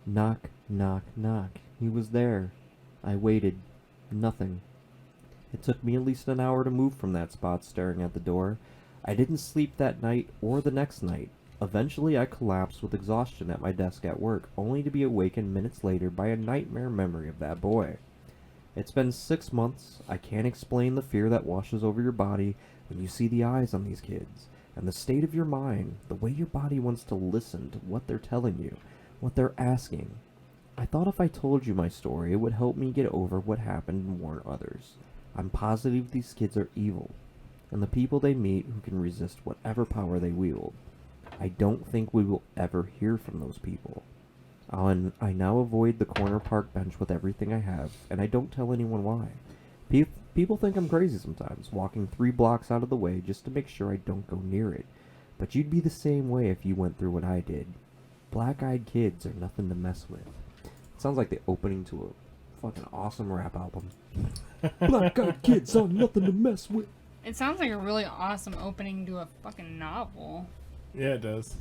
Knock, knock, knock. He was there. I waited. Nothing. It took me at least an hour to move from that spot, staring at the door. I didn't sleep that night or the next night. Eventually I collapsed with exhaustion at my desk at work, only to be awakened minutes later by a nightmare memory of that boy. It's been 6 months. I can't explain the fear that washes over your body when you see the eyes on these kids, and the state of your mind, the way your body wants to listen to what they're telling you, what they're asking. I thought if I told you my story, it would help me get over what happened and warn others. I'm positive these kids are evil, and the people they meet who can resist whatever power they wield. I don't think we will ever hear from those people. I now avoid the corner park bench with everything I have, and I don't tell anyone why. People think I'm crazy sometimes, walking 3 blocks out of the way just to make sure I don't go near it. But you'd be the same way if you went through what I did. Black-eyed kids are nothing to mess with. It sounds like the opening to a fucking awesome rap album. Black-eyed kids are nothing to mess with. It sounds like a really awesome opening to a fucking novel. Yeah, it does.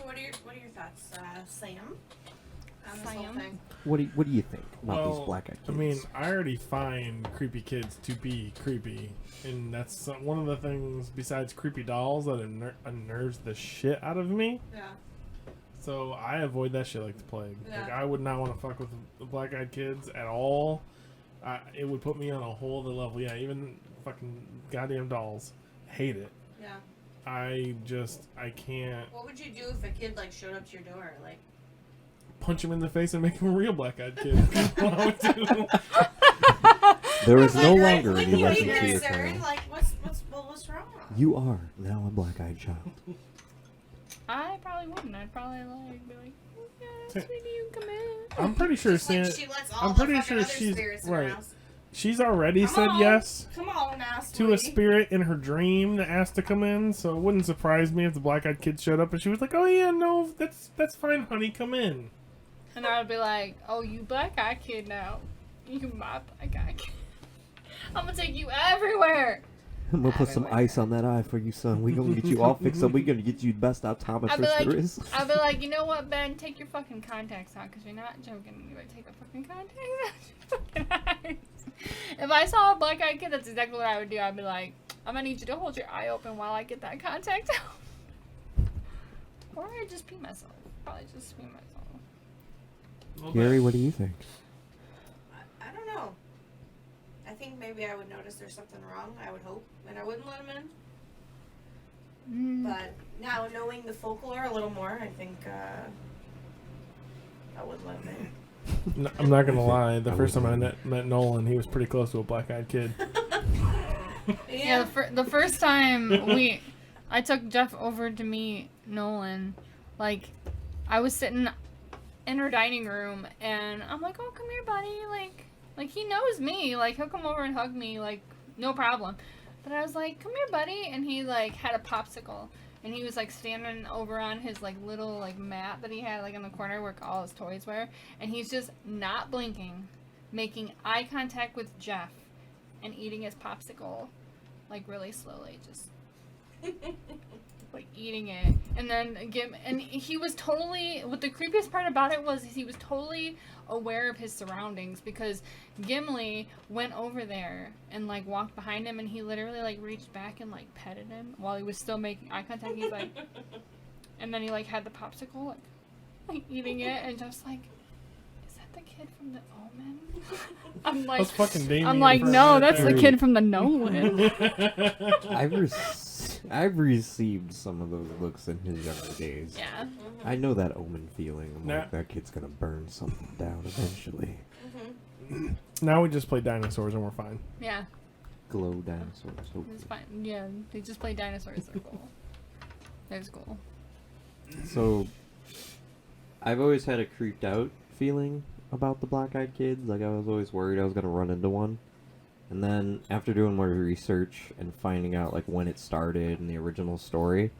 What are your thoughts, Sam? On this whole Sam? thing? What do you think about these black-eyed kids? I mean, I already find creepy kids to be creepy, and that's one of the things besides creepy dolls that unnerves the shit out of me. Yeah. So I avoid that shit like the plague. Like Yeah. I would not want to fuck with the black-eyed kids at all. It would put me on a whole other level. Yeah, even fucking goddamn dolls. Hate it. Yeah. I can't What would you do if a kid like showed up to your door? Like, punch him in the face and make him a real black-eyed kid. That's what I would do. There is no like, longer wouldn't any you lesson be to your concerned? tale. Like, what's wrong? You are now a black-eyed child. I probably wouldn't. I'd probably like be like, yeah, sweetie, you come in. I'm pretty sure Just like Santa. she lets all I'm the pretty fucking sure other she's spirits in her right. house. She's already Come said on. yes Come on now, to a sweetie. spirit in her dream that asked to come in. So it wouldn't surprise me if the black-eyed kid showed up and she was like, "Oh yeah, no, that's fine, honey, come in." And I would be like, oh, you black-eyed kid now. You my black-eyed kid. I'm gonna take you everywhere. I'm gonna put some ice on that eye for you, son. We gonna get you all fixed up. We gonna get you the best optometrist there is. I'd be like, you know what, Ben? Take your fucking contacts out, because you're not joking. You better take the fucking contacts out your fucking eyes. If I saw a black-eyed kid, that's exactly what I would do. I'd be like, I'm gonna need you to hold your eye open while I get that contact out. Or I'd just pee myself. Probably just pee myself. Gary, what do you think? I don't know. I think maybe I would notice there's something wrong. I would hope, and I wouldn't let him in. But now knowing the folklore a little more, I think I wouldn't let him in. No, I'm not gonna lie. The first time I met Nolan, he was pretty close to a black-eyed kid. Yeah, the first time I took Jeff over to meet Nolan, like, I was sitting in her dining room, and I'm like, oh, come here, buddy, like, he knows me, like, he'll come over and hug me, like, no problem, but I was like, come here, buddy, and he, like, had a popsicle, and he was, like, standing over on his, like, little, like, mat that he had, like, in the corner where all his toys were, and he's just not blinking, making eye contact with Jeff, and eating his popsicle, like, really slowly, just like eating it, and then and he was totally, what the creepiest part about it was he was totally aware of his surroundings, because Gimli went over there and like walked behind him, and he literally like reached back and like petted him while he was still making eye contact. He's like, and then he like had the popsicle like eating it, and just like, is that the kid from the Omen? I'm like, That's fucking Damien I'm like, no, that's the Dude. kid from the Nolan. I've received some of those looks in his younger days. Yeah. I know that Omen feeling. I'm Nah. like, that kid's gonna burn something down eventually. Now we just play dinosaurs and we're fine. Yeah. Glow dinosaurs. It's Hopefully. fine. Yeah, they just play dinosaurs. They're cool. That's cool. So, I've always had a creeped out feeling about the black-eyed kids. Like, I was always worried I was gonna run into one. And then, after doing more research and finding out, like, when it started and the original story,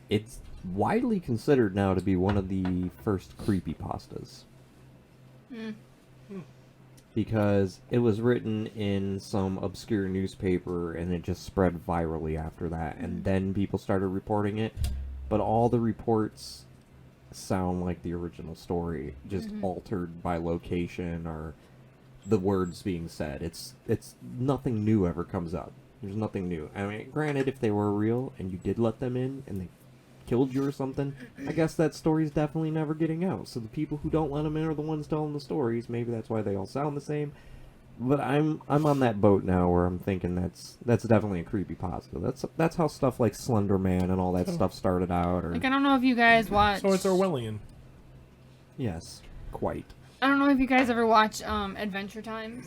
it's widely considered now to be one of the first creepypastas. Because it was written in some obscure newspaper and it just spread virally after that. And then people started reporting it. But all the reports sound like the original story, just altered by location or the words being said. It's nothing new ever comes up. There's nothing new. I mean, granted, if they were real and you did let them in and they killed you or something, I guess that story's definitely never getting out. So the people who don't let them in are the ones telling the stories. Maybe that's why they all sound the same. But I'm on that boat now where I'm thinking that's definitely a creepypasta. That's how stuff like Slender Man and all that stuff started out. Or Like, I don't know if you guys watch. So it's Orwellian. yes, quite. I don't know if you guys ever watch Adventure Times.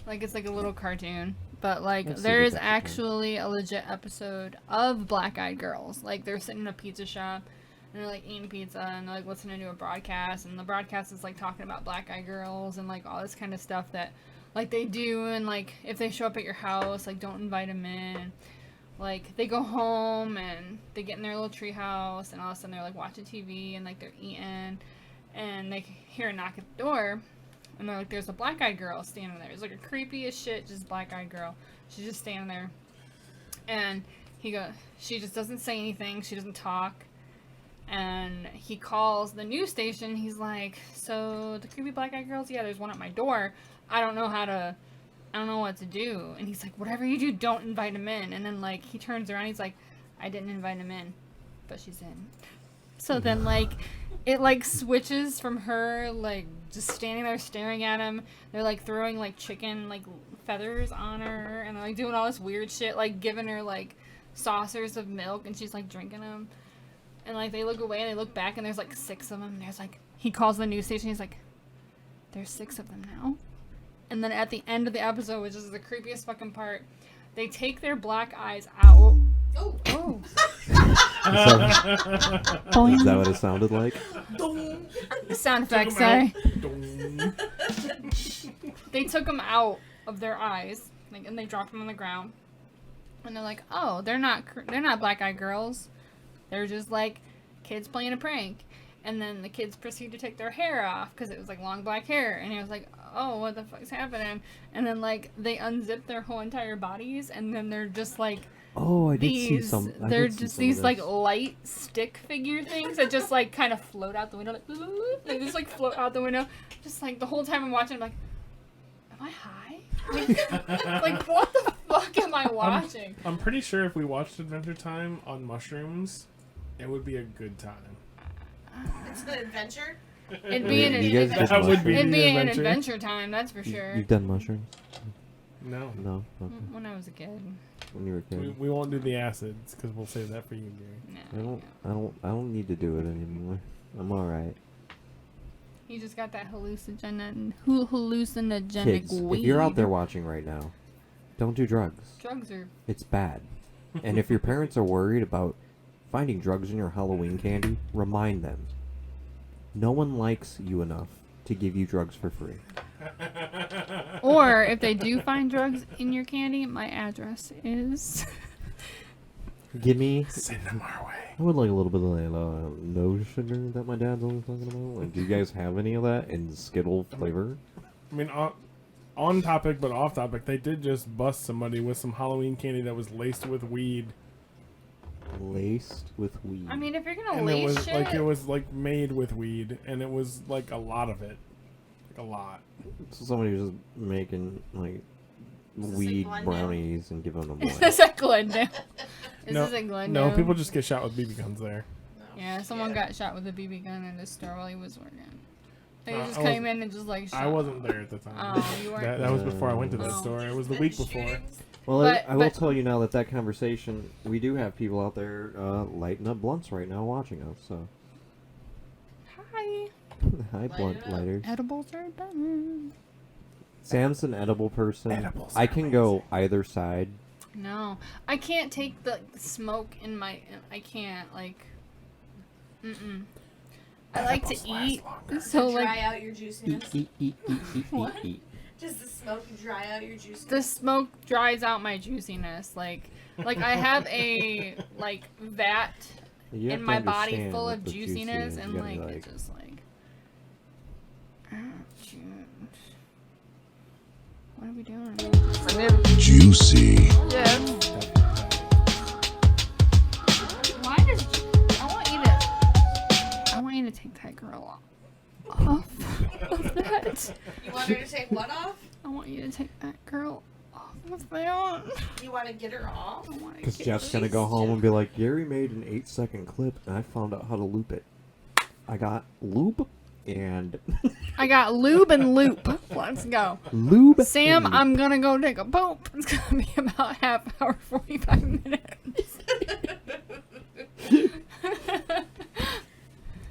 Like, it's like a little cartoon. But, like, I've seen there is Adventure Time. actually a legit episode of Black Eyed Girls. Like, they're sitting in a pizza shop, and they're, like, eating pizza, and they're, like, listening to a broadcast, and the broadcast is, like, talking about Black Eyed Girls and, like, all this kind of stuff that, like, they do, and, like, if they show up at your house, like, don't invite them in. Like, they go home, and they get in their little tree house, and all of a sudden they're, like, watching TV, and, like, they're eating, and they hear a knock at the door, and they're like, there's a black-eyed girl standing there. It's like a creepy as shit, just black-eyed girl. She's just standing there. And she just doesn't say anything. She doesn't talk. And he calls the news station. He's like, so the creepy black-eyed girls? Yeah, there's one at my door. I don't know what to do. And he's like, whatever you do, don't invite him in. And then, like, he turns around. He's like, I didn't invite him in, but she's in. So then, like, it, like, switches from her, like, just standing there staring at him. They're, like, throwing, like, chicken, like, feathers on her. And they're, like, doing all this weird shit, like, giving her, like, saucers of milk. And she's, like, drinking them. And, like, they look away and they look back and there's, like, 6 of them. And there's, like, he calls the news station. He's like, there's 6 of them now. And then at the end of the episode, which is the creepiest fucking part, they take their black eyes out. Oh. Is that what it sounded like? Sound effects, sorry. They took them out of their eyes, like, and they dropped them on the ground. And they're like, oh, they're not black-eyed girls. They're just, like, kids playing a prank. And then the kids proceed to take their hair off because it was, like, long black hair. And he was like, oh, what the fuck's happening? And then, like, they unzip their whole entire bodies, and then they're just, like, Oh, I did see some. they're just these, like, light stick figure things that just, like, kind of float out the window. Like, they just, like, float out the window. Just, like, the whole time I'm watching, I'm like, am I high? Like, what the fuck am I watching? I'm pretty sure if we watched Adventure Time on mushrooms, it would be a good time. It's an adventure. It'd be an You guys adventure. did That would be It'd the be an adventure. adventure time, that's for sure. You've done mushrooms? No. No. Okay. When I was a kid. When you were a kid. We won't do the acids because we'll save that for you, Gary. No. I don't need to do it anymore. I'm all right. You just got that hallucinogenic Kids, weed. if you're out there watching right now, don't do drugs. Drugs are... It's bad. And if your parents are worried about finding drugs in your Halloween candy, remind them. No one likes you enough to give you drugs for free. Or, if they do find drugs in your candy, my address is... Give me... Send them our way. I would like a little bit of that no sugar that my dad's always talking about. Like, do you guys have any of that in Skittle flavor? I mean, on topic but off topic, they did just bust somebody with some Halloween candy that was laced with weed. Laced with weed. I mean, if you're gonna And lace it was shit... like it was like made with weed, and it was like a lot of it, like a lot. So somebody was just making like weed Glendale? brownies and giving them Is away. this at Glendale? Is No, this at Glendale? no, people just get shot with BB guns there. Yeah, someone got shot with a BB gun in the store while he was working. They just I came in and just like shot I wasn't him. there at the time. Oh, you weren't? That was before I went to that Oh. store. It was the week before. Well, But- I will but- tell you now that conversation, we do have people out there lighting up blunts right now watching us. So, Hi. hi, blunt lighters. Edibles are better. Sam's an edible person. Edibles I are can go either side. No, I can't take the smoke in my. I can't like. Mm-mm. I like to Edibles last eat, longer. so Dry like out your juiciness. What? Does the smoke dry out your juiciness? the smoke dries out my juiciness. Like I have a like vat You have in to my body understand full what of the juiciness, you and gotta, like it's just like. Oh, shoot. What are we doing? Juicy. Yeah. Why does I want you to take that girl off of that. You want her to take what off? I want you to take that girl off of that. You want to get her off? Because Jeff's gonna go home and be like, Gary made an 8-second clip, and I found out how to loop it. I got lube and I got lube and loop. Let's go. lube. Sam, and I'm gonna go take a poop. It's gonna be about half hour, 45 minutes.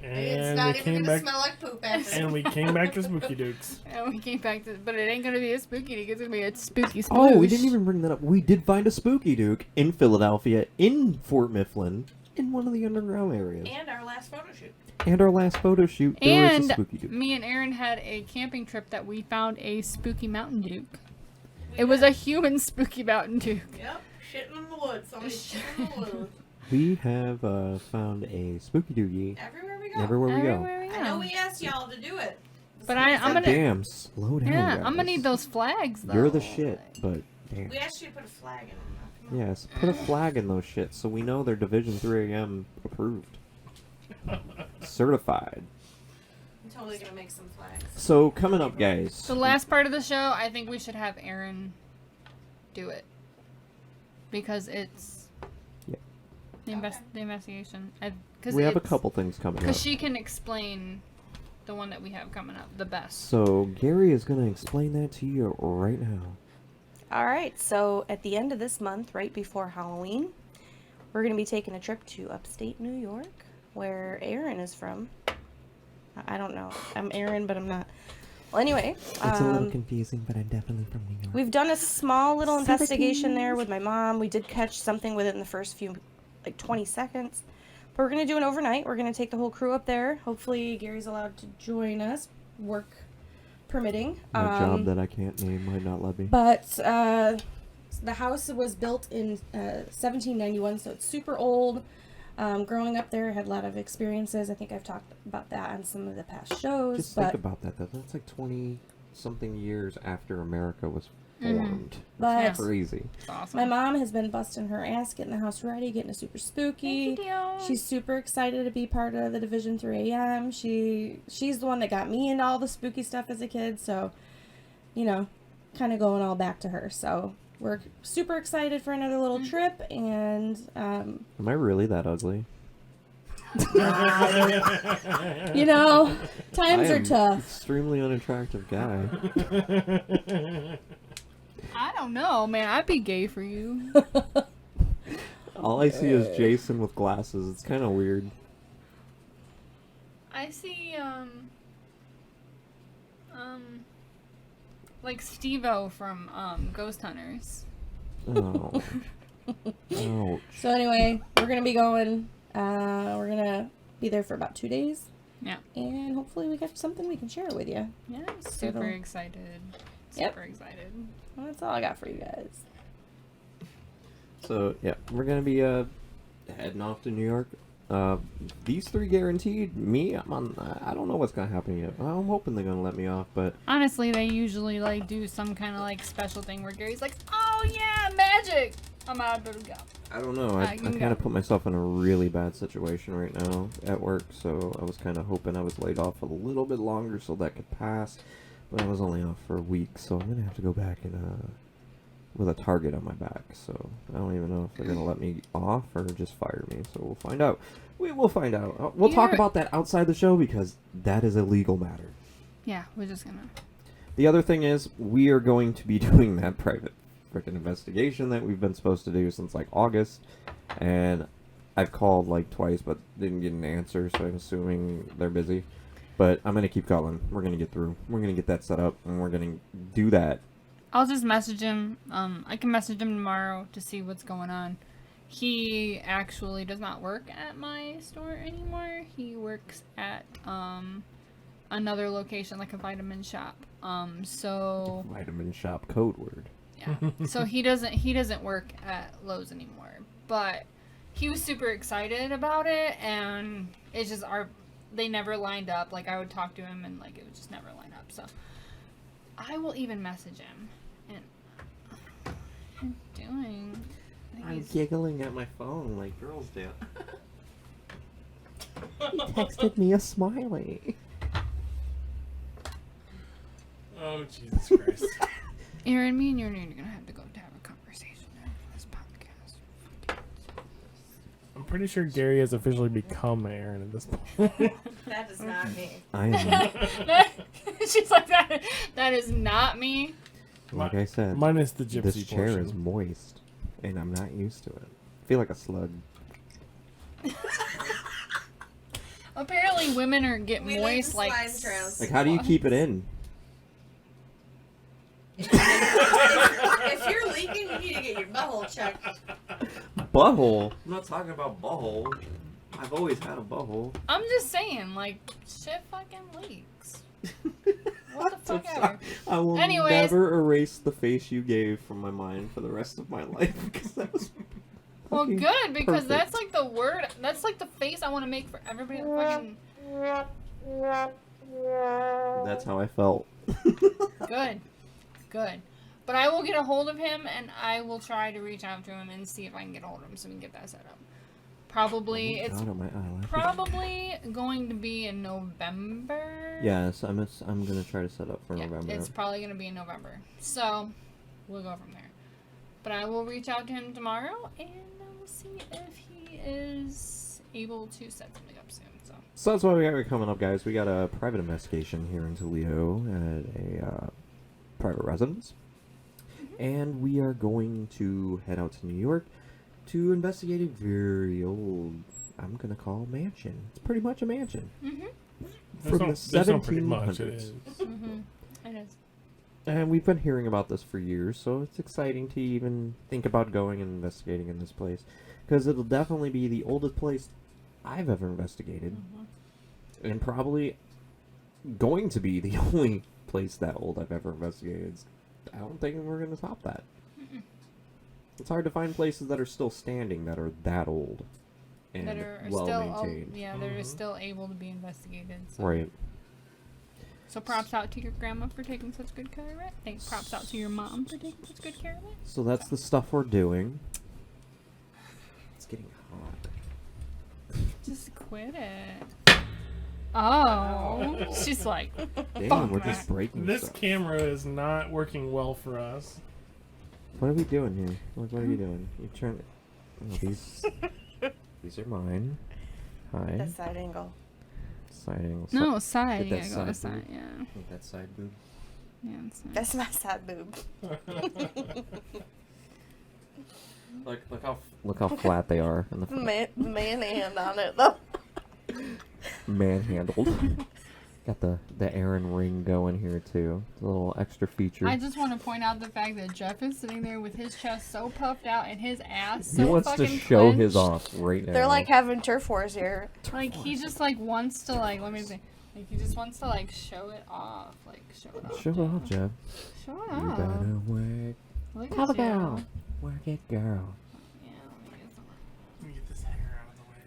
It's And not we even came gonna back. smell like poop after. And we came back to Spooky Dukes. And we came back to, but it ain't gonna be a spooky duke. It's gonna be a spooky sploosh. Oh, we didn't even bring that up. We did find a Spooky Duke in Philadelphia, in Fort Mifflin, in one of the underground areas. And our last photo shoot. And our last photo shoot, there was a And Spooky Duke. me and Aaron had a camping trip that we found a spooky mountain duke. It was a human spooky mountain duke. Yep. Shitting in the woods. Somebody shitting in the woods. We have found a Spooky Doogie Everywhere we go. everywhere we go. Everywhere we I know go. we asked y'all to do it. But I'm gonna. Damn, slow down, Yeah, guys. I'm gonna need those flags though. You're the shit, but damn. We asked you to put a flag in them. Yes, put a flag in those shits so we know they're Division 3AM approved. Certified. I'm totally gonna make some flags. So, coming up, guys. The last part of the show, I think we should have Aaron do it because it's. Yeah. The investigation. We have a couple things coming up. Because she can explain the one that we have coming up the best. So Gary is going to explain that to you right now. All right, so at the end of this month, right before Halloween, we're going to be taking a trip to upstate New York, where Aaron is from. I don't know. I'm Aaron, but I'm not. Well, anyway. It's a little confusing, but I'm definitely from New York. We've done a small little investigation there with my mom. We did catch something within the first few, 20 seconds. But we're going to do it overnight. We're going to take the whole crew up there. Hopefully Gary's allowed to join us, work permitting. My job that I can't name might not let me. But the house was built in 1791, so it's super old. Growing up there, I had a lot of experiences. I think I've talked about that on some of the past shows. Just think about that, though. That's like 20-something years after America was formed. That's crazy. That's awesome. My mom has been busting her ass getting the house ready, getting it super spooky. She's super excited to be part of the Division 3 AM. She's the one that got me into all the spooky stuff as a kid, so, kind of going all back to her. So we're super excited for another little trip, and Am I really that ugly? Times are tough. Extremely unattractive guy. I don't know, man. I'd be gay for you. All I see is Jason with glasses. It's kind of weird. I see, like Steve-O from, Ghost Hunters. Oh. Ouch. So anyway, we're going to be going, we're going to be there for about 2 days. Yeah. And hopefully we got something we can share with you. Yeah, super excited. Super excited. Well, that's all I got for you guys. So, yeah, we're going to be heading off to New York. These three guaranteed. Me, I don't know what's going to happen yet. I'm hoping they're going to let me off, but... Honestly, they usually, do some kind of, special thing where Gary's like, oh, yeah, magic! I'm out to go. I don't know. I kind of put myself in a really bad situation right now at work, so I was kind of hoping I was laid off a little bit longer so that could pass. But I was only off for a week, so I'm going to have to go back and with a target on my back. So I don't even know if they're going to let me off or just fire me. So we'll find out. We will find out. We'll talk about that outside the show because that is a legal matter. Yeah, we're just going to... The other thing is we are going to be doing that private freaking investigation that we've been supposed to do since August. And I've called twice but didn't get an answer, so I'm assuming they're busy. But I'm going to keep calling. We're going to get through. We're going to get that set up, and we're going to do that. I'll just message him. I can message him tomorrow to see what's going on. He actually does not work at my store anymore. He works at another location, like a vitamin shop. So Vitamin shop code word. Yeah. So he doesn't work at Lowe's anymore. But he was super excited about it, and it's just they never lined up. I would talk to him and it would just never line up. So I will even message him. And what are you doing? I'm giggling at my phone like girls do. He texted me a smiley. Oh, Jesus Christ. Aaron, me and your name are gonna have to go to have a conversation after this podcast. I'm pretty sure Gary has officially become Aaron at this point. That is not me. I am. She's like, that is not me. Like I said, minus the gypsy this chair portion. is moist, and I'm not used to it. I feel like a slug. Apparently, women get moist How do you keep it in? If you're leaking, you need to get your butthole checked. Butthole? I'm not talking about butthole. I've always had a butthole. I'm just saying, shit fucking leaks. What the fuck ever. I will never erase the face you gave from my mind for the rest of my life because that was. Well, good, because perfect. that's the word. That's the face I want to make for everybody that fucking. That's how I felt. Good. But I will get a hold of him, and I will try to reach out to him and see if I can get a hold of him so we can get that set up. Probably, it's probably going to be in November. Yes, I'm gonna try to set up for November. It's probably going to be in November. So, we'll go from there. But I will reach out to him tomorrow, and we'll see if he is able to set something up soon. So that's why we got coming up, guys. We got a private investigation here in Toledo at a private residence. And we are going to head out to New York to investigate a very old, I'm going to call mansion. It's pretty much a mansion. From the There's no pretty much, it 1700s. is. It is. And we've been hearing about this for years, so it's exciting to even think about going and investigating in this place. Because it'll definitely be the oldest place I've ever investigated. And probably going to be the only place that old I've ever investigated. I don't think we're going to top that. It's hard to find places that are still standing that are that old and That are well still, maintained. that are still able to be investigated. So. Right. So props out to your grandma for taking such good care of it. Thanks. Props out to your mom for taking such good care of it. So that's the stuff we're doing. It's getting hot. Just quit it. Oh, she's like, Damn, we're just breaking This stuff. camera is not working well for us. What are we doing here? What are you doing? You're trying to... Oh, these are mine. Hi. The side angle. Side angle. no, side. Get You that gotta go to side side. boob? Yeah. Get that side boob. Yeah, it's nice. That's my side boob. Look how flat they are in the front. Man hand on it though. Manhandled. Got the Aaron ring going here too. It's a little extra feature. I just want to point out the fact that Jeff is sitting there with his chest so puffed out and his ass so he wants to fucking show clenched. his off right now. They're like having turf wars here. Like he just like wants to like let me see. Like he just wants to like show it off. Like show it off. Show it off, Jeff. Show it You off. better work. Look Have a at you. girl. Work it, girl. Yeah, let me get some. Let me get this hair out of the way.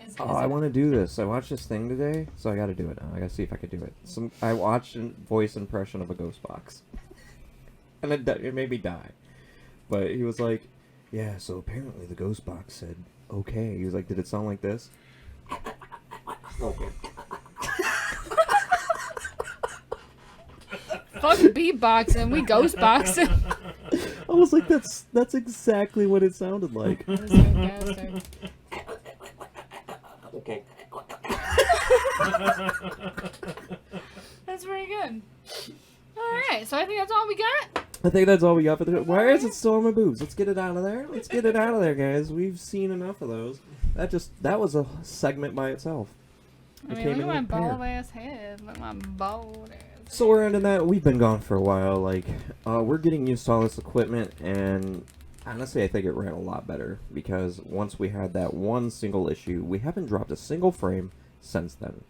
Is Oh, I want to do this. I watched this thing today, so I got to do it now. I got to see if I could do it. I watched a voice impression of a ghost box, and it made me die. But he was like, "Yeah, so apparently the ghost box said okay." He was like, "Did it sound like this?" Okay. Fuck beatboxing, we ghost boxing. I was like, "That's exactly what it sounded like." That's fantastic. Okay. That's pretty good. Alright, so I think that's all we got. I think that's all we got for the. Why is it still on my boobs? Let's get it out of there. Let's get it out of there, guys. We've seen enough of those. That was a segment by itself. I It mean, came look in at my a pair. bald ass head. Look at my bald ass. So we're ending that. We've been gone for a while. Like, we're getting used to all this equipment, and honestly, I think it ran a lot better because once we had that one single issue, we haven't dropped a single frame since then.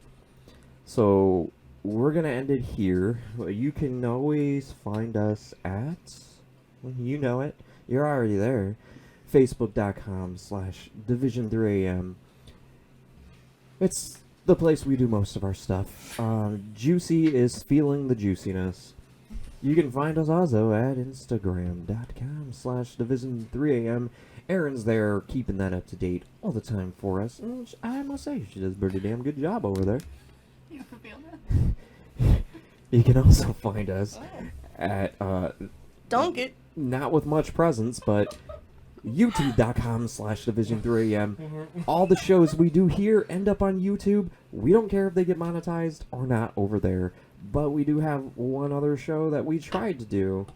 So we're gonna end it here. You can always find us at, well, you know it. You're already there. Facebook.com/Division3AM. It's the place we do most of our stuff. Juicy is feeling the juiciness. You can find us also at Instagram.com/Division3AM. Erin's there keeping that up to date all the time for us. And I must say, she does a pretty damn good job over there. You feel that? You can also find us at, Don't get. not with much presence, but youtube.com/Division3AM. All the shows we do here end up on YouTube. We don't care if they get monetized or not over there. But we do have one other show that we tried to do,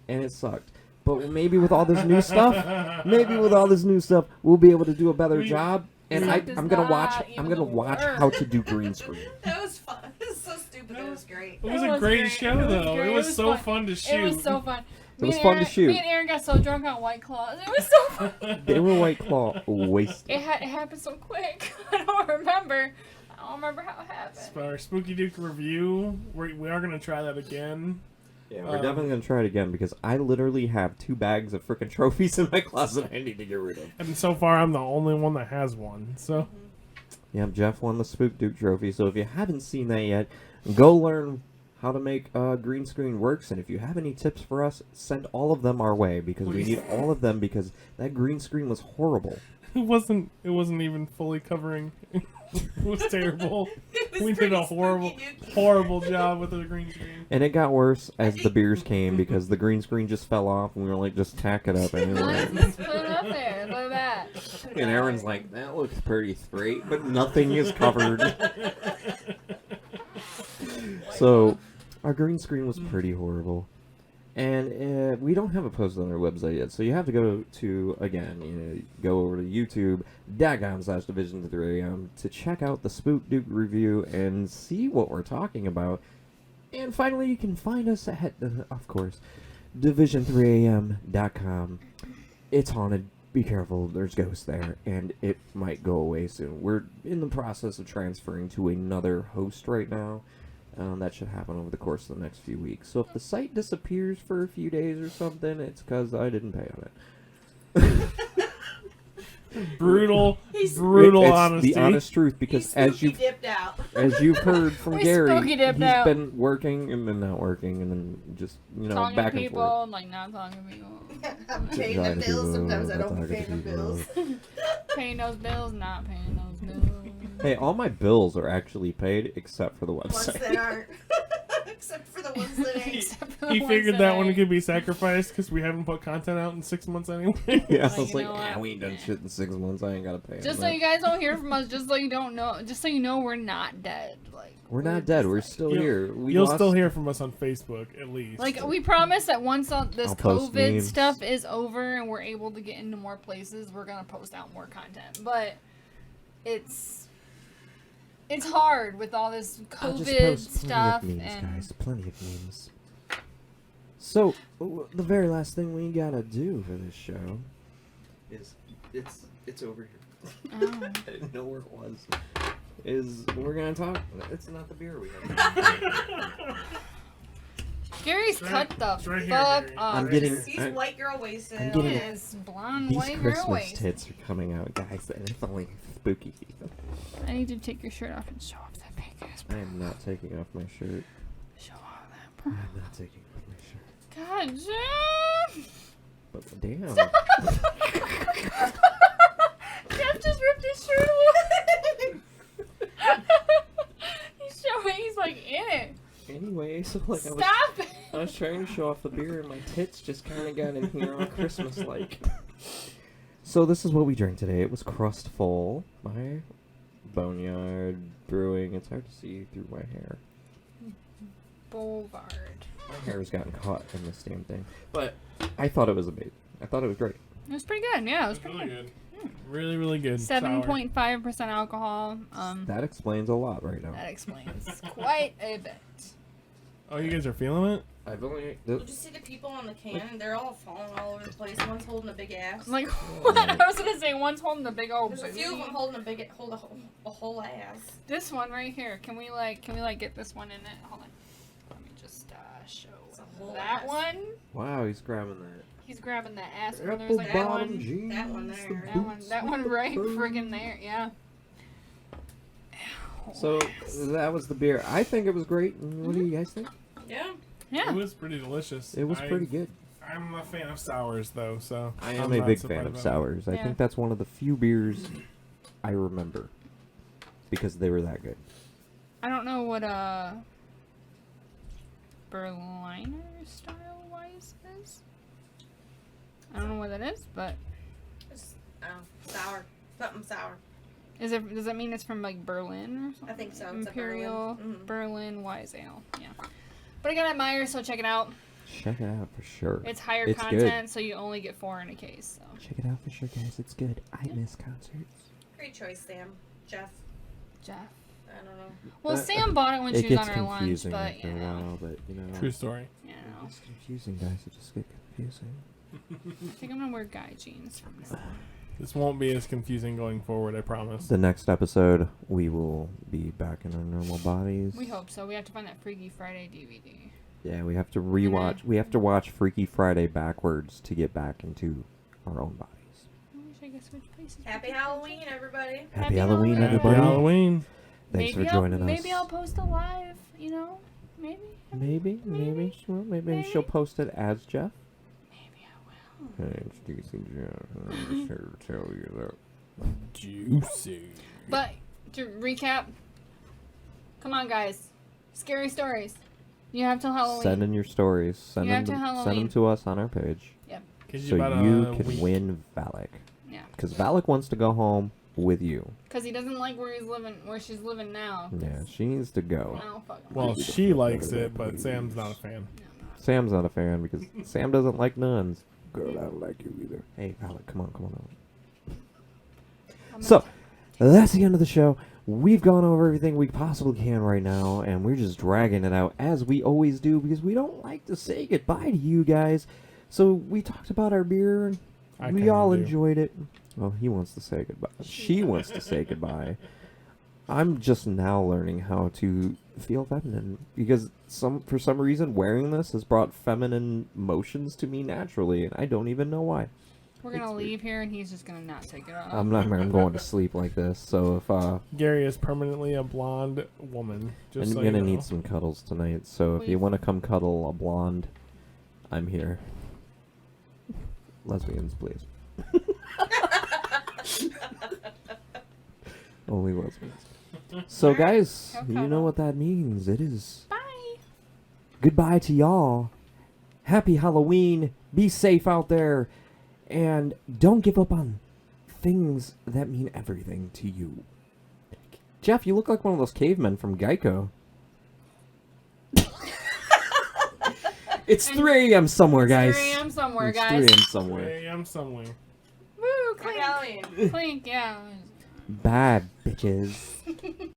and it sucked. But maybe with all this new stuff, we'll be able to do a better job. And I'm gonna watch how to do green screen. That was fun. It was so stupid. It was great. It was a great show, though. It was so fun to shoot. It was so fun. It was fun to shoot. Me and Aaron got so drunk on White Claws. It was so fun. They were White Claw wasted. It happened so quick. I don't remember how it happened. For our Spooky Duke review, we are going to try that again. Yeah, we're definitely going to try it again because I literally have 2 bags of freaking trophies in my closet I need to get rid of. And so far, I'm the only one that has one. So, Yeah, Jeff won the Spook Duke trophy, so if you haven't seen that yet, go learn how to make green screen works, and if you have any tips for us, send all of them our way because we need all of them because that green screen was horrible. It wasn't even fully covering. It was terrible. We did a horrible job with the green screen. And it got worse as the beers came because the green screen just fell off and we were like, just tack it up anyway. Let's put it up there. Look at that. And Aaron's like, that looks pretty straight, but nothing is covered. So, our green screen was pretty horrible. And we don't have a post on our website yet, so you have to go to, again, go over to youtube.com/division3am to check out the Spook Duke review and see what we're talking about. And finally, you can find us at, of course, division3am.com. It's haunted. Be careful, there's ghosts there, and it might go away soon. We're in the process of transferring to another host right now. That should happen over the course of the next few weeks. So if the site disappears for a few days or something, it's because I didn't pay on it. Brutal It's honesty. the honest truth, because as you've heard from We Gary, spooky he's dipped out. been working and then not working and then just Talking back to and people forth. and like not talking to people. I'm paying the bills. Sometimes I don't pay the bills. Paying those bills, not paying those bills. Hey, all my bills are actually paid except for the Ones website. that aren't. Except for the ones that ain't. He figured that one could be sacrificed because we haven't put content out in 6 months anyway. Yeah, I Like, was you like, know what? we ain't done shit in 6 months. I ain't gotta pay. Just on so that. you guys don't hear from us, just so you don't know, just so you know we're not dead. Like We're not dead. We're still here. You'll still hear from us on Facebook at least. Like we promise that once this I'll post COVID memes. stuff is over and we're able to get into more places, we're gonna post out more content. But it's hard with all this I'll just COVID post stuff plenty of memes, and guys. Plenty of memes. So, the very last thing we gotta do for this show is it's over here. Oh. I didn't know where it was. Is we're gonna talk. It's not the beer we have. Gary's cut the it's right here, fuck Gary. up. I'm getting. He's I- white girl wasted. I'm getting- Yes, blonde These white girl Christmas waist. tits are coming out, guys, and it's only spooky season. I need you to take your shirt off and show off that big ass. I am not taking off my shirt. Show off that I'm bra. not taking off my shirt. God, Jeff! But damn. Jeff just ripped his shirt away. He's showing. He's like in it. Anyway, so like Stop it. I was trying to show off the beer and my tits just kind of got in here all Christmas-like. So this is what we drank today. It was Crustful by Boneyard Brewing. It's hard to see through my hair. Boulevard. My hair has gotten caught in this damn thing. But I thought it was amazing. I thought it was great. It was pretty good. Yeah, it was It's pretty really good. good. Really, really good. 7.5% alcohol. That explains a lot right now. That explains quite a bit. Oh, you guys are feeling it? I've only... Did you see the people on the can? They're all falling all over the place. One's holding a big ass. I'm like, what? I was gonna say one's holding the big old. There's a few of them holding a whole ass. This one right here. Can we get this one in it? Hold on. Let me just show whole that ass. one. Wow, he's grabbing that. He's grabbing that ass. And Apple there's like that bottom one. jeans. That one there. That one right friggin' there. Yeah. So that was the beer. I think it was great. What do you guys think? Yeah. Yeah. It was pretty delicious. It was pretty good. I'm a fan of sours, though, so I I'm am a not big surprised fan of by that. sours. I Yeah. think that's one of the few beers I remember because they were that good. I don't know what Berliner style wise is. I don't know what that is, but Sour. Something sour. does that mean it's from like Berlin or something? I think so. It's a Imperial Berlin. Berlin Wise Ale. Yeah. But I got it at Myers, so check it out. Check it out for sure. It's higher It's content, so you only get 4 in a case. So. Check it out for sure, guys. It's good. I miss concerts. Great choice, Sam. Jeff. Jeff. I don't know. Well, Sam bought it when It she was gets on her lunch, confusing but after you a know. while, but you know. True story. You know. It's confusing, guys. It just gets confusing. I think I'm gonna wear guy jeans from now on. This won't be as confusing going forward, I promise. The next episode, we will be back in our normal bodies. We hope so. We have to find that Freaky Friday DVD. Yeah, we have to rewatch. We have to watch Freaky Friday backwards to get back into our own bodies. I wish I could switch places. Happy Halloween, everybody. Happy Halloween, Halloween. everybody. Happy Halloween. Thanks Maybe for joining us. Maybe I'll post a live, you know? Maybe. Maybe she will. Maybe she'll post it as Jeff. Maybe I will. Hey, it's DC Jeff. I'm just here to tell you that Juicy. But to recap, come on, guys. Scary stories. You have till Halloween. Send in your stories. Send You have them. to Send Halloween. them to us on our page. Yep. So you can win Valak. Yeah. Because Valak wants to go home with you. Because he doesn't like where she's living now. Yeah, she needs to go. I don't fucking Well, like it. she likes it, but Sam's not a fan. Sam's not a fan because Sam doesn't like nuns. Girl, I don't like you either. Hey, Valak, come on. So, that's the end of the show. We've gone over everything we possibly can right now, and we're just dragging it out as we always do because we don't like to say goodbye to you guys. So, we talked about our beer, and I we kinda all do. enjoyed it. Well, he wants to say goodbye. She wants to say goodbye. I'm just now learning how to feel feminine because for some reason wearing this has brought feminine motions to me naturally, and I don't even know why. We're going to leave here and he's just going to not take it off. I'm going to sleep like this. So if Gary is permanently a blonde woman. Just I'm so gonna you know. need some cuddles tonight. So if you want to come cuddle a blonde, I'm here. Lesbians, please. Only lesbians. So guys, you know what that means. It is bye. Goodbye to y'all. Happy Halloween. Be safe out there. And don't give up on things that mean everything to you. Jeff, you look like one of those cavemen from Geico. It's 3 a.m. somewhere, guys. 3 a.m. somewhere, It's guys. 3 a.m. somewhere. 3 a.m. somewhere. Woo, clink. Clink, yeah. Bye, bitches.